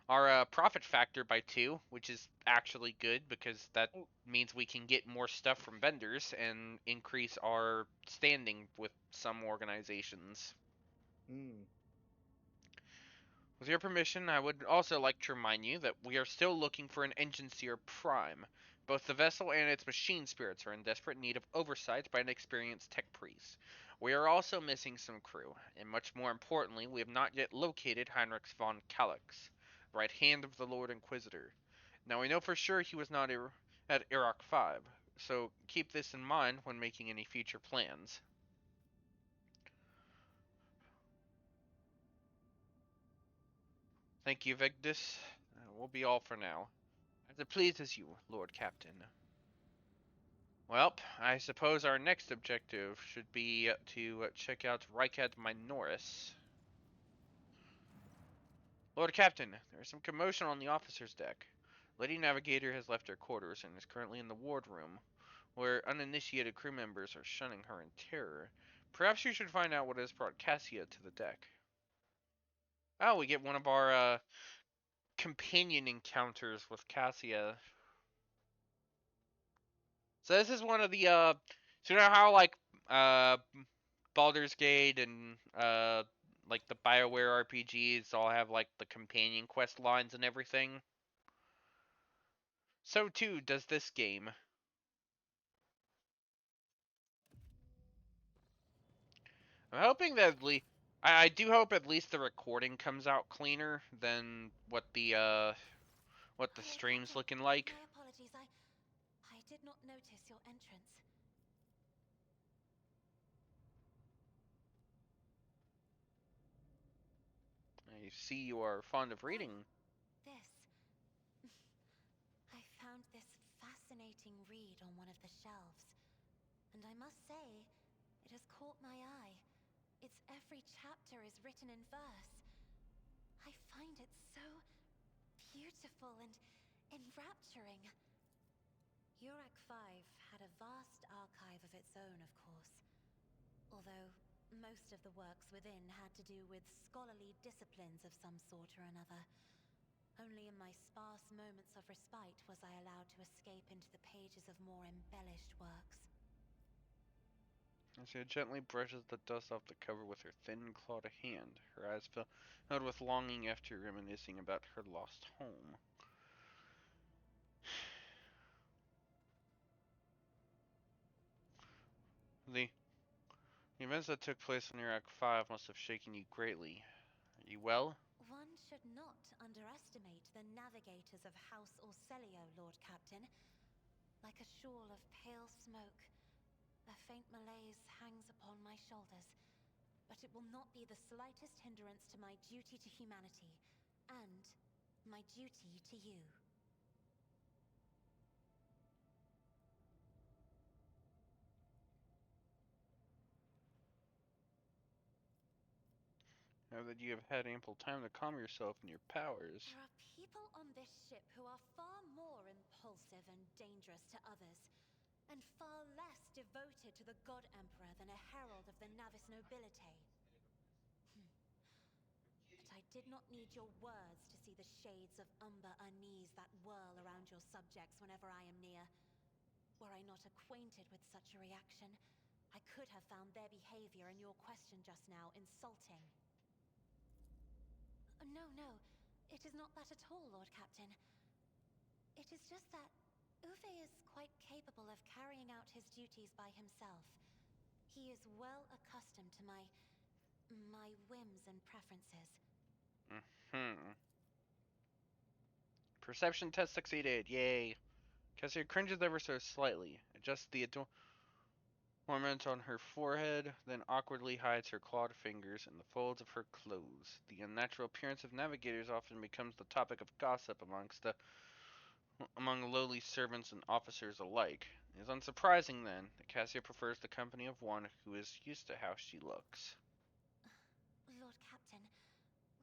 our profit factor by 2, which is actually good because that oh, means we can get more stuff from vendors and increase our standing with some organizations. hmm. With your permission, I would also like to remind you that we are still looking for an engine seer prime. Both the vessel and its machine spirits are in desperate need of oversight by an experienced tech priest. We are also missing some crew, and much more importantly, we have not yet located Heinrich von Kallax, right hand of the Lord Inquisitor. Now we know for sure he was not at Iraq 5, so keep this in mind when making any future plans. Thank you, Vigdis. We'll be all for now. As it pleases you, Lord Captain. Well, I suppose our next objective should be to check out rykad Minoris. Lord Captain, there is some commotion on the officer's deck. Lady Navigator has left her quarters and is currently in the wardroom, where uninitiated crew members are shunning her in terror. Perhaps you should find out what has brought Cassia to the deck. Oh, we get one of our companion encounters with Cassia. So this is one of the so you know how like uh Baldur's Gate and like the BioWare RPGs all have like the companion quest lines and everything. So too does this game. I'm hoping that at least I do hope at least the recording comes out cleaner than what the Lord stream's Captain, looking like. my apologies. I did not notice your entrance. I see you are fond of Oh, reading. this. I found this fascinating read on one of the shelves, and I must say, it has caught my eye. Its every chapter is written in verse. I find it so beautiful and enrapturing. Urak 5 had a vast archive of its own, of course. Although most of the works within had to do with scholarly disciplines of some sort or another. Only in my sparse moments of respite was I allowed to escape into the pages of more embellished works. As she gently brushes the dust off the cover with her thin, clawed hand, her eyes filled with longing after reminiscing about her lost home. The events that took place in Iraq 5 must have shaken you greatly. Are you well? One should not underestimate the navigators of House Orselio, Lord Captain. Like a shawl of pale smoke, a faint malaise hangs upon my shoulders, but it will not be the slightest hindrance to my duty to humanity, and my duty to you. Now that you have had ample time to calm yourself in your powers. There are people on this ship who are far more impulsive and dangerous to others, and far less devoted to the God Emperor than a herald of the Navis Nobilite. But I did not need your words to see the shades of umber unease that whirl around your subjects whenever I am near. Were I not acquainted with such a reaction, I could have found their behavior and your question just now insulting. No, no, it is not that at all, Lord Captain. It is just that Uwe is quite capable of carrying out his duties by himself. He is well accustomed to my whims and preferences. Hmm. Perception test succeeded. Yay. Cassia cringes ever so slightly, adjusts the adornment on her forehead, then awkwardly hides her clawed fingers in the folds of her clothes. The unnatural appearance of navigators often becomes the topic of gossip among lowly servants and officers alike. It is unsurprising, then, that Cassia prefers the company of one who is used to how she looks. Lord Captain,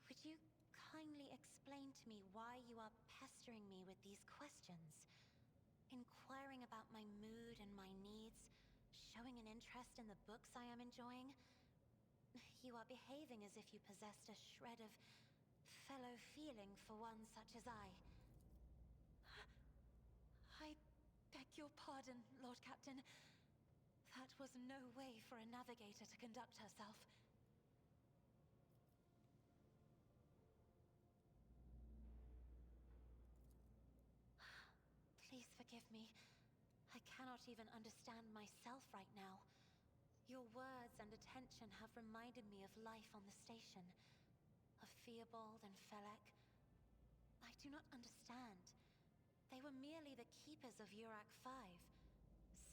would you kindly explain to me why you are pestering me with these questions? inquiring about my mood and my needs, showing an interest in the books I am enjoying. You are behaving as if you possessed a shred of fellow feeling for one such as I. I beg your pardon, Lord Captain. That was no way for a navigator to conduct herself. Please forgive me. I cannot even understand myself right now. Your words and attention have reminded me of life on the station, of Theobald and Felek. I do not understand. They were merely the keepers of Urak 5.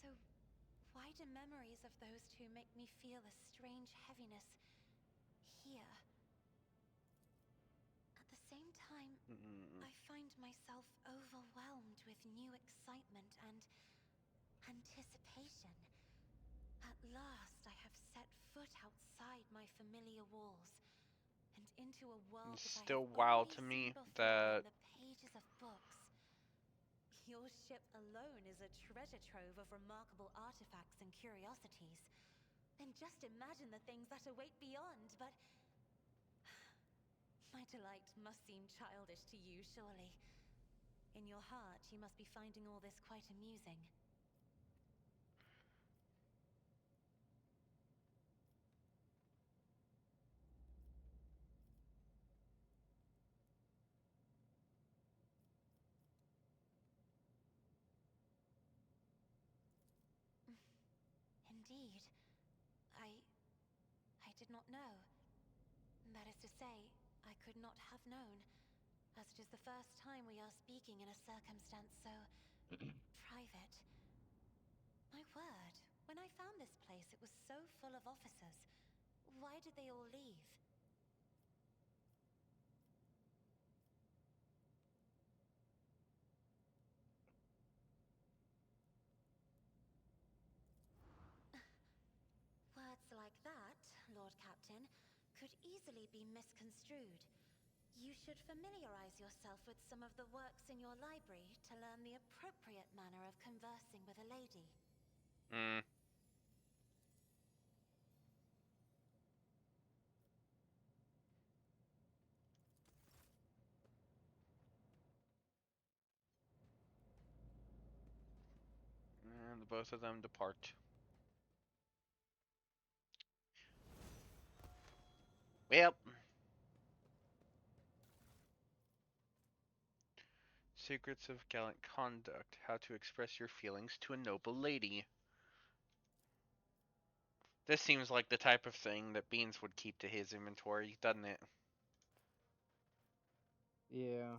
So, why do memories of those two make me feel a strange heaviness here? At the same time, I find myself overwhelmed with new excitement and anticipation. At last, I have set foot outside my familiar walls and into a world It's that I still have wild only to seen me before that in the pages of books. Your ship alone is a treasure trove of remarkable artifacts and curiosities. And just imagine the things that await beyond, but my delight must seem childish to you, surely. In your heart, you must be finding all this quite amusing. Indeed. I did not know. That is to say, I could not have known, as it is the first time we are speaking in a circumstance so private. My word, when I found this place, it was so full of officers. Why did they all leave? Words like that, Lord Captain, could easily be misconstrued. You should familiarize yourself with some of the works in your library to learn the appropriate manner of conversing with a lady. Mm. And the both of them depart. Well, secrets of gallant conduct. How to express your feelings to a noble lady. This seems like the type of thing that Beans would keep to his inventory, doesn't it? Yeah.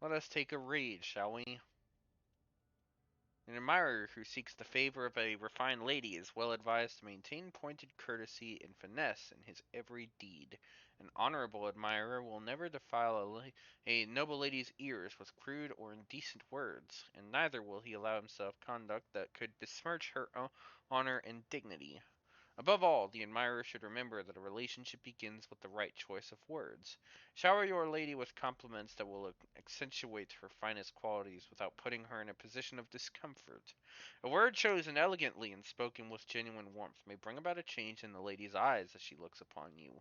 Let us take a read, shall we? An admirer who seeks the favor of a refined lady is well advised to maintain pointed courtesy and finesse in his every deed. An honorable admirer will never defile a noble lady's ears with crude or indecent words, and neither will he allow himself conduct that could besmirch her honor and dignity. Above all, the admirer should remember that a relationship begins with the right choice of words. Shower your lady with compliments that will accentuate her finest qualities without putting her in a position of discomfort. A word chosen elegantly and spoken with genuine warmth may bring about a change in the lady's eyes as she looks upon you.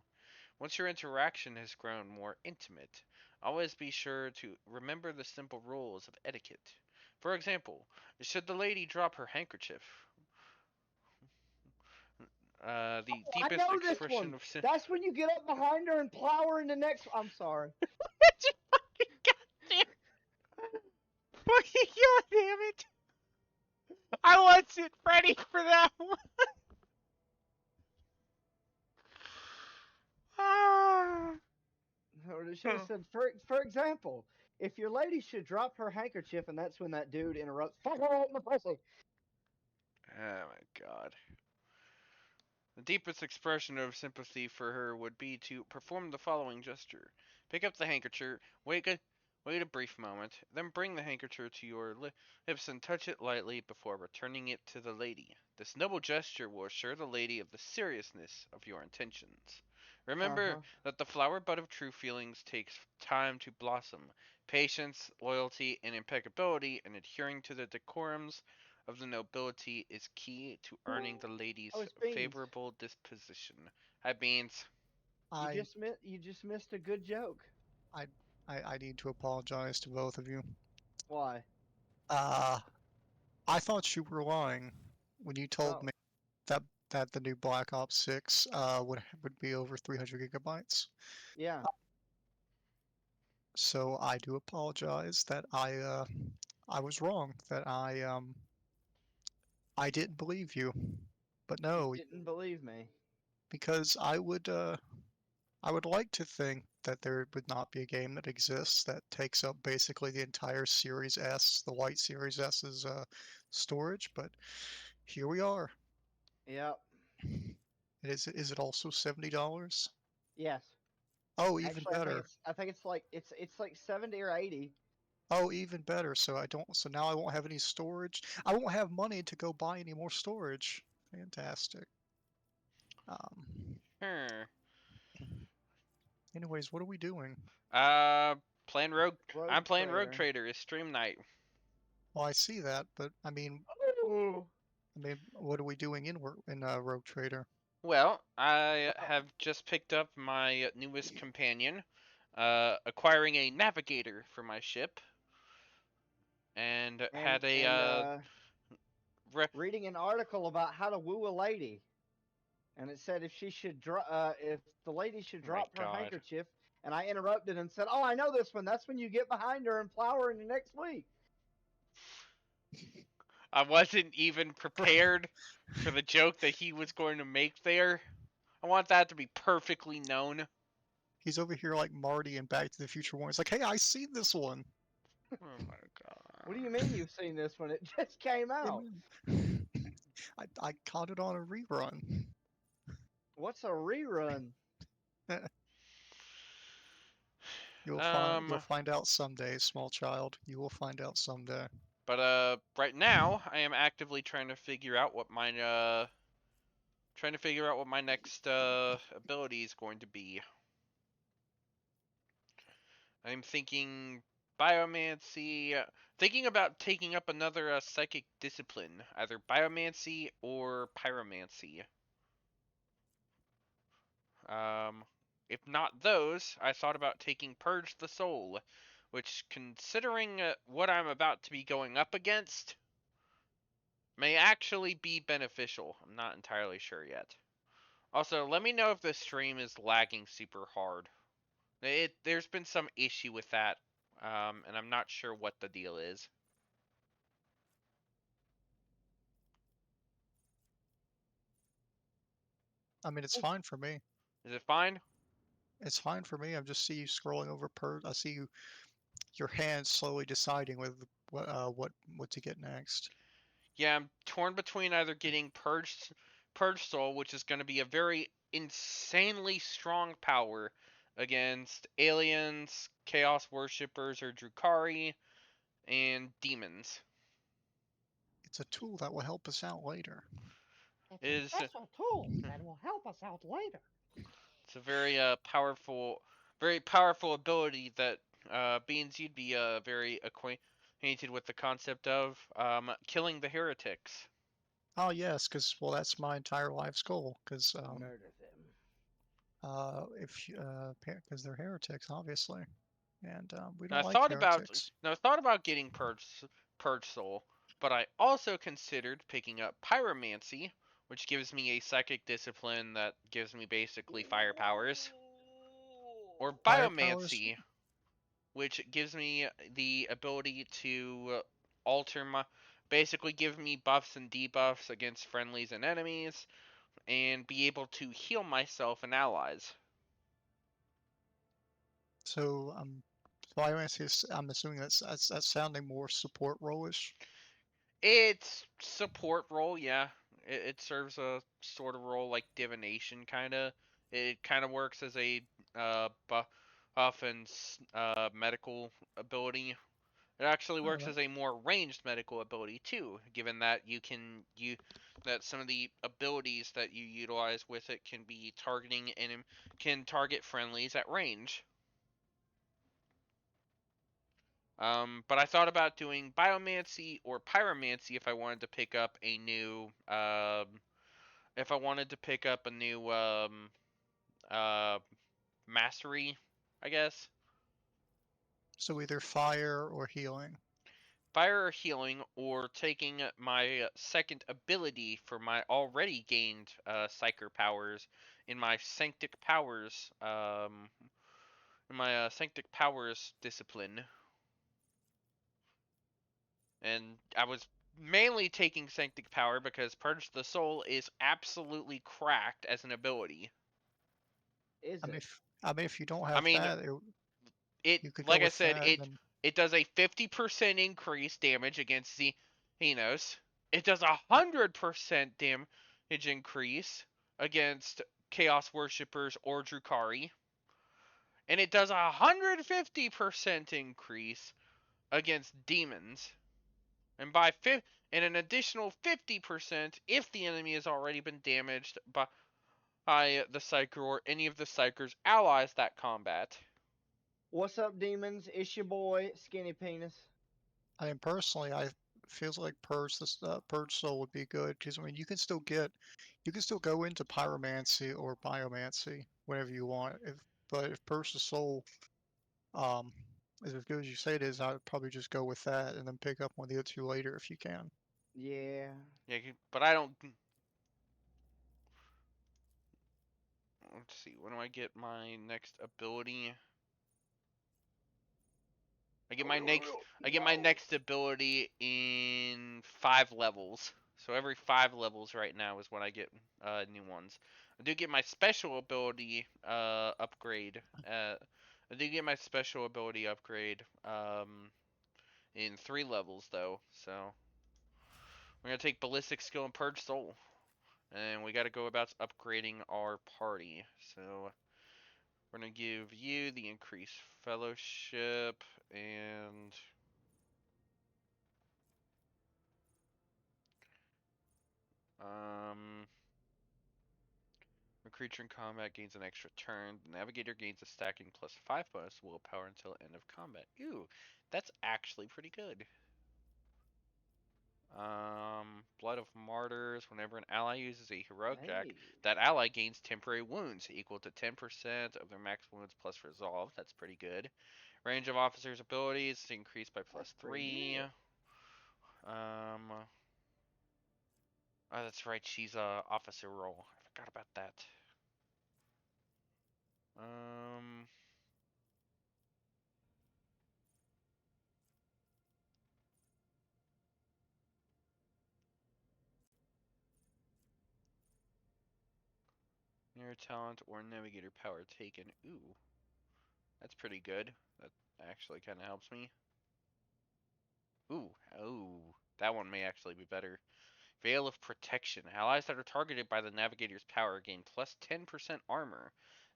Once your interaction has grown more intimate, always be sure to remember the simple rules of etiquette. For example, should the lady drop her handkerchief, the I deepest know this one. expression of That's when you get up behind her and plow her in the next. I'm sorry. Goddamn fucking goddamn it! I wasn't ready for that one. Ah. Or it should have said, for example, if your lady should drop her handkerchief, and that's when that dude interrupts. Fuck her right in the pussy. Oh my god. The deepest expression of sympathy for her would be to perform the following gesture. Pick up the handkerchief, wait a brief moment, then bring the handkerchief to your lips and touch it lightly before returning it to the lady. This noble gesture will assure the lady of the seriousness of your intentions. Remember that the flower bud of true feelings takes time to blossom. Patience, loyalty, and impeccability, and adhering to the decorums of the nobility is key to earning the lady's Oh, it's Beans. favorable disposition. Hi, Beans. You just missed a good joke. I need to apologize to both of you. Why? Uh, I thought you were lying when you told Oh, me that the new Black Ops 6 would be over 300 gigabytes. yeah. So I do apologize that I was wrong, that I didn't believe you. But You no, didn't believe me. because I would like to think that there would not be a game that exists that takes up basically the entire Series S, the white Series S's storage, but here we are. Yep. Is it also $70? Yes. Oh, even Actually, better. I think it's like 70 or 80. Oh, even better. So now I won't have any storage. I won't have money to go buy any more storage. Fantastic. Um, Hmm. anyways, what are we doing? Uh, playing Rogue. Rogue I'm playing Rogue Trader. Trader. It's stream night. Well, I see that, but Ooh. what are we doing in Rogue Trader? Well, I have just picked up my newest companion, acquiring a navigator for my ship, and had a And re- reading an article about how to woo a lady, and it said if the lady should oh my drop her god. handkerchief, and I interrupted and said, "Oh, I know this one. That's when you get behind her and plow her in the next week." I wasn't even prepared for the joke that he was going to make there. I want that to be perfectly known. He's over here like Marty in Back to the Future 1. It's like, hey, I seen this one. Oh my What do you god. mean you've seen this one? It just came out. I caught it on a rerun. What's a rerun? You'll find out someday, small child. You will find out someday. But right now I am actively trying to figure out what my next ability is going to be. I'm thinking biomancy, thinking about taking up another psychic discipline, either biomancy or pyromancy. Um, if not those, I thought about taking Purge the Soul, which, considering what I'm about to be going up against, may actually be beneficial. I'm not entirely sure yet. Also, let me know if the stream is lagging super hard. There's been some issue with that, and I'm not sure what the deal is. I mean, it's fine for me. Is it fine? It's fine for me. I just see you scrolling over I see your hands slowly deciding with what to get next. Yeah, I'm torn between either getting Purge Soul, which is going to be a very insanely strong power against aliens, Chaos Worshippers, or Drukhari, and demons. It's a tool that will help us out later. Is special tool that will help us out later. It's a very powerful ability that Beans you'd be very acquainted with the concept of killing the heretics. Oh yes, because well, that's my entire life's goal. Because Murder them. because they're heretics, obviously, and we Now don't like heretics. I thought about getting Purge Soul, but I also considered picking up Pyromancy, which gives me a psychic discipline that gives me basically fire powers, or Fire powers. Biomancy, which gives me the ability to alter my, basically give me buffs and debuffs against friendlies and enemies, and be able to heal myself and allies. So I'm assuming that's sounding more support role-ish. It's support role, yeah. It serves a sort of role like divination, kind of. It kind of works as a buff and medical ability. It actually Oh, works as a more ranged medical ability too, given that that some of the abilities that you utilize with it can be targeting and can target friendlies at range. But I thought about doing biomancy or pyromancy if I wanted to pick up a new uh mastery, I guess. So either fire or healing. Fire or healing, or taking my second ability for my already gained psyker powers in my sanctic powers discipline. And I was mainly taking sanctic power because purge the soul is absolutely cracked as an ability. Is it? I mean, if you don't I have mean, that, it, you could go like I with said, that. it does a 50% increase damage against Xenos. It does 100% damage increase against Chaos Worshippers or Drukhari. And it does 150% increase against demons. And and an additional 50% if the enemy has already been damaged by the Psyker or any of the Psyker's allies that combat. What's up, demons? It's your boy, Skinny Penis. I mean, personally, I feels like purge soul would be good because I mean, you can still go into pyromancy or biomancy whenever you want. But if purge the soul um is as good as you say it is, I'd probably just go with that and then pick up one of the other two later if you can. Yeah. Yeah, but I don't. Let's see. When do I get my next ability? I get my next ability in 5 levels. So every 5 levels right now is when I get new ones. I do get my special ability upgrade. I do get my special ability upgrade in 3 levels though. So we're gonna take ballistic skill and purge soul, and we got to go about upgrading our party. So we're gonna give you the increased fellowship and a creature in combat gains an extra turn. The navigator gains a stacking +5 bonus willpower until end of combat. Ooh, that's actually pretty good. Blood of Martyrs. Whenever an ally uses a heroic act, that ally gains temporary wounds equal to 10% of their max wounds plus resolve. That's pretty good. Range of officers' abilities increased by +3. Oh, that's right. She's a officer role. I forgot about that. Near talent or navigator power taken. Ooh, that's pretty good. That actually kind of helps me. Ooh, that one may actually be better. Veil of Protection. Allies that are targeted by the navigator's power gain +10% armor.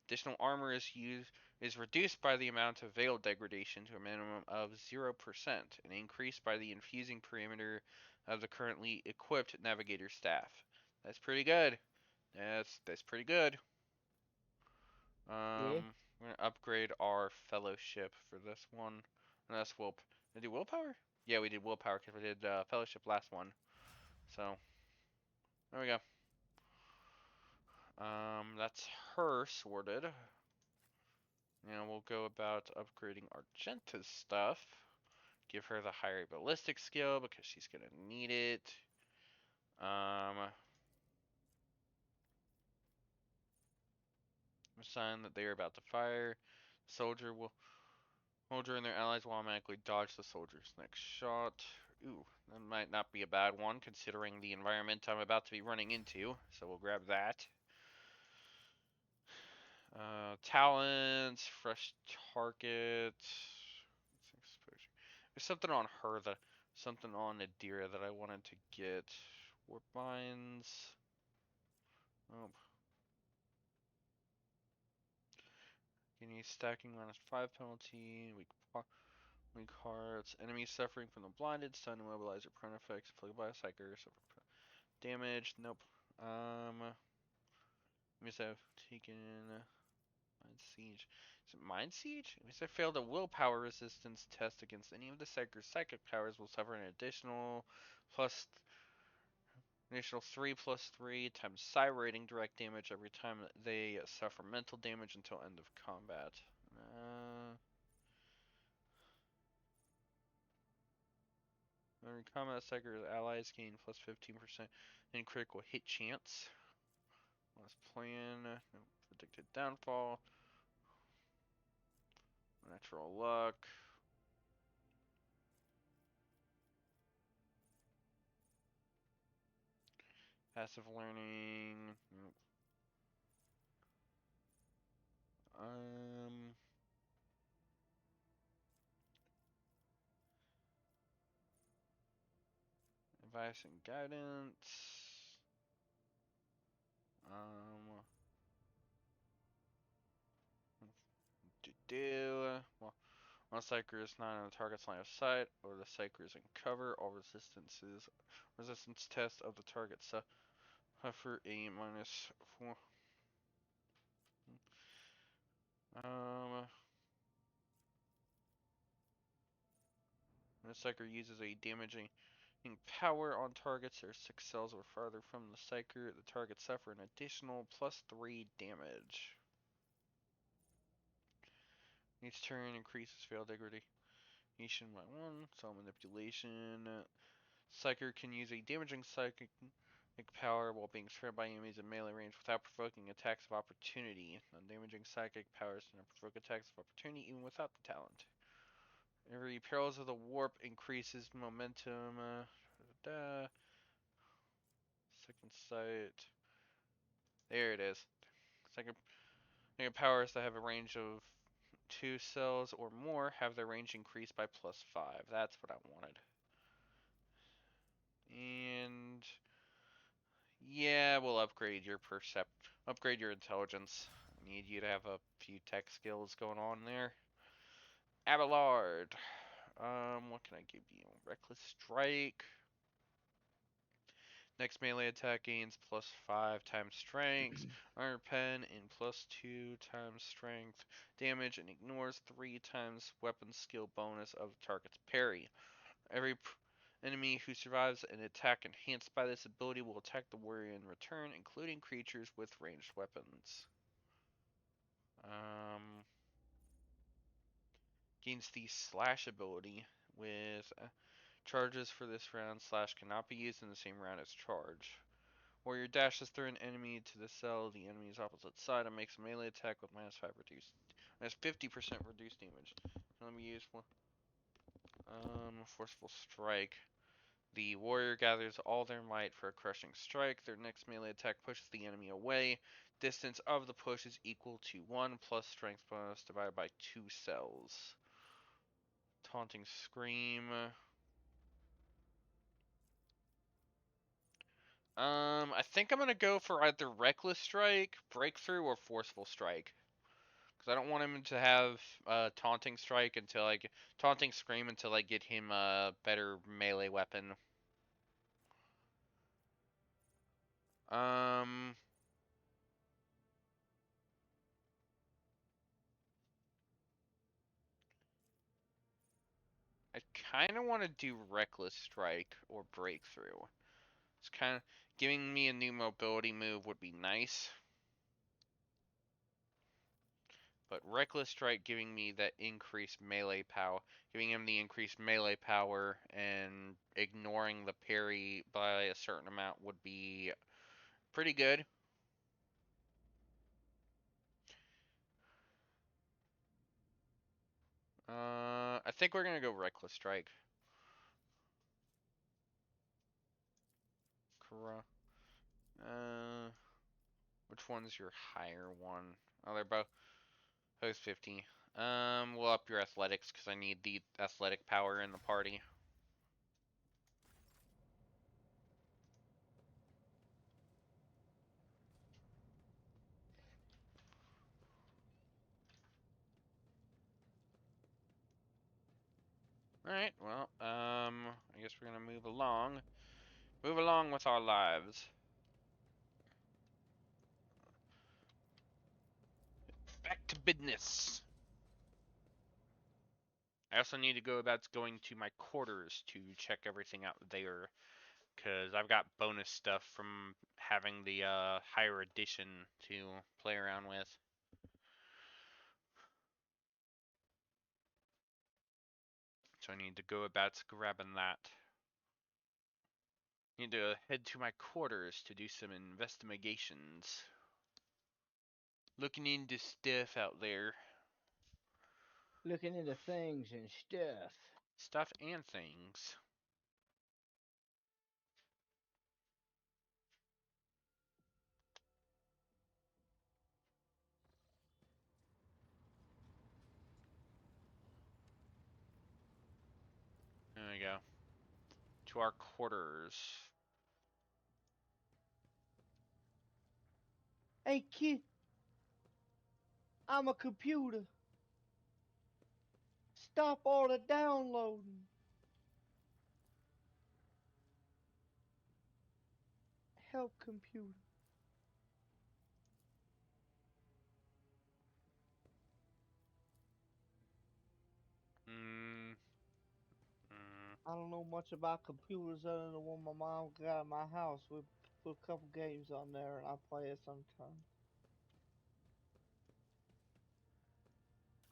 Additional armor is reduced by the amount of veil degradation to a minimum of 0% and increased by the infusing perimeter of the currently equipped navigator staff. That's pretty good. That's pretty good. Yeah. We're gonna upgrade our fellowship for this one. Unless did we do willpower? Yeah, we did willpower because we did fellowship last one. So there we go. That's her sorted. Now we'll go about upgrading Argenta's stuff. Give her the higher ballistic skill because she's gonna need it. Assign that they are about to fire. Soldier and their allies will automatically dodge the soldier's next shot. Ooh, that might not be a bad one considering the environment I'm about to be running into. So we'll grab that. Talents, fresh target. There's something on Adira that I wanted to get. Warp binds. Oh. Any stacking -5 penalty. Weak hearts. Enemies suffering from the blinded, stun, immobilizer, prone effects, afflicted by a psyker, suffer damage. Nope. Enemies have taken Mind Siege. Is it Mind Siege? If I failed a willpower resistance test against any of the Psyker's psychic powers, will suffer an additional 3+3 times psi rating direct damage every time they suffer mental damage until end of combat. When combat Psyker's allies gain plus 15% in critical hit chance. Last plan. No predicted downfall. Natural luck. Passive learning. Nope. Advice and guidance. Well, one Psyker is not in the target's line of sight, or the Psyker is in cover. All resistance test of the target suffer a -4. When a Psyker uses a damaging power on targets that are 6 cells or farther from the Psyker, the target suffer an additional +3 damage. Each turn increases fail degradation by 1. Cell manipulation. Psyker can use a damaging psychic power while being surrounded by enemies in melee range without provoking attacks of opportunity. Non-damaging psychic powers do not provoke attacks of opportunity even without the talent. Every Perils of the Warp increases momentum. Second sight. There it is. Second powers that have a range of 2 cells or more have their range increased by +5. That's what I wanted. And yeah, we'll upgrade your upgrade your intelligence. I need you to have a few tech skills going on there. Abelard. What can I give you? Reckless Strike. Next melee attack gains +5 times strength. Iron Pen and +2 times strength damage and ignores 3 times weapon skill bonus of the target's parry. Every enemy who survives an attack enhanced by this ability will attack the warrior in return, including creatures with ranged weapons. Gains the Slash ability with charges for this round. Slash cannot be used in the same round as charge. Warrior dashes through an enemy to the cell, the enemy's opposite side, and makes a melee attack with -50% reduced damage. Let me use one. Forceful Strike. The warrior gathers all their might for a crushing strike. Their next melee attack pushes the enemy away. Distance of the push is equal to 1 plus strength bonus divided by 2 cells. Taunting Scream. I think I'm gonna go for either Reckless Strike, Breakthrough, or Forceful Strike. Because I don't want him to have Taunting Strike until Taunting Scream until I get him a better melee weapon. I kind of want to do Reckless Strike or Breakthrough. It's kind of giving me a new mobility move would be nice. But Reckless Strike giving me that increased melee power, giving him the increased melee power and ignoring the parry by a certain amount would be pretty good. I think we're gonna go Reckless Strike. Which one's your higher one? Oh, they're both. Who's 50? We'll up your athletics because I need the athletic power in the party. Alright, well, I guess we're gonna move along. Move along with our lives. Back to business. I also need to go about going to my quarters to check everything out there, because I've got bonus stuff from having the higher edition to play around with. So I need to go about grabbing that. Need to head to my quarters to do some investigations. Looking into stuff out there. Looking into things and stuff. Stuff and things. There we go. To our quarters. Hey kid, I'm a computer. Stop all the downloading. Help computer. I don't know much about computers other than the one my mom got in my house. We put a couple games on there and I play it sometimes.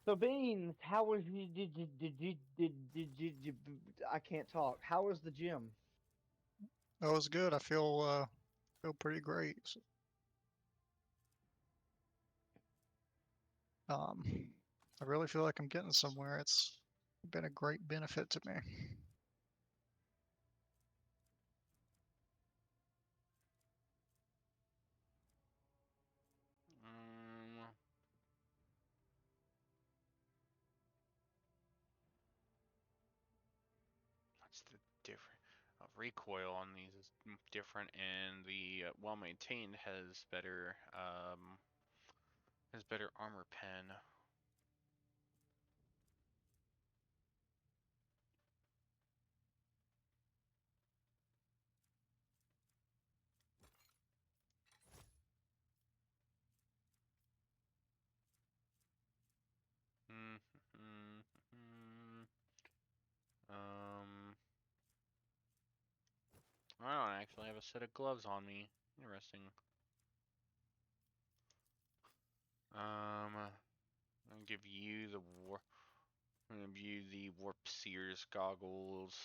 So Beans, how was you? I can't talk. How was the gym? That was good. I feel pretty great. Um, I really feel like I'm getting somewhere. It's been a great benefit to me. What's the difference? Recoil on these is different, and the well-maintained has better armor pen. I don't actually have a set of gloves on me. Interesting. I'll give you the I'm gonna give you the Warp Seers goggles.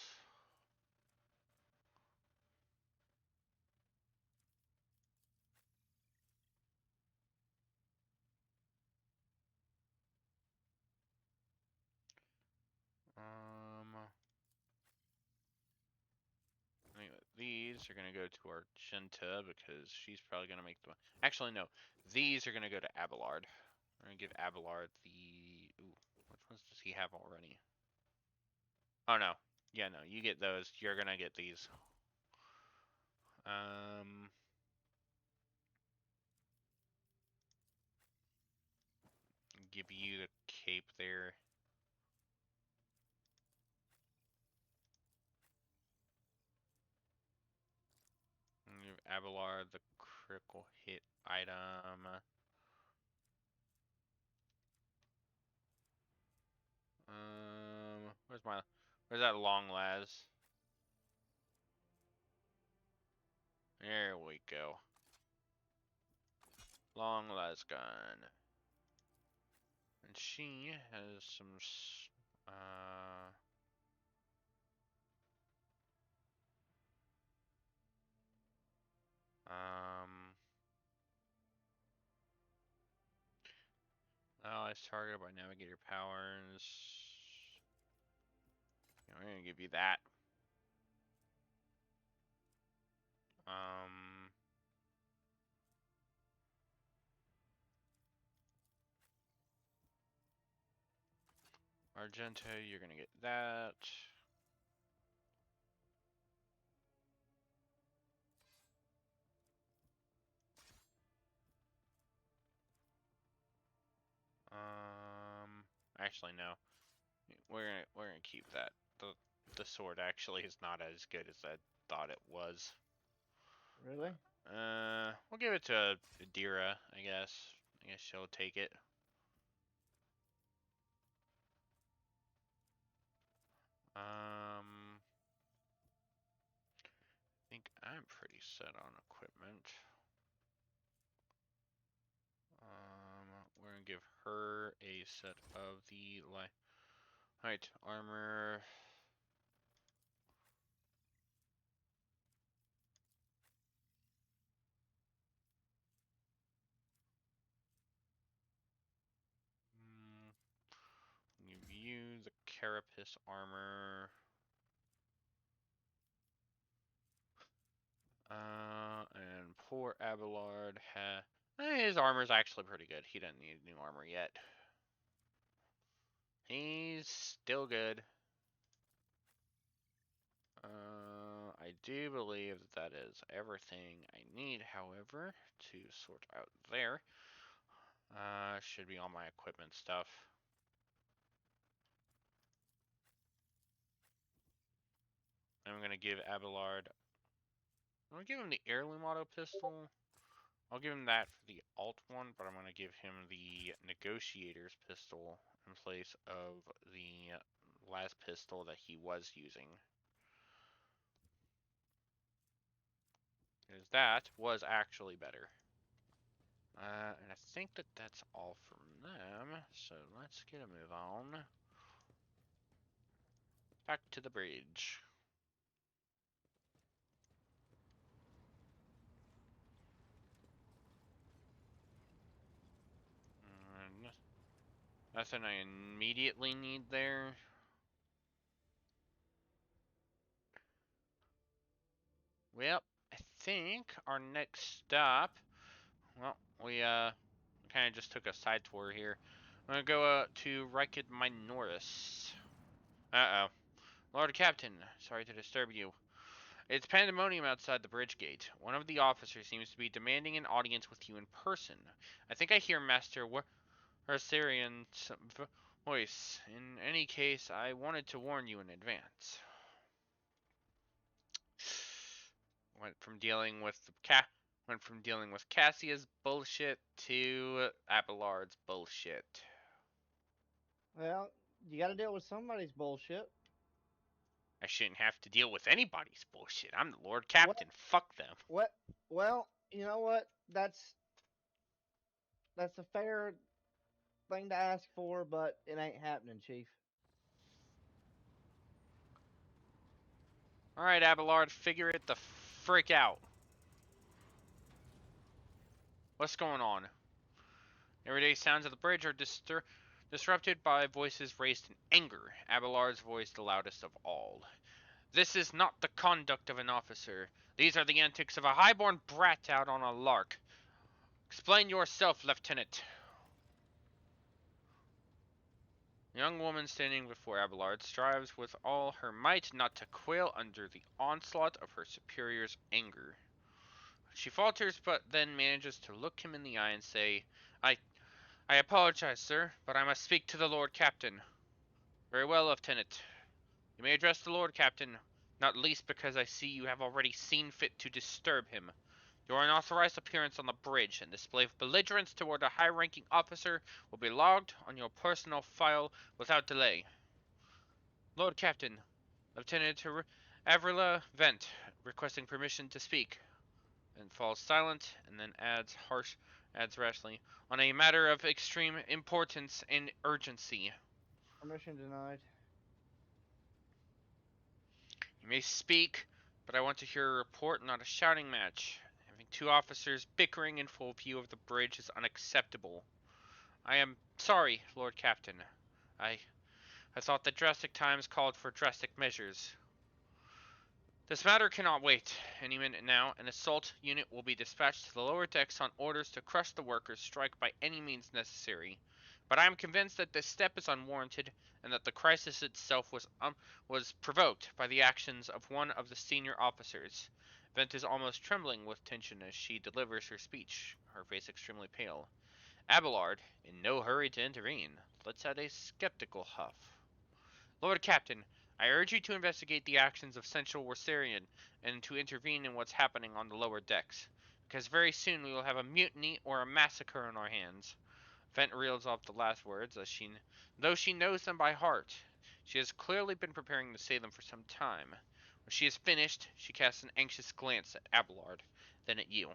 Anyway, these are gonna go to Argenta because she's probably gonna make the. Actually, no. These are gonna go to Abelard. We're gonna give Abelard the. Ooh, which ones does he have already? Oh no. Yeah, no. You get those. You're gonna get these. Give you the cape there. Give Abelard the critical hit item. Where's that long las? There we go. Long las gun. And she has some, allies targeted by navigator powers. Yeah, we're gonna give you that. Argento, you're gonna get that. Actually no. We're gonna keep that. The sword actually is not as good as I thought it was. Really? We'll give it to Adira, I guess. I guess she'll take it. I think I'm pretty set on equipment. We're gonna give her a set of the light armor. Give you the carapace armor. And poor Abelard his armor's actually pretty good. He doesn't need new armor yet. He's still good. I do believe that is everything I need, however, to sort out there. Should be all my equipment stuff. I'm gonna give Abelard. I'm gonna give him the heirloom auto pistol. I'll give him that for the alt one, but I'm gonna give him the negotiator's pistol in place of the last pistol that he was using. Because that was actually better. And I think that that's all from them, so let's get a move on. Back to the bridge. Nothing I immediately need there. Well, I think our next stop, well, we kind of just took a side tour here. I'm gonna go to rykad Minoris. Uh-oh. Lord Captain, sorry to disturb you. It's pandemonium outside the bridge gate. One of the officers seems to be demanding an audience with you in person. I think I hear Master Arcerian's voice. In any case, I wanted to warn you in advance. Went from dealing with Cassia's bullshit to Abelard's bullshit. Well, you gotta deal with somebody's bullshit. I shouldn't have to deal with anybody's bullshit. I'm the Lord Captain. What? Fuck them. What? Well, you know what? That's a fair thing to ask for, but it ain't happening, Chief. Alright, Abelard, figure it the frick out. What's going on? Everyday sounds of the bridge are disrupted by voices raised in anger. Abelard's voice the loudest of all. This is not the conduct of an officer. These are the antics of a highborn brat out on a lark. Explain yourself, Lieutenant. The young woman standing before Abelard strives with all her might not to quail under the onslaught of her superior's anger. She falters, but then manages to look him in the eye and say, I apologize, sir, but I must speak to the Lord Captain. Very well, Lieutenant. You may address the Lord Captain, not least because I see you have already seen fit to disturb him. Your unauthorized appearance on the bridge and display of belligerence toward a high-ranking officer will be logged on your personal file without delay. Lord Captain, Lieutenant Avrila Vent, requesting permission to speak. And falls silent, and then adds rashly, on a matter of extreme importance and urgency. Permission denied. You may speak, but I want to hear a report, not a shouting match. Having two officers bickering in full view of the bridge is unacceptable. I am sorry, Lord Captain. I thought that drastic times called for drastic measures. This matter cannot wait. Any minute now, an assault unit will be dispatched to the lower decks on orders to crush the workers' strike by any means necessary. But I am convinced that this step is unwarranted, and that the crisis itself was provoked by the actions of one of the senior officers. Vent is almost trembling with tension as she delivers her speech, her face extremely pale. Abelard, in no hurry to intervene, lets out a skeptical huff. Lord Captain, I urge you to investigate the actions of Central Warsarian and to intervene in what's happening on the lower decks, because very soon we will have a mutiny or a massacre on our hands. Vent reels off the last words, though she knows them by heart. She has clearly been preparing to say them for some time. When she is finished, she casts an anxious glance at Abelard, then at you.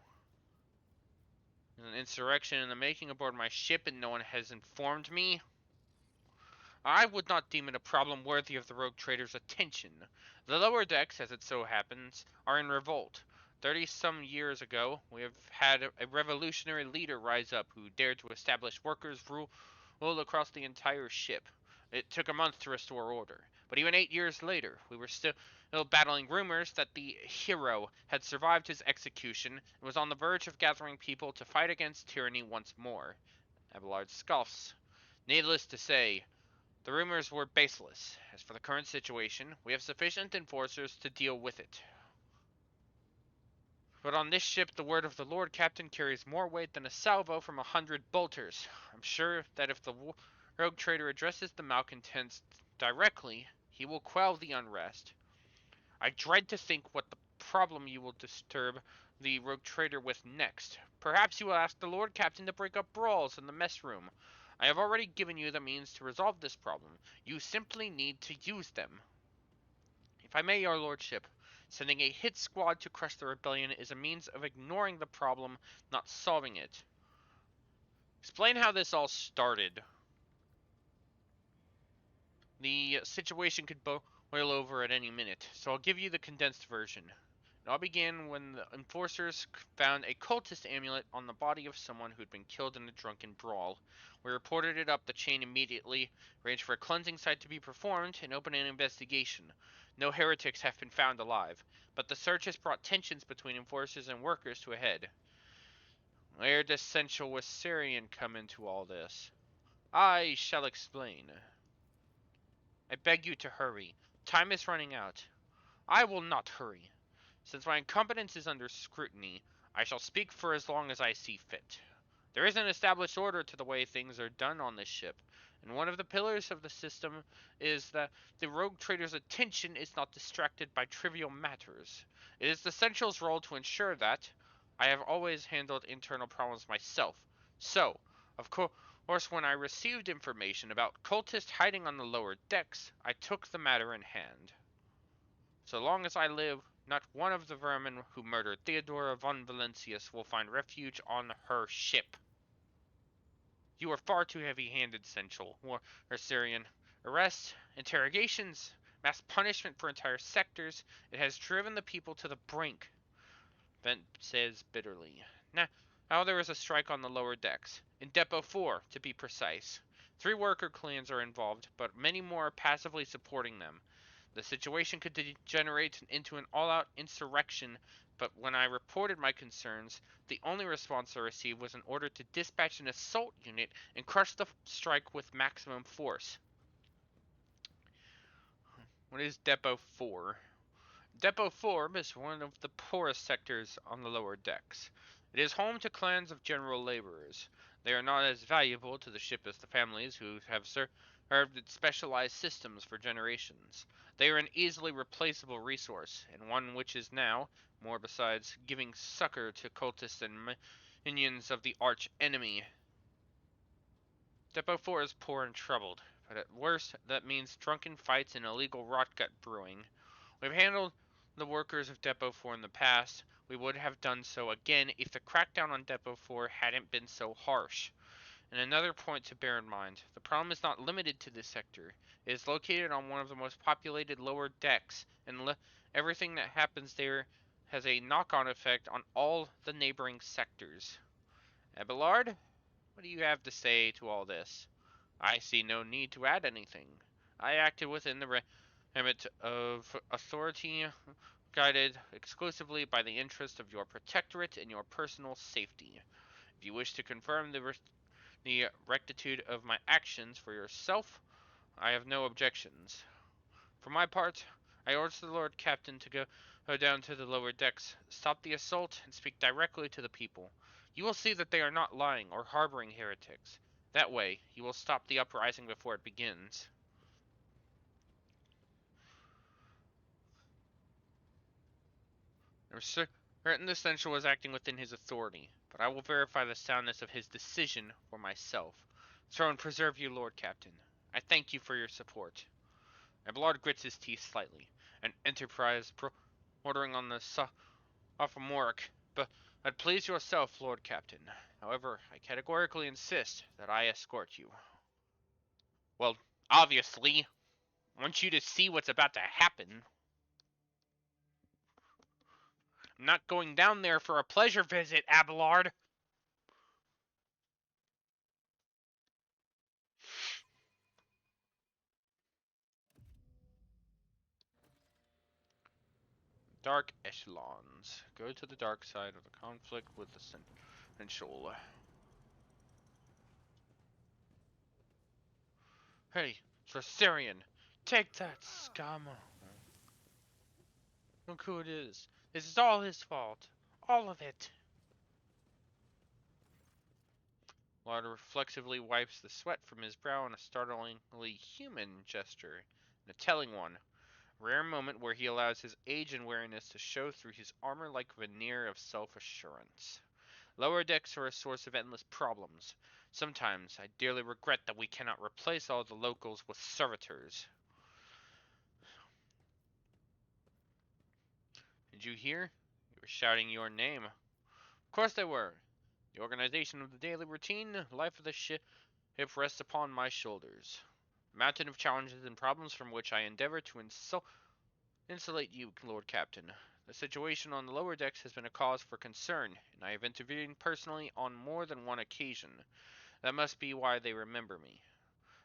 An insurrection in the making aboard my ship and no one has informed me? I would not deem it a problem worthy of the rogue trader's attention. The lower decks, as it so happens, are in revolt. 30-some years ago, we have had a revolutionary leader rise up who dared to establish workers' rule across the entire ship. It took a month to restore order, but even 8 years later, we were still battling rumors that the hero had survived his execution and was on the verge of gathering people to fight against tyranny once more. Abelard scoffs. Needless to say, the rumors were baseless. As for the current situation, we have sufficient enforcers to deal with it. But on this ship, the word of the Lord Captain carries more weight than a salvo from 100 bolters. I'm sure that if the rogue trader addresses the malcontents directly, he will quell the unrest. I dread to think what the problem you will disturb the rogue trader with next. Perhaps you will ask the Lord Captain to break up brawls in the mess room. I have already given you the means to resolve this problem. You simply need to use them. If I may, your lordship, sending a hit squad to crush the rebellion is a means of ignoring the problem, not solving it. Explain how this all started. The situation could boil over at any minute, so I'll give you the condensed version. It all began when the enforcers found a cultist amulet on the body of someone who had been killed in a drunken brawl. We reported it up the chain immediately, arranged for a cleansing site to be performed, and opened an investigation. No heretics have been found alive, but the search has brought tensions between enforcers and workers to a head. Where does Sensual Wassarian come into all this? I shall explain. I beg you to hurry. Time is running out. I will not hurry. Since my incompetence is under scrutiny, I shall speak for as long as I see fit. There is an established order to the way things are done on this ship, and one of the pillars of the system is that the rogue trader's attention is not distracted by trivial matters. It is the Central's role to ensure that. I have always handled internal problems myself. So, of course, when I received information about cultists hiding on the lower decks, I took the matter in hand. So long as I live, not one of the vermin who murdered Theodora von Valentius will find refuge on her ship. You are far too heavy-handed, Central, or Syrian. Arrests, interrogations, mass punishment for entire sectors. It has driven the people to the brink. Vent says bitterly. Now there is a strike on the lower decks. In Depot 4, to be precise. 3 worker clans are involved, but many more are passively supporting them. The situation could degenerate into an all-out insurrection, but when I reported my concerns, the only response I received was an order to dispatch an assault unit and crush the strike with maximum force. What is Depot 4? Depot 4 is one of the poorest sectors on the lower decks. It is home to clans of general laborers. They are not as valuable to the ship as the families who have served its specialized systems for generations. They are an easily replaceable resource, and one which is now, more besides, giving succor to cultists and minions of the arch enemy. Depot 4 is poor and troubled, but at worst that means drunken fights and illegal rotgut brewing. We've handled the workers of Depot 4 in the past. We would have done so again if the crackdown on Depot 4 hadn't been so harsh. And another point to bear in mind, the problem is not limited to this sector. It is located on one of the most populated lower decks, and everything that happens there has a knock-on effect on all the neighboring sectors. Abelard, what do you have to say to all this? I see no need to add anything. I acted within the remit of authority, guided exclusively by the interest of your protectorate and your personal safety. If you wish to confirm the rectitude of my actions for yourself, I have no objections. For my part, I order the Lord Captain to go down to the lower decks, stop the assault, and speak directly to the people. You will see that they are not lying or harboring heretics. That way, you will stop the uprising before it begins. I'm certain the Central was acting within his authority, but I will verify the soundness of his decision for myself. Throne preserve you, Lord Captain. I thank you for your support. Abelard grits his teeth slightly. An enterprise bordering on the sophomoric, but please yourself, Lord Captain. However, I categorically insist that I escort you. Well, obviously, I want you to see what's about to happen. I'm not going down there for a pleasure visit, Abelard. Dark echelons. Go to the dark side of the conflict with the Sensual. Hey, Tracerian, take that scum. Look who it is. This is all his fault. All of it. Lard reflexively wipes the sweat from his brow in a startlingly human gesture, and a telling one. A rare moment where he allows his age and wariness to show through his armor-like veneer of self-assurance. Lower decks are a source of endless problems. Sometimes I dearly regret that we cannot replace all the locals with servitors. Did you hear? You were shouting your name. Of course they were. The organization of the daily routine, life of the ship rests upon my shoulders. A mountain of challenges and problems from which I endeavor to insulate you, Lord Captain. The situation on the lower decks has been a cause for concern, and I have intervened personally on more than one occasion. That must be why they remember me.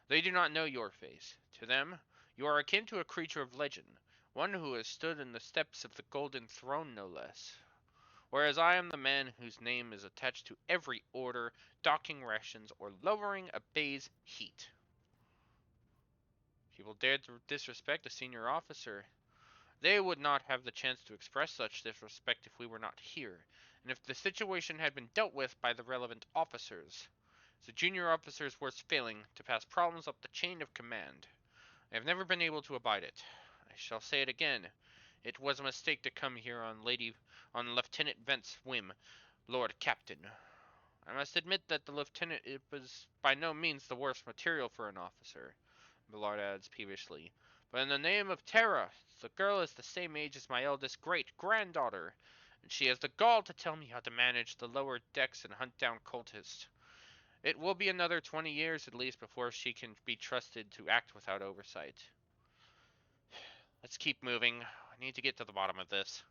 They do not know your face. To them, you are akin to a creature of legend, one who has stood in the steps of the Golden Throne no less. Whereas I am the man whose name is attached to every order, docking rations, or lowering a bay's heat. People dared to disrespect a senior officer. They would not have the chance to express such disrespect if we were not here, and if the situation had been dealt with by the relevant officers. The junior officer's worst failing to pass problems up the chain of command. I have never been able to abide it. I shall say it again. It was a mistake to come here on Lieutenant Vent's whim, Lord Captain. I must admit that the lieutenant was by no means the worst material for an officer, Millard adds peevishly. But in the name of Terra, the girl is the same age as my eldest great-granddaughter, and she has the gall to tell me how to manage the lower decks and hunt down cultists. It will be another 20 years at least before she can be trusted to act without oversight. Let's keep moving. I need to get to the bottom of this.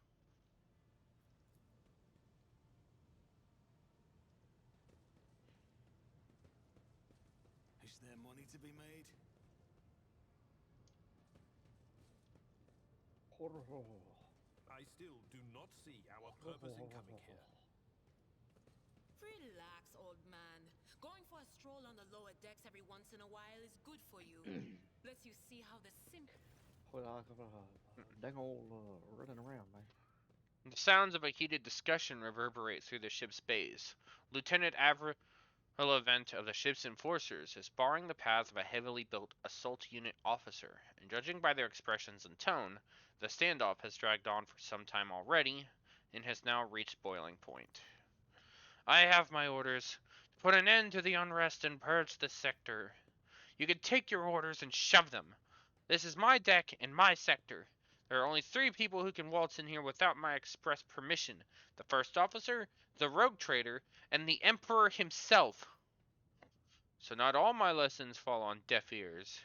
Is there money to be made? I still do not see our purpose in coming here. Relax, old man. Going for a stroll on the lower decks every once in a while is good for you. Lets you see how the simple... Dang old running around, man. The sounds of a heated discussion reverberate through the ship's bays. Lieutenant Avril-Event of the ship's enforcers is barring the path of a heavily built assault unit officer, and judging by their expressions and tone, the standoff has dragged on for some time already, and has now reached boiling point. I have my orders to put an end to the unrest and purge the sector. You can take your orders and shove them. This is my deck and my sector. There are only 3 people who can waltz in here without my express permission. The first officer, the rogue trader, and the Emperor himself. So not all my lessons fall on deaf ears.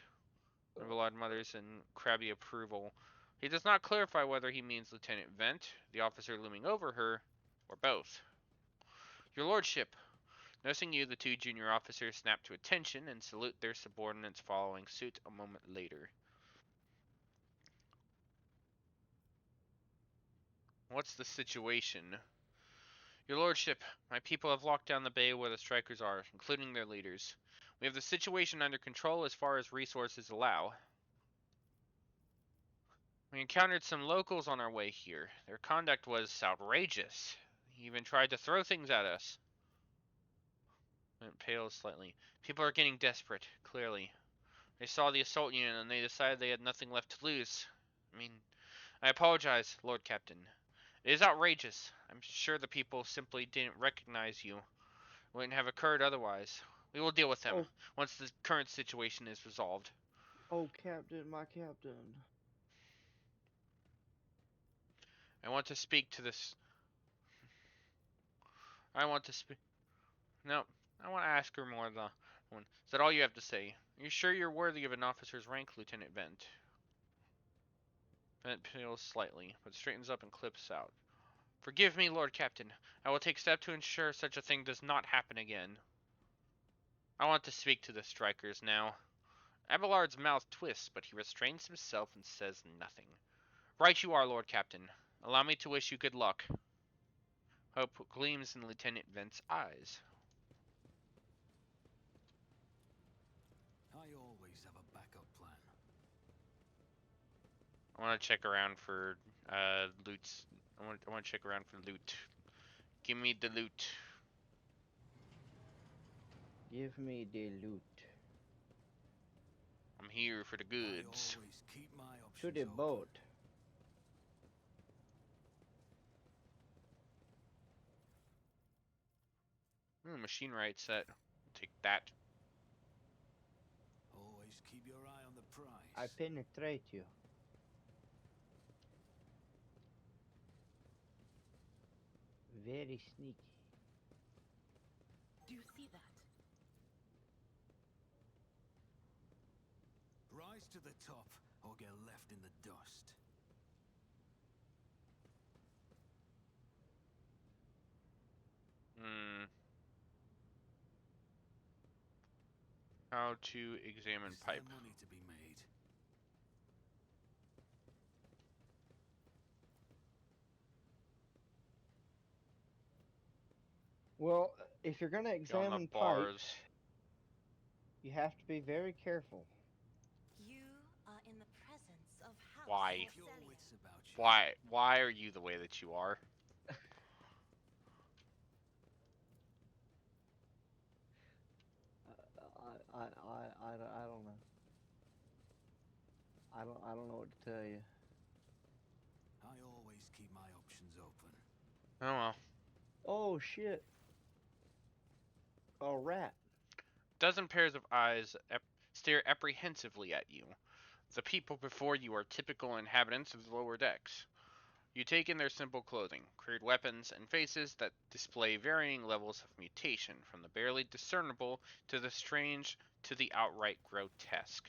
Revelard mutters in crabby approval. He does not clarify whether he means Lieutenant Vent, the officer looming over her, or both. Your lordship. Noticing you, the 2 junior officers snap to attention and salute their subordinates following suit a moment later. What's the situation? Your lordship, my people have locked down the bay where the strikers are, including their leaders. We have the situation under control as far as resources allow. We encountered some locals on our way here. Their conduct was outrageous. They even tried to throw things at us. It pales slightly. People are getting desperate, clearly. They saw the assault unit and they decided they had nothing left to lose. I apologize, Lord Captain. It is outrageous. I'm sure the people simply didn't recognize you. It wouldn't have occurred otherwise. We will deal with them once the current situation is resolved. Oh, Captain, my Captain. I want to speak to this. I want to speak. No, I want to ask her more than one. Is that all you have to say? Are you sure you're worthy of an officer's rank, Lieutenant Vent? Vent pales slightly, but straightens up and clips out. Forgive me, Lord Captain. I will take steps to ensure such a thing does not happen again. I want to speak to the strikers now. Abelard's mouth twists, but he restrains himself and says nothing. Right you are, Lord Captain. Allow me to wish you good luck. Hope gleams in Lieutenant Vent's eyes. I always have a backup plan. I want to check around for loot. I want to check around for loot. Give me the loot. Give me the loot. I'm here for the I goods. always keep my To options the open. boat. Machine right set. Take that. Always keep your eye on the prize. I penetrate you. Very sneaky. Do you see that? Rise to the top or get left in the dust. How to examine Is there pipe. money to be made? Well, if you're gonna On the examine pipe, bars. you have to be very careful. You are in the presence of House Why? Keep your Orcelian. wits about you. Why are you the way that you are? I don't know. I don't know what to tell you. I always keep my options open. Oh well. Oh shit. A rat. Dozen pairs of eyes stare apprehensively at you. The people before you are typical inhabitants of the lower decks. You take in their simple clothing, crude weapons, and faces that display varying levels of mutation, from the barely discernible to the strange to the outright grotesque.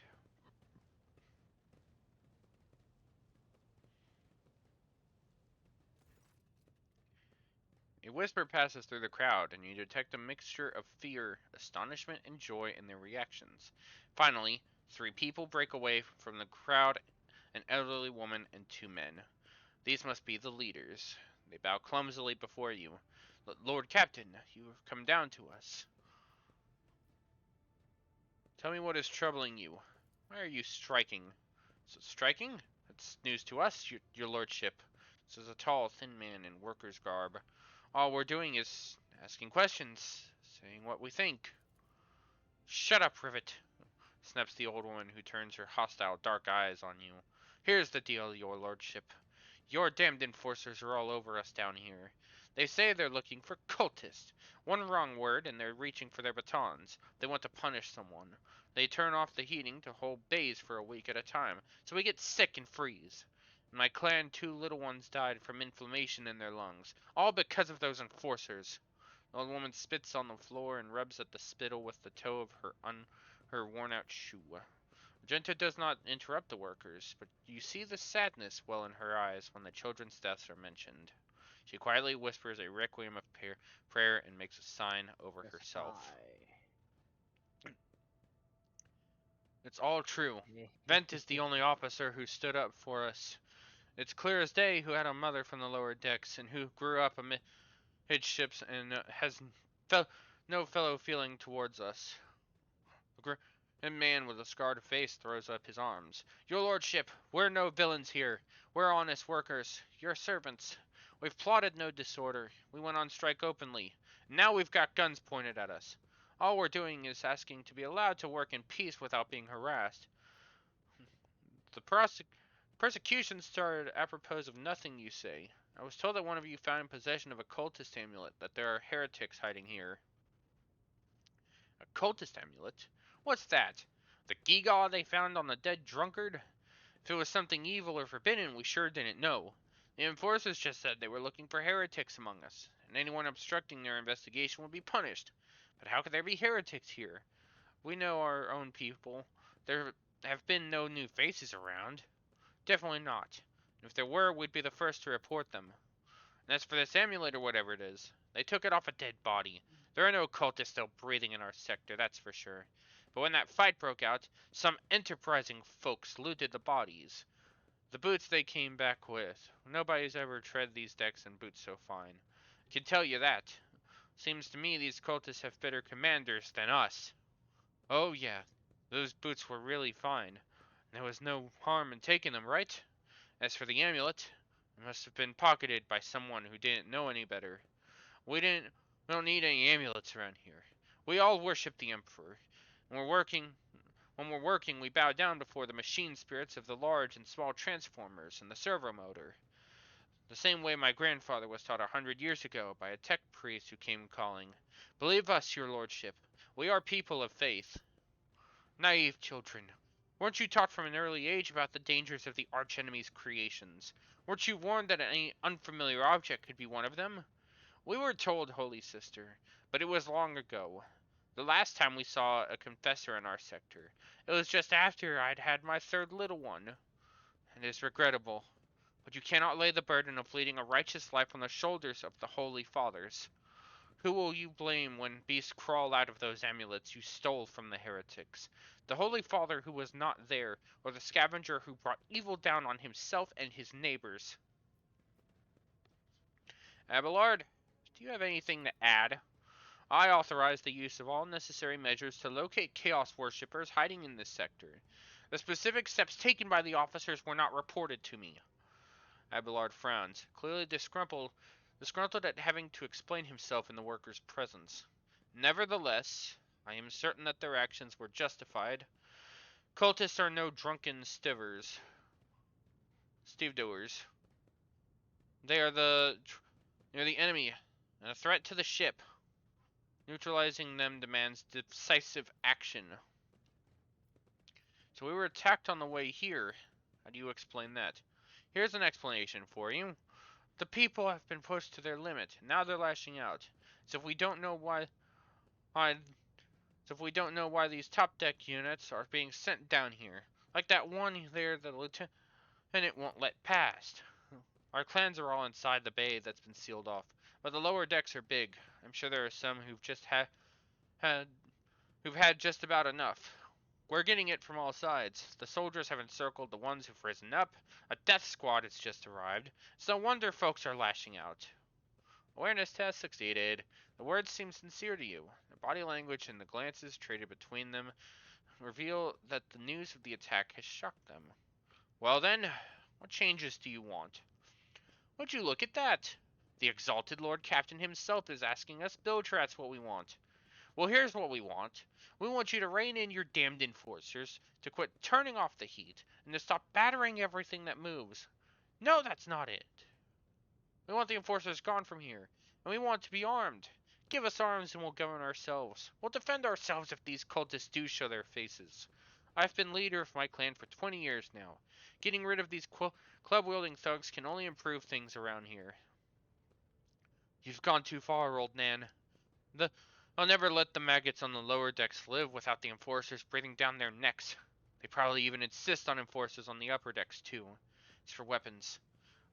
A whisper passes through the crowd, and you detect a mixture of fear, astonishment, and joy in their reactions. Finally, three people break away from the crowd: an elderly woman and two men. These must be the leaders. They bow clumsily before you. Lord Captain, you have come down to us. Tell me what is troubling you. Why are you striking? Striking? That's news to us, your lordship, says a tall, thin man in worker's garb. All we're doing is asking questions, saying what we think. Shut up, Rivet, snaps the old woman, who turns her hostile dark eyes on you. Here's the deal, your lordship. Your damned enforcers are all over us down here. They say they're looking for cultists. One wrong word and they're reaching for their batons. They want to punish someone. They turn off the heating to hold bays for a week at a time, so we get sick and freeze. In my clan, 2 little ones died from inflammation in their lungs, all because of those enforcers. The old woman spits on the floor and rubs at the spittle with the toe of her worn-out shoe. Magenta does not interrupt the workers, but you see the sadness well in her eyes when the children's deaths are mentioned. She quietly whispers a requiem of prayer and makes a sign over A herself. sigh. It's all true. Vent is the only officer who stood up for us. It's clear as day who had a mother from the lower decks and who grew up amidships and has no fellow feeling towards us. A man with a scarred face throws up his arms. Your lordship, we're no villains here. We're honest workers, your servants. We've plotted no disorder. We went on strike openly. Now we've got guns pointed at us. All we're doing is asking to be allowed to work in peace without being harassed. The persecution started apropos of nothing, you say. I was told that one of you found in possession of a cultist amulet, that there are heretics hiding here. A cultist amulet? What's that? The gewgaw they found on the dead drunkard? If it was something evil or forbidden, we sure didn't know. The enforcers just said they were looking for heretics among us, and anyone obstructing their investigation would be punished. But how could there be heretics here? We know our own people. There have been no new faces around. Definitely not. And if there were, we'd be the first to report them. And as for this amulet or whatever it is, they took it off a dead body. There are no cultists still breathing in our sector, that's for sure. But when that fight broke out, some enterprising folks looted the bodies. The boots they came back with. Nobody's ever tread these decks in boots so fine. I can tell you that. Seems to me these cultists have better commanders than us. Oh yeah, those boots were really fine. There was no harm in taking them, right? As for the amulet, it must have been pocketed by someone who didn't know any better. We don't need any amulets around here. We all worship the Emperor. When we're working, we bow down before the machine spirits of the large and small transformers and the servo motor. The same way my grandfather was taught 100 years ago by a tech priest who came calling, "Believe us, your lordship. We are people of faith." Naive children. Weren't you taught from an early age about the dangers of the archenemy's creations? Weren't you warned that any unfamiliar object could be one of them? We were told, Holy Sister, but it was long ago. The last time we saw a confessor in our sector, it was just after I'd had my third little one. It is regrettable, but you cannot lay the burden of leading a righteous life on the shoulders of the Holy Fathers. Who will you blame when beasts crawl out of those amulets you stole from the heretics? The Holy Father who was not there, or the scavenger who brought evil down on himself and his neighbors? Abelard, do you have anything to add? I authorize the use of all necessary measures to locate Chaos worshippers hiding in this sector. The specific steps taken by the officers were not reported to me. Abelard frowns, clearly disgruntled at having to explain himself in the workers' presence. Nevertheless, I am certain that their actions were justified. Cultists are no drunken stevedoers. They're the enemy, and a threat to the ship. Neutralizing them demands decisive action. So we were attacked on the way here. How do you explain that? Here's an explanation for you. The people have been pushed to their limit. Now they're lashing out. So if we don't know why these top deck units are being sent down here, like that one there the lieutenant won't let past. Our clans are all inside the bay that's been sealed off, but the lower decks are big. I'm sure there are some who've just had just about enough. We're getting it from all sides. The soldiers have encircled the ones who've risen up. A death squad has just arrived. It's no wonder folks are lashing out. Awareness test succeeded. The words seem sincere to you. The body language and the glances traded between them reveal that the news of the attack has shocked them. Well then, what changes do you want? Would you look at that? The exalted Lord Captain himself is asking us Biltrats what we want. Well, here's what we want. We want you to rein in your damned enforcers, to quit turning off the heat, and to stop battering everything that moves. No, that's not it. We want the enforcers gone from here, and we want to be armed. Give us arms and we'll govern ourselves. We'll defend ourselves if these cultists do show their faces. I've been leader of my clan for 20 years now. Getting rid of these club-wielding thugs can only improve things around here. You've gone too far, old Nan. I'll never let the maggots on the lower decks live without the enforcers breathing down their necks. They probably even insist on enforcers on the upper decks too. As for weapons,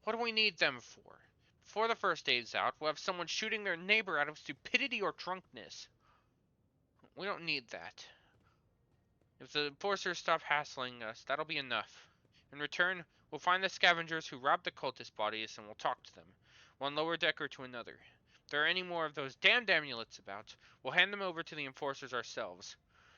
what do we need them for? Before the first aid's out, we'll have someone shooting their neighbor out of stupidity or drunkenness. We don't need that. If the enforcers stop hassling us, that'll be enough. In return, we'll find the scavengers who robbed the cultist bodies and we'll talk to them, one lower decker to another. If there are any more of those damned amulets about, we'll hand them over to the enforcers ourselves.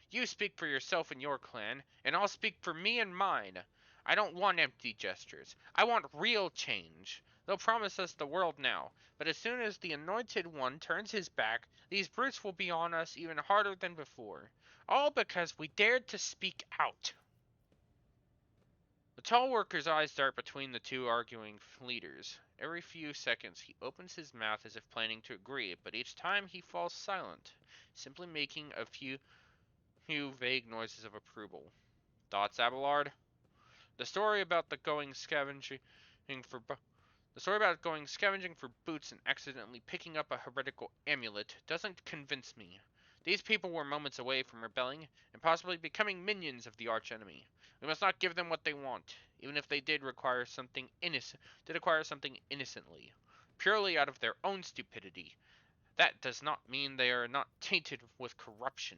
You speak for yourself and your clan, and I'll speak for me and mine. I don't want empty gestures. I want real change. They'll promise us the world now, but as soon as the Anointed One turns his back, these brutes will be on us even harder than before. All because we dared to speak out. The tall worker's eyes dart between the two arguing leaders. Every few seconds he opens his mouth as if planning to agree, but each time he falls silent, simply making a few you vague noises of approval. Thoughts, Abelard? The story about the going scavenging for the story about going scavenging for boots and accidentally picking up a heretical amulet doesn't convince me. These people were moments away from rebelling and possibly becoming minions of the archenemy. We must not give them what they want, even if they did acquire something innocently, purely out of their own stupidity. That does not mean they are not tainted with corruption.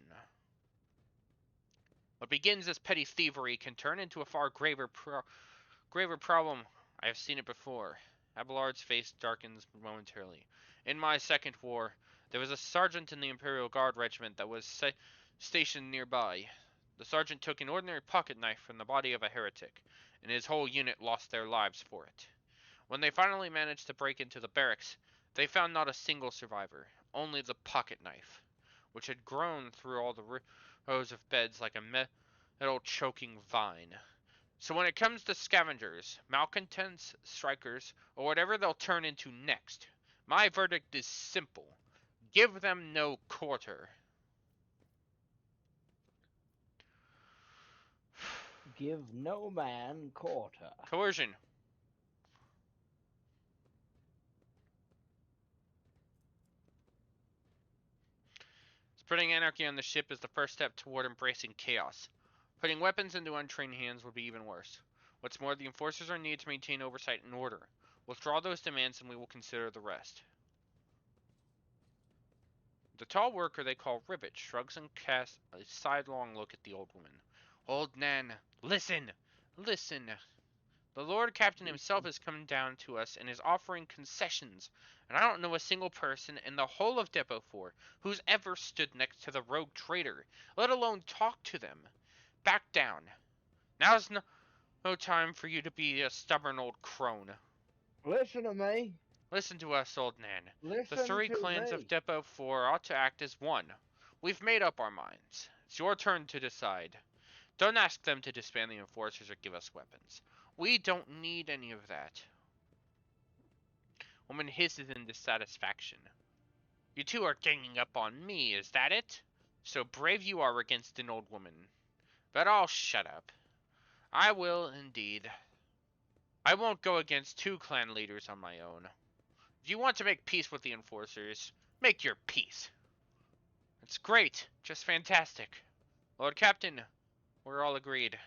What begins as petty thievery can turn into a far graver problem. I have seen it before. Abelard's face darkens momentarily. In my second war, there was a sergeant in the Imperial Guard regiment that was stationed nearby. The sergeant took an ordinary pocket knife from the body of a heretic, and his whole unit lost their lives for it. When they finally managed to break into the barracks, they found not a single survivor, only the pocket knife, which had grown through all the rows of beds like a metal choking vine. So when it comes to scavengers, malcontents, strikers, or whatever they'll turn into next, my verdict is simple. Give them no quarter. Give no man quarter. Coercion. Spreading anarchy on the ship is the first step toward embracing chaos. Putting weapons into untrained hands would be even worse. What's more, the enforcers are needed to maintain oversight and order. Withdraw those demands and we will consider the rest. The tall worker they call Rivet shrugs and casts a sidelong look at the old woman. Old Nan, listen! Listen! The Lord Captain himself has come down to us and is offering concessions, and I don't know a single person in the whole of Depot 4 who's ever stood next to the rogue traitor, let alone talk to them. Back down. Now's no time for you to be a stubborn old crone. Listen to me. Listen to us, old Nan. Listen The three to clans me. of Depot 4 ought to act as one. We've made up our minds. It's your turn to decide. Don't ask them to disband the enforcers or give us weapons. We don't need any of that. Woman hisses in dissatisfaction. You two are ganging up on me, is that it? So brave you are against an old woman. But I'll shut up. I will, indeed. I won't go against two clan leaders on my own. If you want to make peace with the enforcers, make your peace. It's great, just fantastic. Lord Captain, we're all agreed.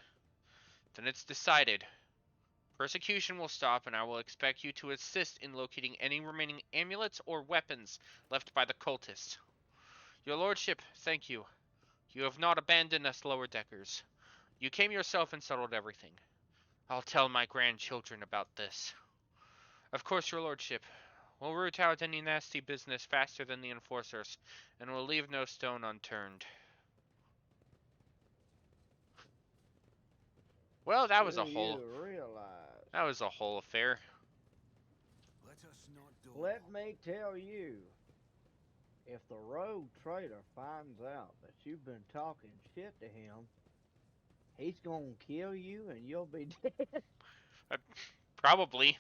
Then it's decided. Persecution will stop, and I will expect you to assist in locating any remaining amulets or weapons left by the cultists. Your lordship, thank you. You have not abandoned us lower deckers. You came yourself and settled everything. I'll tell my grandchildren about this. Of course, your lordship. We'll root out any nasty business faster than the enforcers, and we'll leave no stone unturned. Well, that was a whole affair. Let us not do Let me tell you, if the rogue traitor finds out that you've been talking shit to him, he's gonna kill you and you'll be dead. Probably.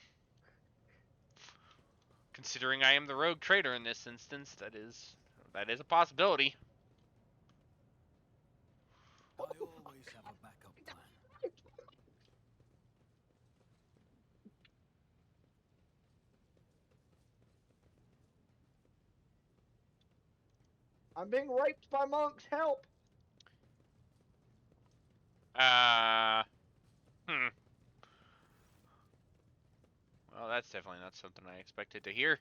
Considering I am the rogue traitor in this instance, that is a possibility. I always have a backup plan. I'm being raped by monks, help! Well, that's definitely not something I expected to hear.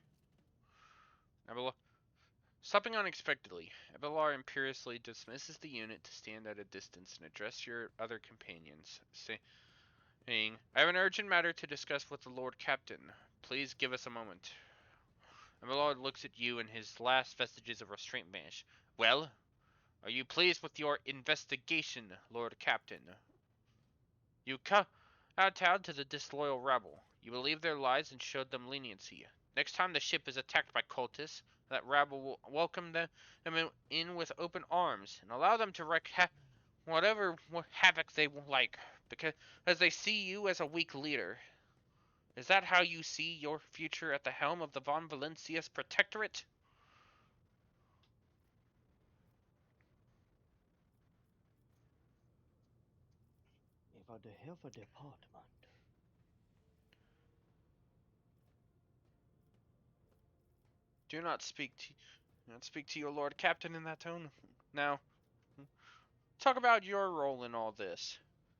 Stopping unexpectedly, Abelard imperiously dismisses the unit to stand at a distance and address your other companions, saying, I have an urgent matter to discuss with the Lord Captain. Please give us a moment. Abelard looks at you and his last vestiges of restraint vanish. Well, are you pleased with your investigation, Lord Captain? You kowtowed to the disloyal rabble. You believed their lies and showed them leniency. Next time the ship is attacked by cultists, that rabble will welcome them in with open arms and allow them to wreak whatever havoc they like, because they see you as a weak leader. Is that how you see your future at the helm of the Von Valencius Protectorate? the health department. Do not speak to your Lord Captain in that tone. Now, talk about your role in all this.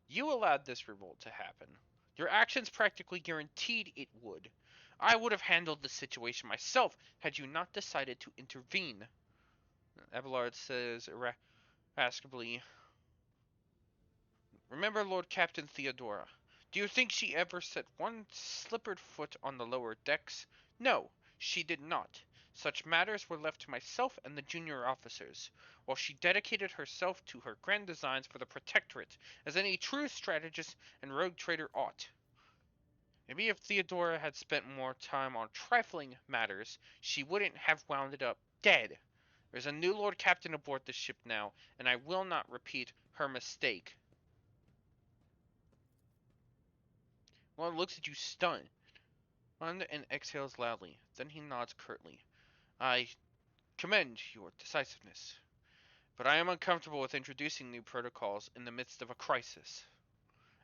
You allowed this revolt to happen. Your actions practically guaranteed it would. I would have handled the situation myself had you not decided to intervene. Abelard says irascibly, remember Lord Captain Theodora. Do you think she ever set one slippered foot on the lower decks? No, she did not. Such matters were left to myself and the junior officers, while she dedicated herself to her grand designs for the Protectorate, as any true strategist and rogue trader ought. Maybe if Theodora had spent more time on trifling matters, she wouldn't have wound up dead. There's a new Lord Captain aboard the ship now, and I will not repeat her mistake. One looks at you stunned and exhales loudly. Then he nods curtly. I commend your decisiveness, but I am uncomfortable with introducing new protocols in the midst of a crisis.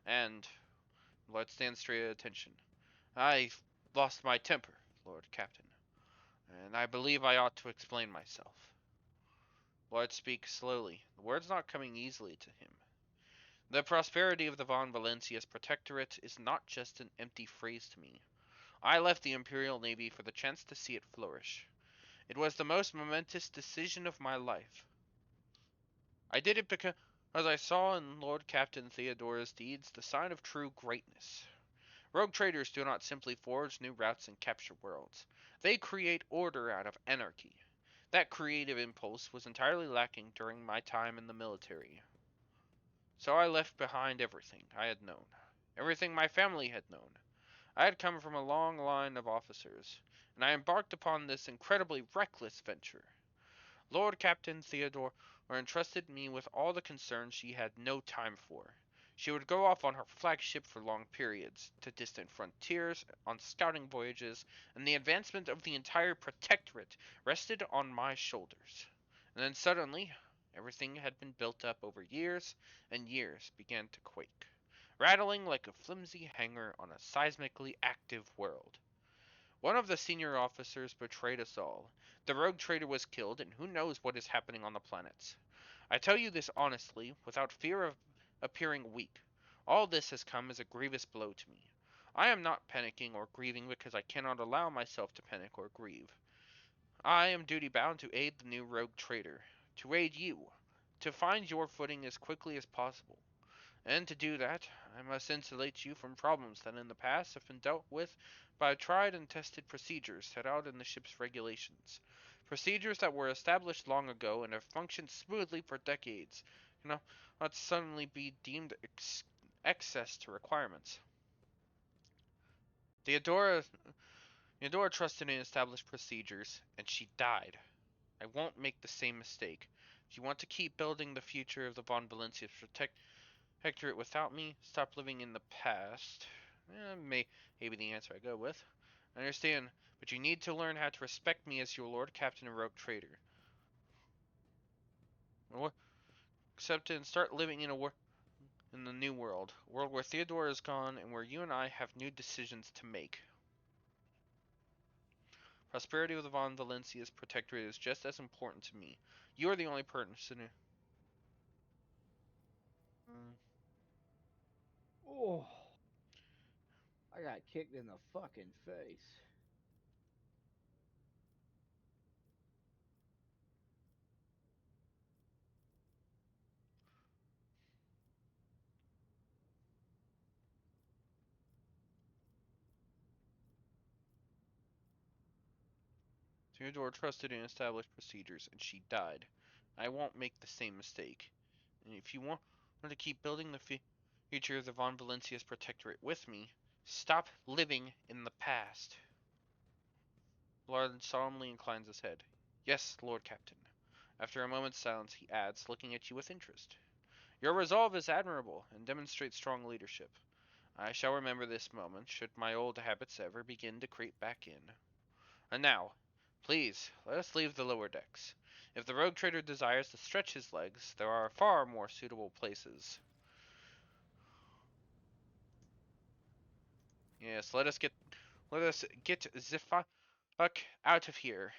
And let's stand straight at attention. I lost my temper, Lord Captain, and I believe I ought to explain myself. Lord speaks slowly, the words not coming easily to him. The prosperity of the Von Valencias Protectorate is not just an empty phrase to me. I left the Imperial Navy for the chance to see it flourish. It was the most momentous decision of my life. I did it because I saw in Lord Captain Theodora's deeds the sign of true greatness. Rogue traders do not simply forge new routes and capture worlds. They create order out of anarchy. That creative impulse was entirely lacking during my time in the military. So I left behind everything I had known, everything my family had known. I had come from a long line of officers, and I embarked upon this incredibly reckless venture. Lord Captain Theodore entrusted me with all the concerns she had no time for. She would go off on her flagship for long periods, to distant frontiers, on scouting voyages, and the advancement of the entire Protectorate rested on my shoulders. And then suddenly, everything had been built up over years, and years began to quake, rattling like a flimsy hanger on a seismically active world. One of the senior officers betrayed us all. The rogue trader was killed, and who knows what is happening on the planets. I tell you this honestly, without fear of appearing weak. All this has come as a grievous blow to me. I am not panicking or grieving because I cannot allow myself to panic or grieve. I am duty bound to aid the new rogue trader, to aid you, to find your footing as quickly as possible. And to do that, I must insulate you from problems that in the past have been dealt with by tried and tested procedures set out in the ship's regulations. Procedures that were established long ago and have functioned smoothly for decades, not suddenly be deemed excess to requirements. Theodora, Theodora trusted in established procedures, and she died. I won't make the same mistake. If you want to keep building the future of the Von Valencias Protectorate without me, stop living in the past. Maybe the answer I go with. I understand, but you need to learn how to respect me as your Lord Captain and Rogue Trader. Accept it and start living in the new world. A world where Theodore is gone and where you and I have new decisions to make. Prosperity of the Von Valencia's Protectorate is just as important to me. You are the only person who... Oh, I got kicked in the fucking face. Theodore trusted in established procedures, and she died. I won't make the same mistake. And if you want to keep building the future of the Von Valencia's Protectorate with me, stop living in the past. Lord solemnly inclines his head. Yes, Lord Captain. After a moment's silence, he adds, looking at you with interest. Your resolve is admirable, and demonstrates strong leadership. I shall remember this moment, should my old habits ever begin to creep back in. And now, please, let us leave the lower decks. If the rogue trader desires to stretch his legs, there are far more suitable places. Yes, let us get the fuck out of here.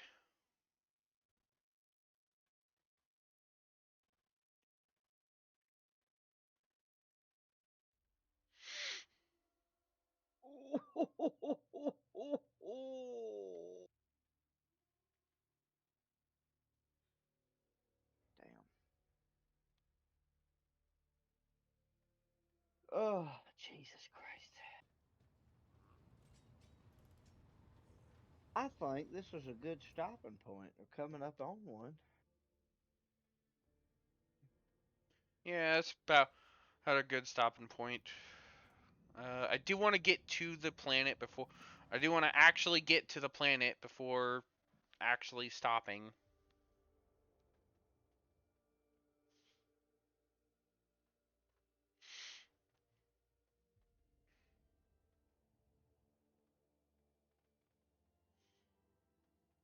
Damn. Oh, Jesus Christ. I think this is a good stopping point. We're coming up on one. Yeah, it's about had a good stopping point. I do want to get to the planet before. I do want to actually get to the planet before actually stopping.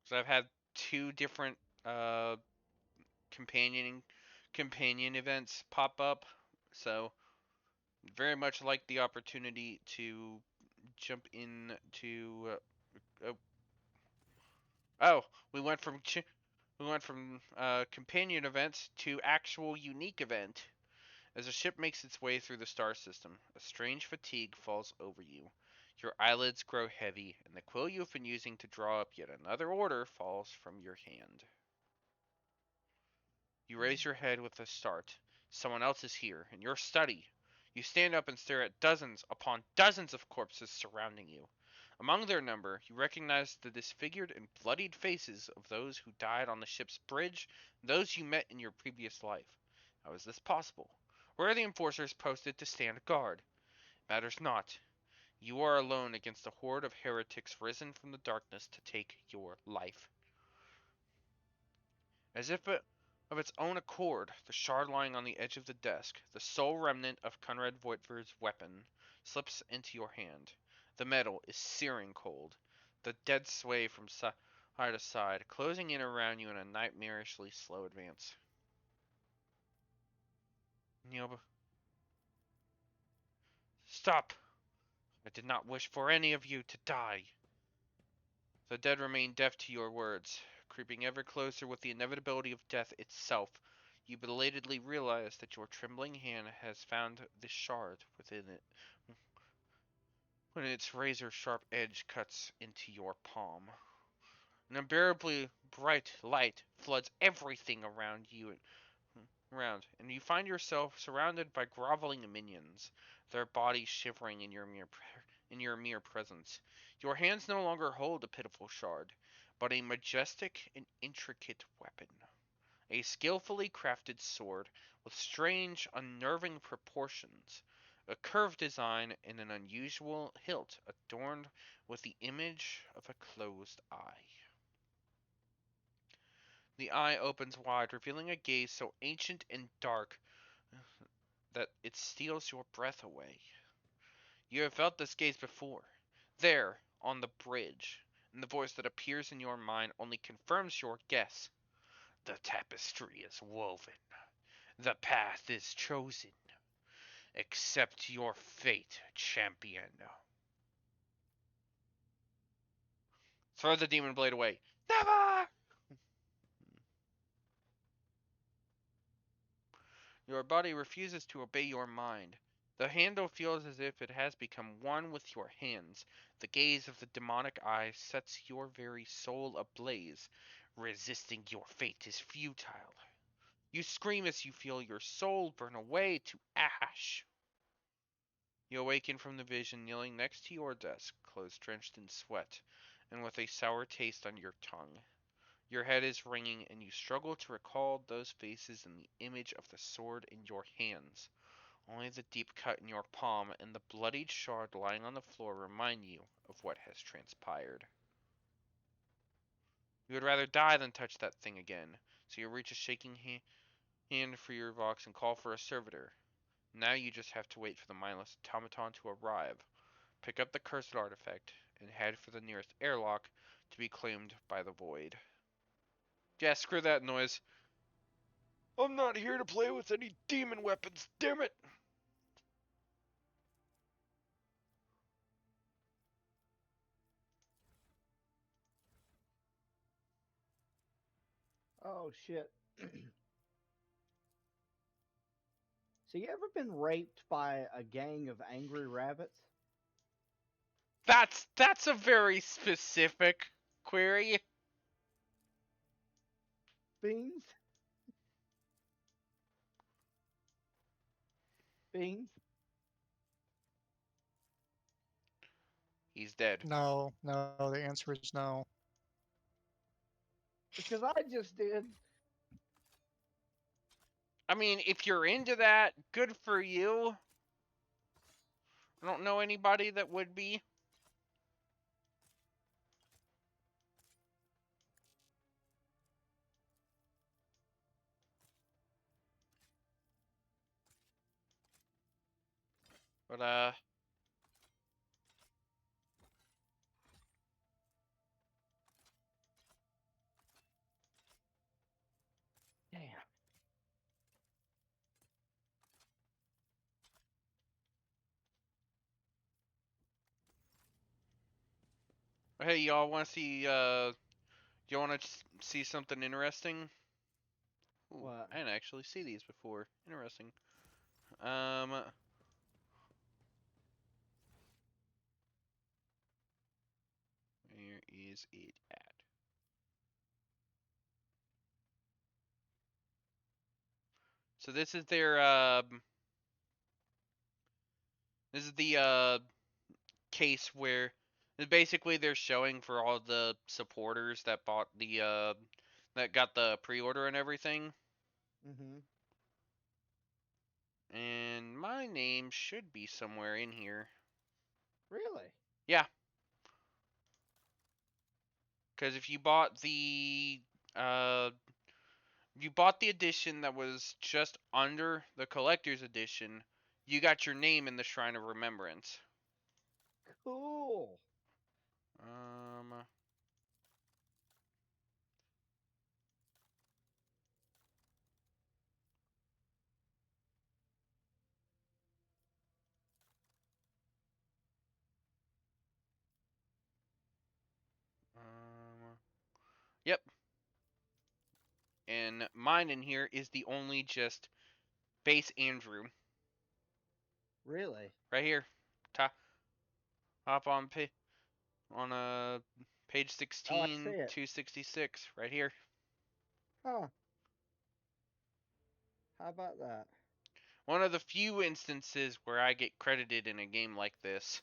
So I've had two different uh companion companion events pop up. So very much like the opportunity to jump in to oh, we went from companion events to actual unique event. As the ship makes its way through the star system, a strange fatigue falls over you. Your eyelids grow heavy, and the quill you've been using to draw up yet another order falls from your hand. You raise your head with a start. Someone else is here, in your study. You stand up and stare at dozens upon dozens of corpses surrounding you. Among their number, you recognize the disfigured and bloodied faces of those who died on the ship's bridge, and those you met in your previous life. How is this possible? Where are the enforcers posted to stand guard? Matters not. You are alone against a horde of heretics risen from the darkness to take your life. As if of its own accord, the shard lying on the edge of the desk, the sole remnant of Conrad Voigtver's weapon, slips into your hand. The metal is searing cold. The dead sway from side to side, closing in around you in a nightmarishly slow advance. Niobe, stop! I did not wish for any of you to die. The dead remain deaf to your words. Creeping ever closer with the inevitability of death itself, you belatedly realize that your trembling hand has found the shard within it when its razor-sharp edge cuts into your palm. An unbearably bright light floods everything around, and you find yourself surrounded by groveling minions, their bodies shivering in your mere presence. Your hands no longer hold a pitiful shard, but a majestic and intricate weapon. A skillfully crafted sword with strange, unnerving proportions, a curved design, and an unusual hilt adorned with the image of a closed eye. The eye opens wide, revealing a gaze so ancient and dark that it steals your breath away. You have felt this gaze before, there, on the bridge, and the voice that appears in your mind only confirms your guess. The tapestry is woven. The path is chosen. Accept your fate, champion. Throw the demon blade away. Never! Your body refuses to obey your mind. The handle feels as if it has become one with your hands. The gaze of the demonic eye sets your very soul ablaze. Resisting your fate is futile. You scream as you feel your soul burn away to ash. You awaken from the vision kneeling next to your desk, clothes drenched in sweat, and with a sour taste on your tongue. Your head is ringing, and you struggle to recall those faces and the image of the sword in your hands. Only the deep cut in your palm and the bloodied shard lying on the floor remind you of what has transpired. You would rather die than touch that thing again, so you reach a shaking hand for your vox and call for a servitor. Now you just have to wait for the mindless automaton to arrive, pick up the cursed artifact, and head for the nearest airlock to be claimed by the void. Yeah, screw that noise. I'm not here to play with any demon weapons, damn it! Oh shit. So you ever been raped by a gang of angry rabbits? That's a very specific query. Beans? Beans? He's dead. No, no, the answer is no. Because I just did. I mean, if you're into that, good for you. I don't know anybody that would be. But Damn. hey, y'all want to see you want to see something interesting? Ooh, What? I didn't actually see these before. Interesting. Where is it at? So this is their this is the case where basically they're showing for all the supporters that bought the that got the pre-order and everything. Mm-hmm. And my name should be somewhere in here. Really? Yeah, because if you bought the uh you bought the edition that was just under the collector's edition, you got your name in the Shrine of Remembrance. Cool. Um yep. And mine in here is the only just base Andrew. Really? Right here. Top hop on page Oh, I see 16, it. 266 right here. Huh. How about that? One of the few instances where I get credited in a game like this.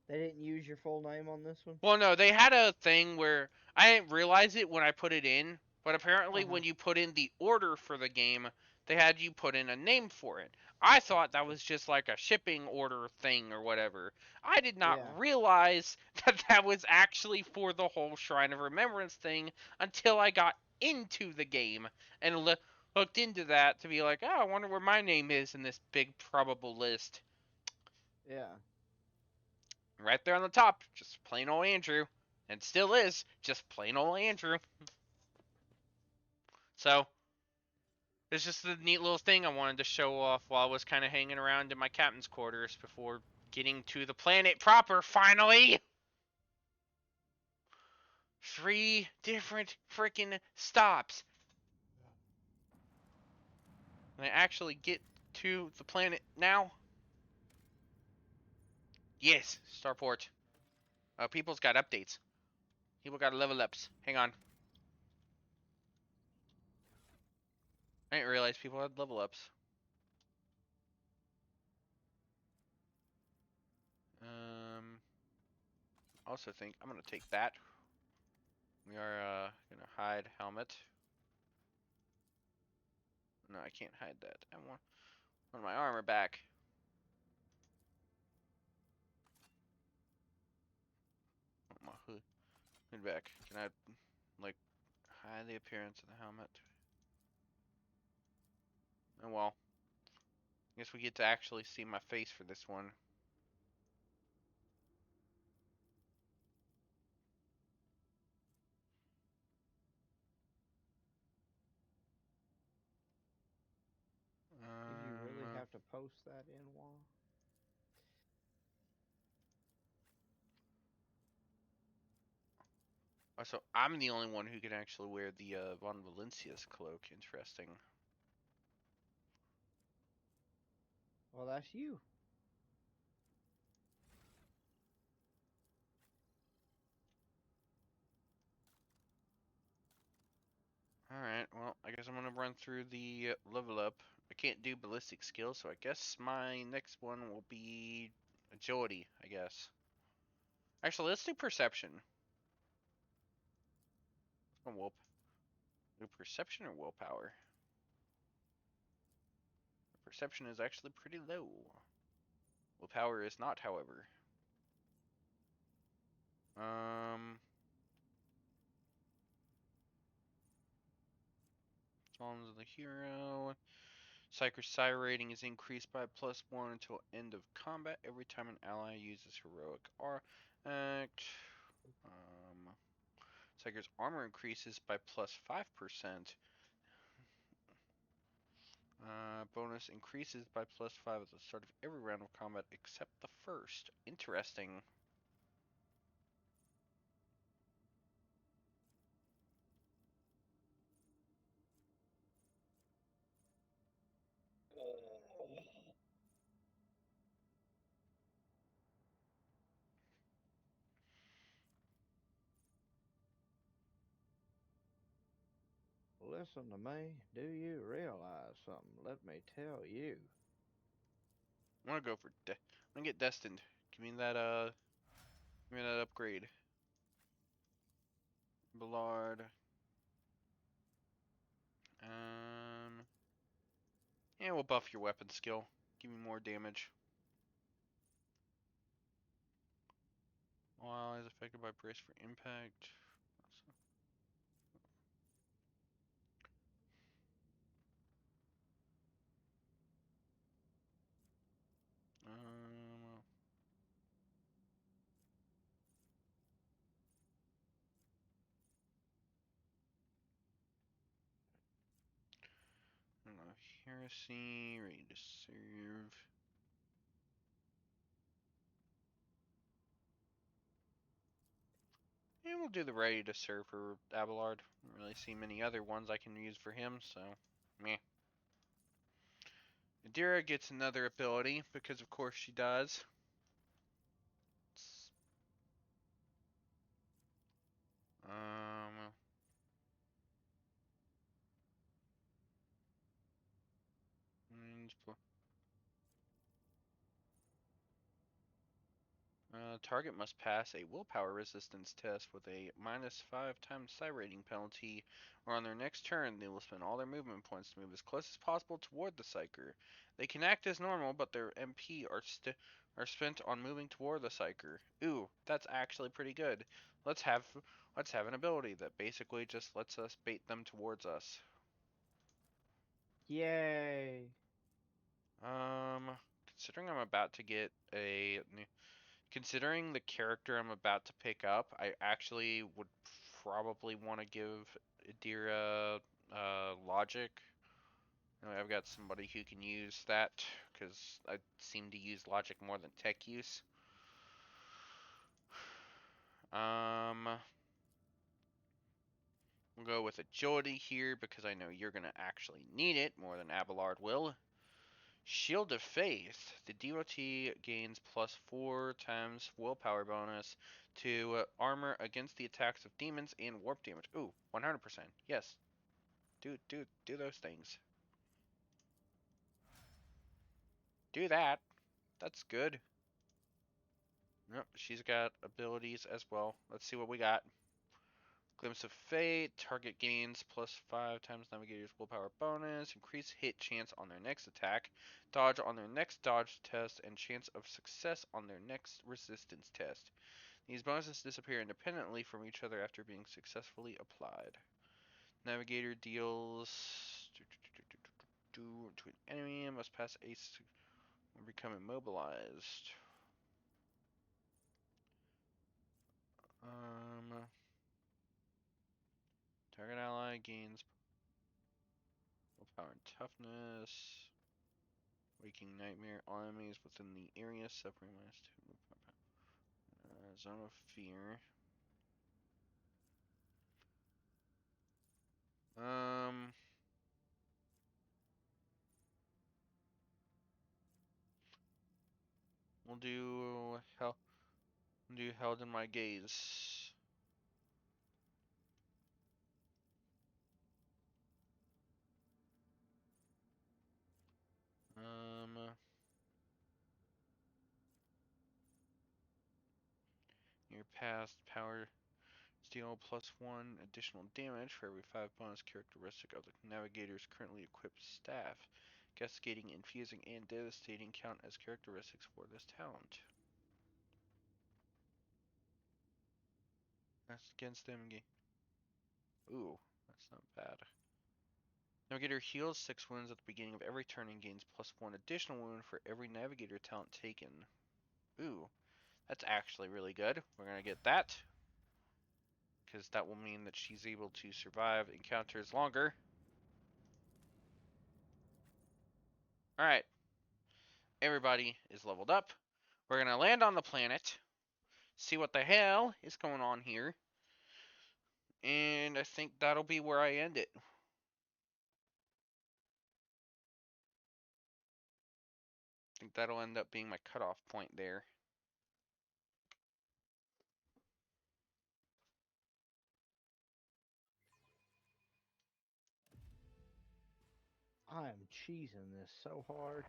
They didn't use your full name on this one? Well, no, they had a thing where I didn't realize it when I put it in, but apparently Uh-huh. when you put in the order for the game, they had you put in a name for it. I thought that was just like a shipping order thing or whatever. I did not Yeah. realize that that was actually for the whole Shrine of Remembrance thing until I got into the game and looked into that to be like, oh, I wonder where my name is in this big probable list. Yeah. Right there on the top, just plain old Andrew. And still is, just plain old Andrew. So, it's just a neat little thing I wanted to show off while I was kind of hanging around in my captain's quarters before getting to the planet proper, finally! 3 different freaking stops. And I actually get to the planet now. Yes, Starport. People's got updates. People got level ups. Hang on. I didn't realize people had level ups. Also think I'm gonna take that. We are gonna hide helmet. No, I can't hide that. I want my armor back. I want my hood back. Can I like hide the appearance of the helmet? Oh well. I guess we get to actually see my face for this one. Did you really have to post that in WoW? So I'm the only one who can actually wear the Von Valencia's cloak. Interesting. Well, that's you. Alright, well, I guess I'm gonna run through the level up. I can't do ballistic skills, so I guess my next one will be agility, I guess. Actually, let's do perception. Will do perception or willpower? Perception is actually pretty low. Willpower is not, however. Songs of the hero. Psyker Psi rating is increased by +1 until end of combat every time an ally uses heroic act. Psyker's armor increases by +5%. Bonus increases by +5 at the start of every round of combat except the first. Interesting. Listen to me. Do you realize something? Let me tell you. I'm gonna go for I'm gonna get destined. Give me that upgrade. Ballard. Yeah, we'll buff your weapon skill. Give me more damage. While is affected by brace for impact. I don't know. Heresy, ready to serve. And we'll do the ready to serve for Abelard. I don't really see many other ones I can use for him, so meh. Adira gets another ability because of course she does. Um target must pass a willpower resistance test with a -5 times psi rating penalty, or on their next turn they will spend all their movement points to move as close as possible toward the psyker. They can act as normal, but their MP are spent on moving toward the psyker. Ooh, that's actually pretty good. Let's have an ability that basically just lets us bait them towards us. Yay! Considering I'm about to get a new Considering the character I'm about to pick up, I actually would probably want to give Adira logic. I've got somebody who can use that because I seem to use logic more than tech use. We'll go with agility here because I know you're gonna actually need it more than Abelard will. Shield of Faith. The devotee gains +4 times willpower bonus to armor against the attacks of demons and warp damage. Ooh, 100%. Yes. Do those things. Do that. That's good. Yep, she's got abilities as well. Let's see what we got. Glimpse of Fate. Target gains +5 times Navigator's willpower bonus. Increase hit chance on their next attack. Dodge on their next dodge test. And chance of success on their next resistance test. These bonuses disappear independently from each other after being successfully applied. Navigator deals to an enemy and must pass a or become immobilized. Target ally gains willpower and toughness. Waking nightmare. All enemies within the area suffering -2. Zone of fear. Um, we'll do held in my gaze. Your past power deal +1 additional damage for every 5 bonus characteristic of the navigator's currently equipped staff. Cascading, infusing, and devastating count as characteristics for this talent. That's against them. Ooh, that's not bad. Navigator heals 6 wounds at the beginning of every turn and gains +1 additional wound for every navigator talent taken. Ooh, that's actually really good. We're gonna get that, because that will mean that she's able to survive encounters longer. Alright, everybody is leveled up. We're gonna land on the planet, see what the hell is going on here, and I think that'll be where I end it. I think that'll end up being my cutoff point there. I am cheesing this so hard.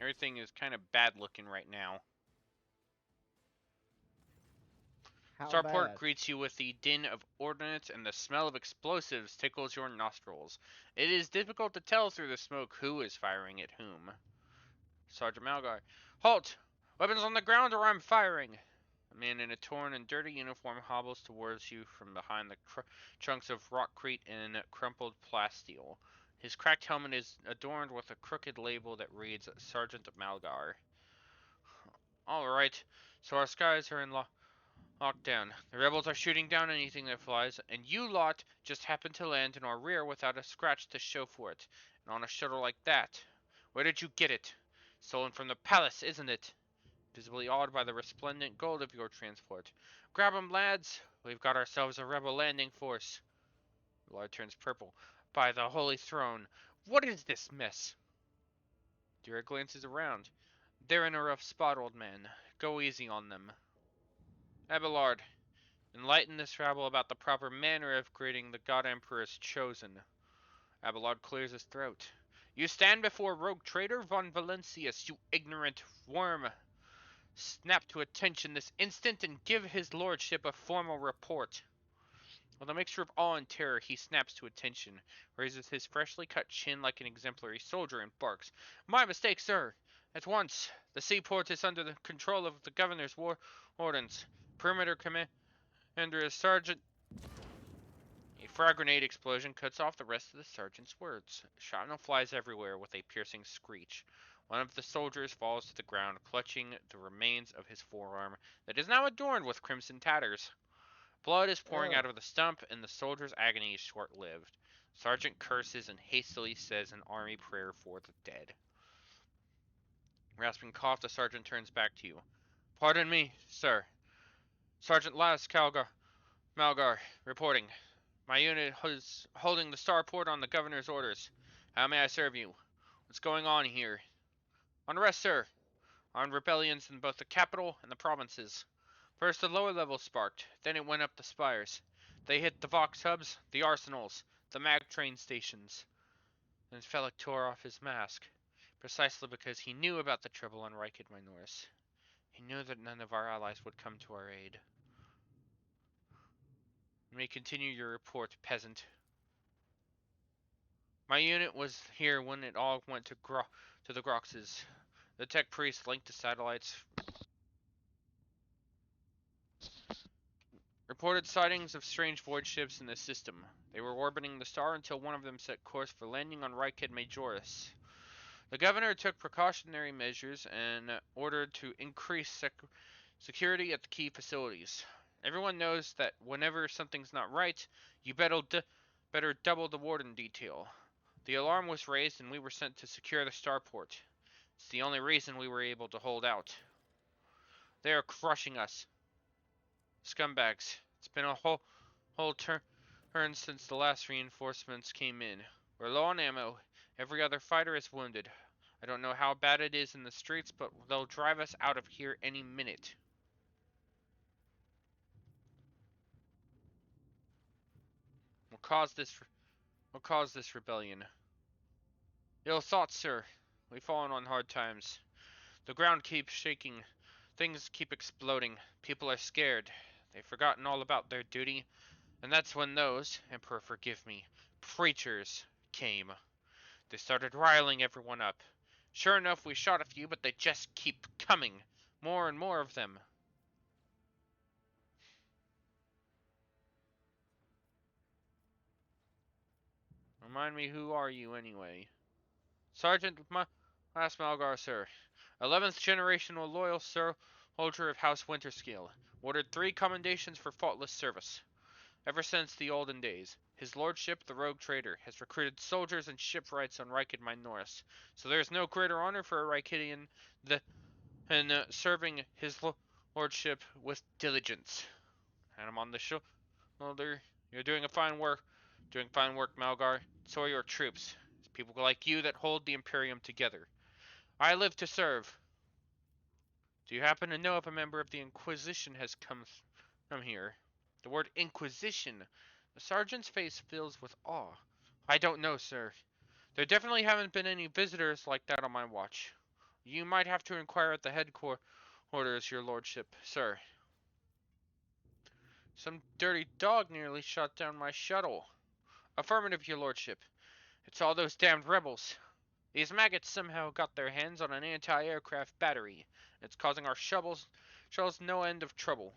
Everything is kind of bad looking right now. How Starport bad? greets you with the din of ordnance, and the smell of explosives tickles your nostrils. It is difficult to tell through the smoke who is firing at whom. Sergeant Malgar. Halt! Weapons on the ground or I'm firing! A man in a torn and dirty uniform hobbles towards you from behind the trunks of rockcrete and crumpled plasteel. His cracked helmet is adorned with a crooked label that reads Sergeant Malgar. Alright, so our skies are in lockdown. The rebels are shooting down anything that flies, and you lot just happen to land in our rear without a scratch to show for it. And on a shuttle like that. Where did you get it? Stolen from the palace, isn't it? Visibly awed by the resplendent gold of your transport. Grab 'em, lads! We've got ourselves a rebel landing force. The lord turns purple. By the holy throne, what is this mess? Dira glances around. They're in a rough spot, old man. Go easy on them. Abelard, enlighten this rabble about the proper manner of greeting the God Emperor's chosen. Abelard clears his throat. You stand before rogue traitor von Valentius, you ignorant worm. Snap to attention this instant and give his lordship a formal report. With a mixture of awe and terror, he snaps to attention, raises his freshly cut chin like an exemplary soldier, and barks, My mistake, sir! At once! The seaport is under the control of the governor's wardens. Perimeter commander is Sergeant. A frag grenade explosion cuts off the rest of the sergeant's words. Shrapnel flies everywhere with a piercing screech. One of the soldiers falls to the ground, clutching the remains of his forearm that is now adorned with crimson tatters. Blood is pouring out of the stump, and the soldier's agony is short-lived. Sergeant curses and hastily says an army prayer for the dead. Rasping cough, the sergeant turns back to you. Pardon me, sir. Sergeant Malgar, reporting. My unit is holding the starport on the governor's orders. How may I serve you? What's going on here? Unrest, sir. Armed rebellions in both the capital and the provinces. First the lower levels sparked, then it went up the spires. They hit the Vox hubs, the arsenals, the mag train stations. Then Felix tore off his mask, precisely because he knew about the trouble on Rykad Minoris. He knew that none of our allies would come to our aid. You may continue your report, peasant. My unit was here when it all went to the Groxes. The tech priest linked to satellites reported sightings of strange void ships in the system. They were orbiting the star until one of them set course for landing on Rykad Majoris. The governor took precautionary measures and ordered to increase security at the key facilities. Everyone knows that whenever something's not right, you better double the warden detail. The alarm was raised and we were sent to secure the starport. It's the only reason we were able to hold out. They are crushing us. Scumbags. It's been a whole turn since the last reinforcements came in. We're low on ammo. Every other fighter is wounded. I don't know how bad it is in the streets, but they'll drive us out of here any minute. We'll cause this rebellion. Ill thoughts, sir. We've fallen on hard times. The ground keeps shaking. Things keep exploding. People are scared. They've forgotten all about their duty. And that's when those, Emperor forgive me, preachers came. They started riling everyone up. Sure enough, we shot a few, but they just keep coming. More and more of them. Remind me, who are you anyway? Sergeant Last Malgar, sir. 11th generational loyal soldier of House Winterscale. Ordered 3 commendations for faultless service. Ever since the olden days, his lordship, the rogue trader, has recruited soldiers and shipwrights on Rykad Minoris, so there is no greater honor for a Rykidian than serving his lordship with diligence. And I'm on the shoulder. You're doing fine work, Malgar. So are your troops. It's people like you that hold the Imperium together. I live to serve. Do you happen to know if a member of the Inquisition has come here? The word Inquisition. The sergeant's face fills with awe. I don't know, sir. There definitely haven't been any visitors like that on my watch. You might have to inquire at the headquarters, your lordship, sir. Some dirty dog nearly shot down my shuttle. Affirmative, your lordship. It's all those damned rebels. These maggots somehow got their hands on an anti-aircraft battery. It's causing our shuttles no end of trouble.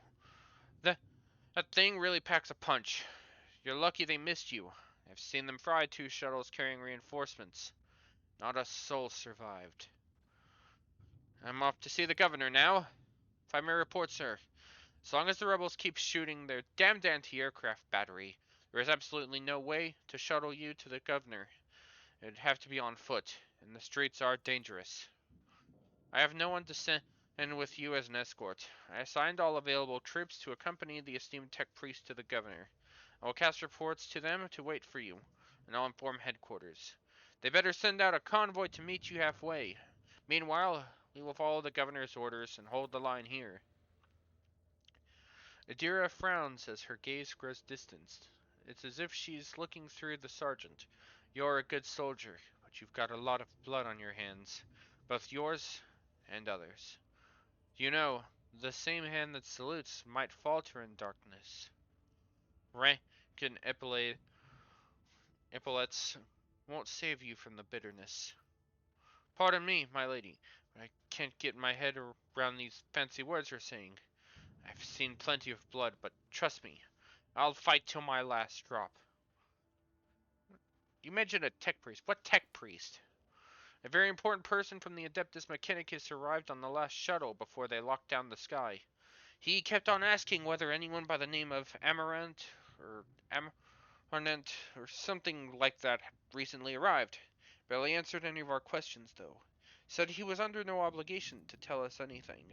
That thing really packs a punch. You're lucky they missed you. I've seen them fry 2 shuttles carrying reinforcements. Not a soul survived. I'm off to see the governor now. If I may report, sir, as long as the rebels keep shooting their damned anti-aircraft battery, there is absolutely no way to shuttle you to the governor. It'd have to be on foot, and the streets are dangerous. I have no one to send with you as an escort. I assigned all available troops to accompany the esteemed tech priest to the governor. I will cast reports to them to wait for you, and I'll inform headquarters. They better send out a convoy to meet you halfway. Meanwhile, we will follow the governor's orders and hold the line here. Adira frowns as her gaze grows distanced. It's as if she's looking through the sergeant. You're a good soldier, but you've got a lot of blood on your hands, both yours and others. You know, the same hand that salutes might falter in darkness. Rank and epaulets won't save you from the bitterness. Pardon me, my lady, but I can't get my head around these fancy words you're saying. I've seen plenty of blood, but trust me, I'll fight till my last drop. You mentioned a tech priest. What tech priest? A very important person from the Adeptus Mechanicus arrived on the last shuttle before they locked down the sky. He kept on asking whether anyone by the name of Amarant or Amarant or something like that recently arrived. Barely answered any of our questions, though. Said he was under no obligation to tell us anything.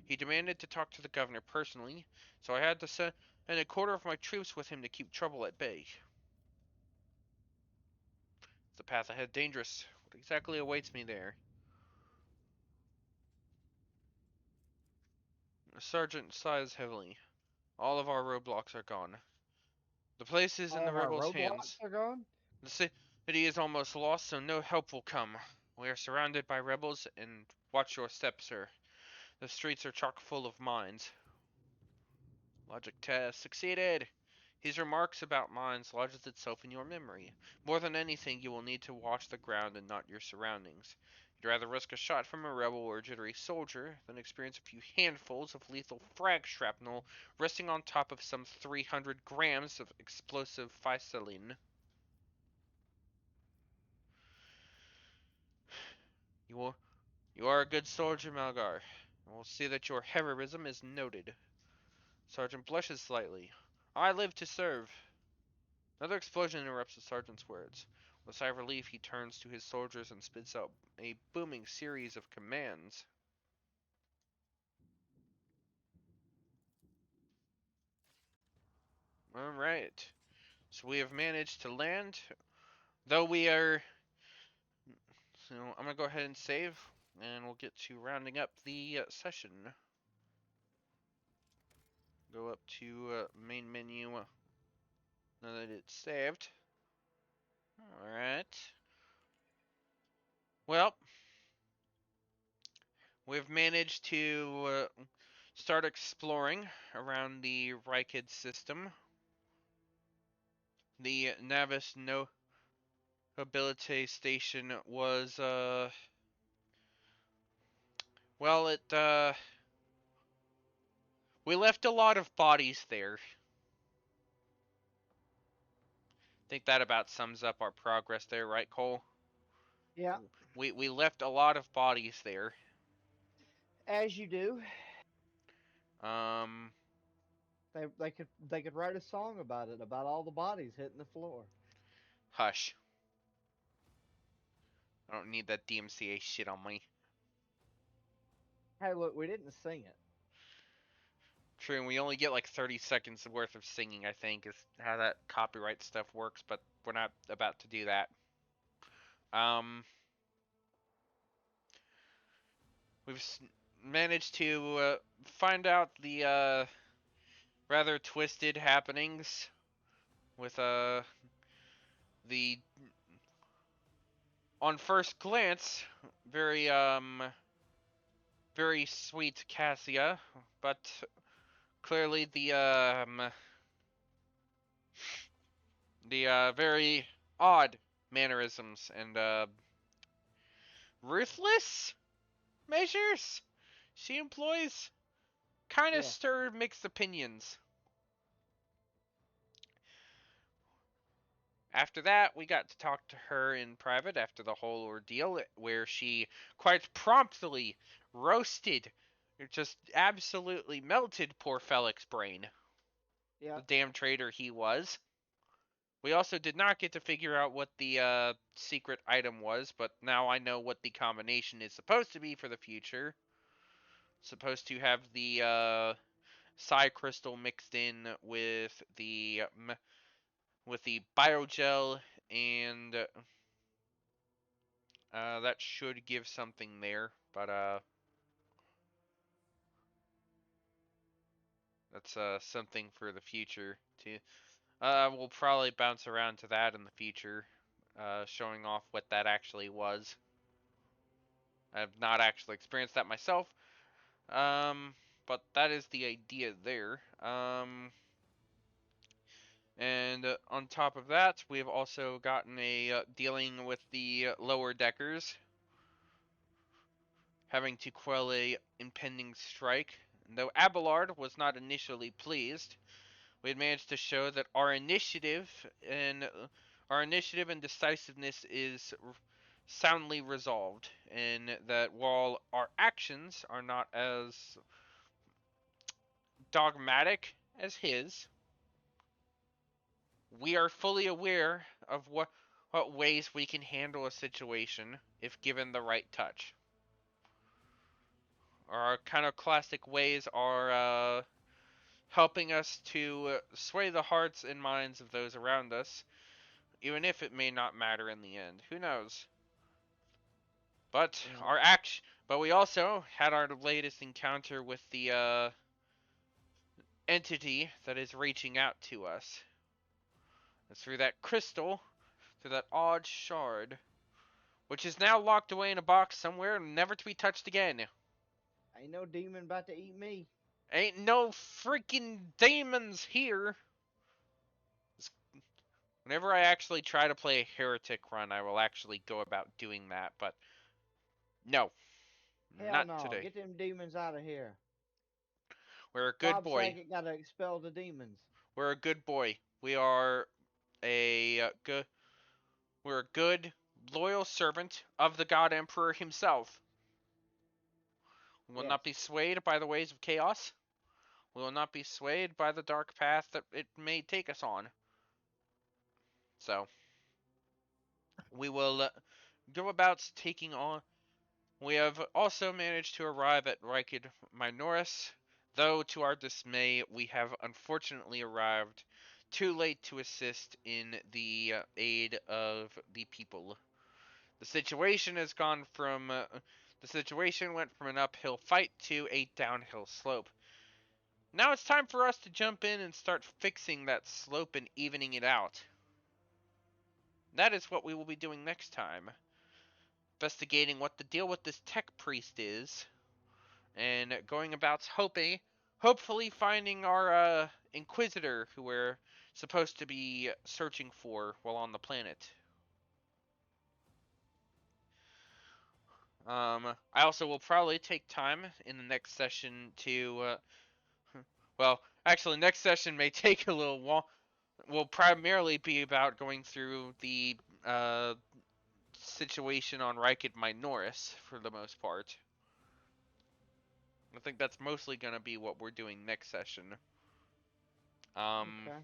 He demanded to talk to the governor personally, so I had to send a quarter of my troops with him to keep trouble at bay. The path ahead dangerous. What exactly awaits me there? The sergeant sighs heavily. All of our roadblocks are gone. The place is in All the of our rebels' roadblocks hands. are gone? The city is almost lost, so no help will come. We are surrounded by rebels, and watch your step, sir. The streets are chock full of mines. Logic test succeeded. His remarks about mines lodges itself in your memory. More than anything, you will need to watch the ground and not your surroundings. You'd rather risk a shot from a rebel or jittery soldier than experience a few handfuls of lethal frag shrapnel resting on top of some 300 grams of explosive physaline. You are a good soldier, Malgar. I will see that your heroism is noted. Sergeant blushes slightly. I live to serve. Another explosion interrupts the sergeant's words. With a sigh of relief, he turns to his soldiers and spits out a booming series of commands. Alright. So we have managed to land. Though we are... So I'm going to go ahead and save. And we'll get to rounding up the session. Go up to main menu. Now that it's saved. Alright. Well, we've managed to start exploring around the rykad system. The Navis Nobilite station was, well, we left a lot of bodies there. I think that about sums up our progress there, right, Cole? Yeah, We left a lot of bodies there. as you do. Um, They could write a song about it, about all the bodies hitting the floor. hush. I don't need that DMCA shit on me. Hey, look, we didn't sing it. True, and we only get like 30 seconds worth of singing, I think, is how that copyright stuff works, but we're not about to do that. We've managed to find out the rather twisted happenings with the on first glance very sweet Cassia, but clearly the very odd mannerisms and ruthless measures she employs kind of Yeah. stir mixed opinions. After that, we got to talk to her in private after the whole ordeal, where she quite promptly roasted, just absolutely melted poor Felix's brain. Yeah. The damn traitor he was. We also did not get to figure out what the secret item was, but now I know what the combination is supposed to be for the future. Supposed to have the psi crystal mixed in with the biogel, and that should give something there, but that's something for the future too. We'll probably bounce around to that in the future, showing off what that actually was. I've not actually experienced that myself, but that is the idea there. And on top of that, we've also gotten a dealing with the lower deckers, having to quell a impending strike. And though Abelard was not initially pleased, we had managed to show that our initiative and decisiveness is soundly resolved, and that while our actions are not as dogmatic as his, we are fully aware of what ways we can handle a situation if given the right touch. Our kind of classic ways are helping us to sway the hearts and minds of those around us, even if it may not matter in the end. Who knows? But Yeah. but we also had our latest encounter with the entity that is reaching out to us. It's through that crystal, through that odd shard, which is now locked away in a box somewhere, never to be touched again. Ain't no demon about to eat me. Ain't no freaking demons here. Whenever I actually try to play a heretic run, I will actually go about doing that, but no, Hell not no. today. Get them demons out of here. We're a good Bob boy. Saget gotta expel the demons. We're a good boy. We are a good. We're a good, loyal servant of the God Emperor himself. We will Yes. not be swayed by the ways of chaos. We will not be swayed by the dark path that it may take us on. So, we will go about taking on. We have also managed to arrive at rykad Minoris, though to our dismay, we have unfortunately arrived too late to assist in the aid of the people. The situation has gone from the situation went from an uphill fight to a downhill slope. Now it's time for us to jump in and start fixing that slope and evening it out. That is what we will be doing next time. Investigating what the deal with this tech priest is, and going about hopefully finding our inquisitor who we're supposed to be searching for while on the planet. I also will probably take time in the next session to, well, actually, next session may take a little while. Will primarily be about going through the situation on rykad Minoris for the most part. I think that's mostly going to be what we're doing next session. Okay.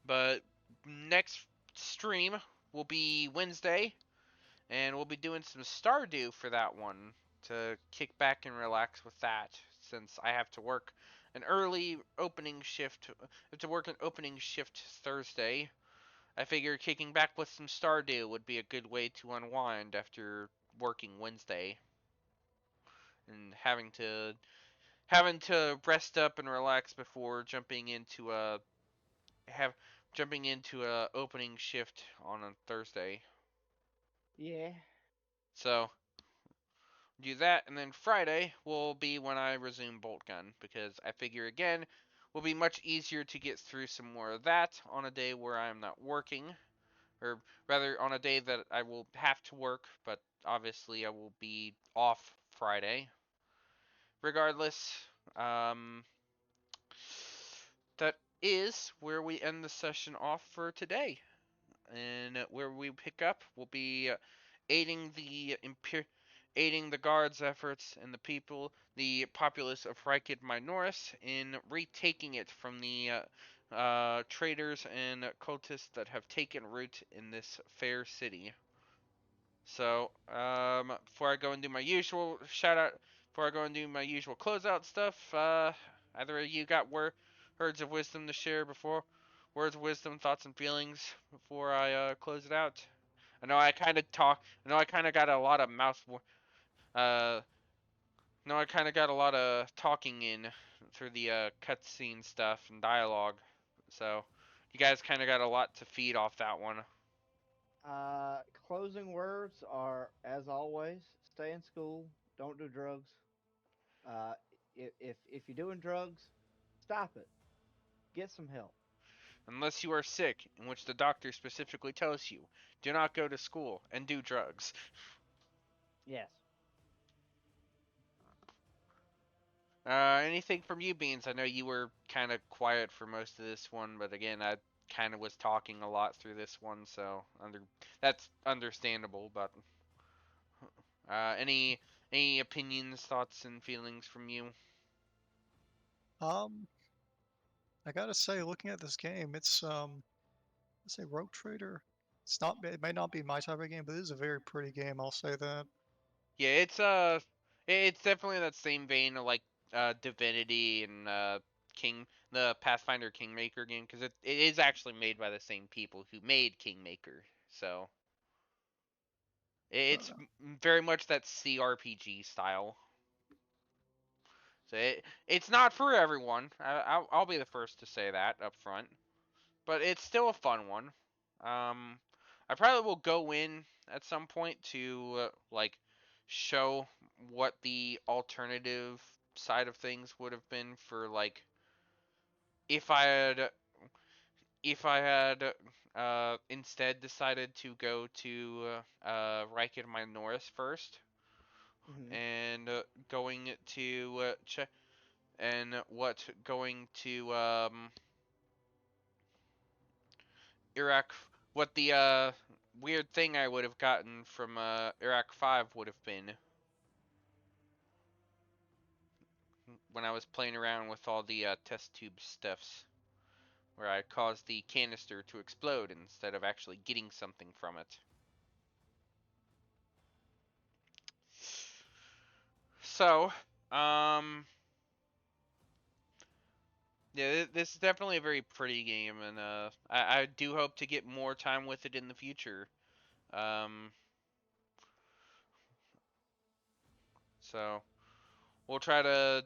But next stream will be Wednesday, and we'll be doing some Stardew for that one to kick back and relax with that, since I have to work an early opening shift. I have to work an opening shift Thursday. I figure kicking back with some Stardew would be a good way to unwind after working Wednesday and having to rest up and relax before jumping into a opening shift on a Thursday. Yeah. So do that, and then Friday will be when I resume bolt gun, because I figure again will be much easier to get through some more of that on a day where I am not working, or rather on a day that I will have to work, but obviously I will be off Friday. Regardless, that is where we end the session off for today. And where we pick up will be aiding aiding the guards' efforts and the populace of rykad Minoris in retaking it from the traders and cultists that have taken root in this fair city. So, before I go and do my usual before I go and do my usual closeout stuff, either of you got words of wisdom to share before? Words of wisdom, thoughts, and feelings before I close it out? I know I kind of talk. I know I kind of got a lot of uh, no, I kind of got a lot of talking in through the cutscene stuff and dialogue. So, you guys kind of got a lot to feed off that one. Closing words are, as always, stay in school, don't do drugs. Uh, if you're doing drugs, stop it. Get some help. Unless you are sick, in which the doctor specifically tells you, do not go to school and do drugs. Yes. Anything from you, Beans? I know you were kind of quiet for most of this one, but again, I kind of was talking a lot through this one, so that's understandable. But any opinions, thoughts, and feelings from you? I gotta say, looking at this game, it's let's say Rogue Trader. It's not. It may not be my type of game, but it is a very pretty game. I'll say that. Yeah, it's definitely that same vein of like Divinity and the Pathfinder Kingmaker game, because it is actually made by the same people who made Kingmaker, so Fair it's enough. very much that CRPG style. So it's not for everyone. I'll be the first to say that up front, but it's still a fun one. I probably will go in at some point to like show what the alternative side of things would have been for like if I had if I had instead decided to go to Rykad Minoris first Hmm. and going to check and what going to Iraq, what the weird thing I would have gotten from Iraq 5 would have been. when I was playing around with all the test tube stuffs, where I caused the canister to explode instead of actually getting something from it. So, yeah, this is definitely a very pretty game, and I do hope to get more time with it in the future. Um, so we'll try to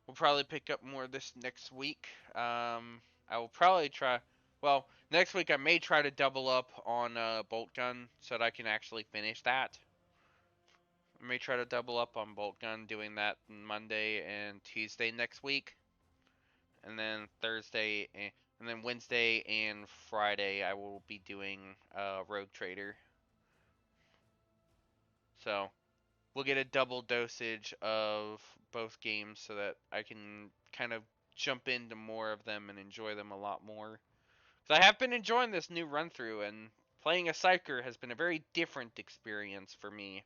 we'll probably pick up more of this next week. I will probably try. Well, next week I may try to double up on bolt gun so that I can actually finish that. I may try to double up on bolt gun, doing that Monday and Tuesday next week, and then and then Wednesday and Friday I will be doing Rogue Trader. So we'll get a double dosage of both games so that I can kind of jump into more of them and enjoy them a lot more. Because I have been enjoying this new run through, and playing a Psyker has been a very different experience for me.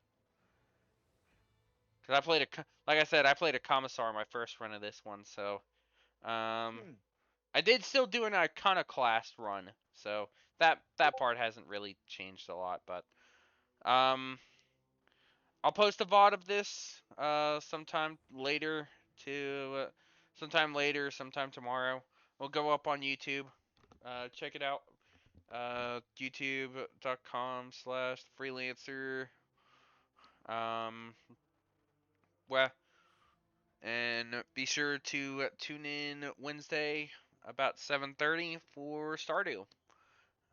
Because like I said, I played a Commissar my first run of this one, so I did still do an Iconoclast run, so that part hasn't really changed a lot, but I'll post a VOD of this sometime later, sometime tomorrow. It'll go up on YouTube. Check it out. YouTube.com/freelancer. Well, and be sure to tune in Wednesday about 7:30 for Stardew.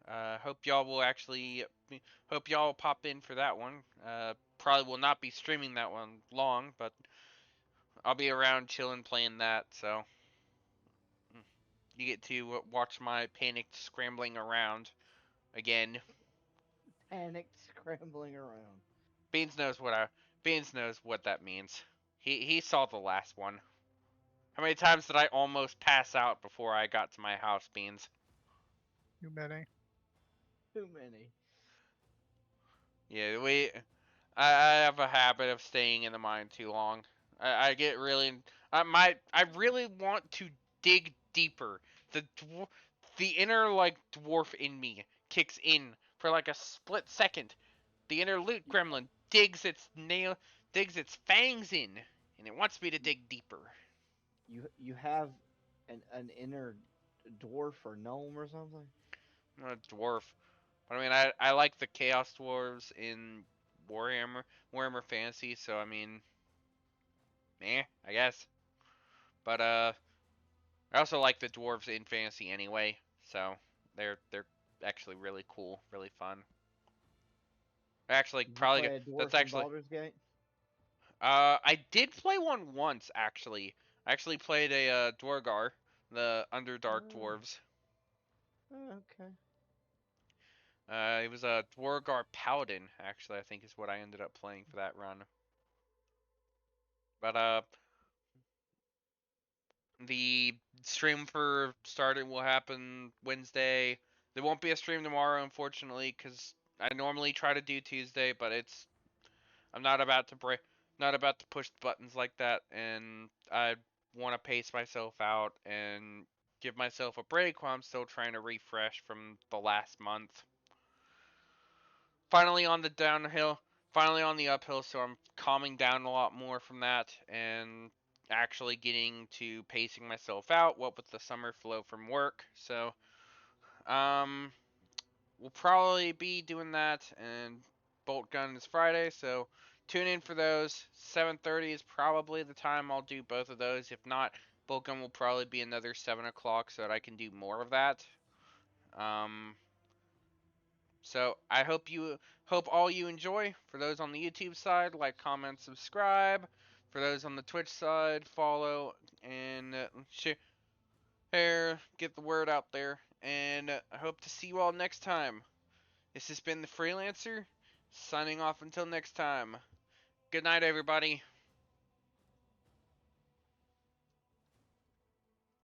Hope y'all pop in for that one. Probably will not be streaming that one long, but I'll be around chilling playing that, so you get to watch my panicked scrambling around again. Panicked scrambling around. Beans knows what that means. He saw the last one. How many times did I almost pass out before I got to my house, Beans? Too many. Too many. Yeah, I have a habit of staying in the mine too long. I get really I really want to dig deeper. The inner like dwarf in me kicks in for like a split second. The inner loot gremlin digs its fangs in, and it wants me to dig deeper. You have an inner dwarf or gnome or something? I'm a dwarf. But I mean I like the chaos dwarves in Warhammer Fantasy, so I mean I guess. But I also like the dwarves in fantasy anyway, so they're actually really cool, really fun. Actually, Did you probably play a dwarf that's in actually Baldur's Gate? I did play one once actually. I actually played a Dwargar, the Underdark Oh, dwarves. okay. It was a Dwargar Paladin actually. I think is what I ended up playing for that run. But the stream for starting will happen Wednesday. There won't be a stream tomorrow, unfortunately, because I normally try to do Tuesday, but I'm not about to push buttons like that, and I want to pace myself out and give myself a break while I'm still trying to refresh from the last month. Finally on the downhill, finally on the uphill, so I'm calming down a lot more from that and actually getting to pacing myself out, what with the summer flow from work. So, we'll probably be doing that, and Bolt Gun is Friday, so tune in for those. 7:30 is probably the time I'll do both of those. If not, Bolt Gun will probably be another 7 o'clock so that I can do more of that. Um, So I hope all you enjoy. For those on the YouTube side, like, comment, subscribe. For those on the Twitch side, follow and share, get the word out there. And I hope to see you all next time. This has been the Freelancer, signing off until next time. Good night, everybody.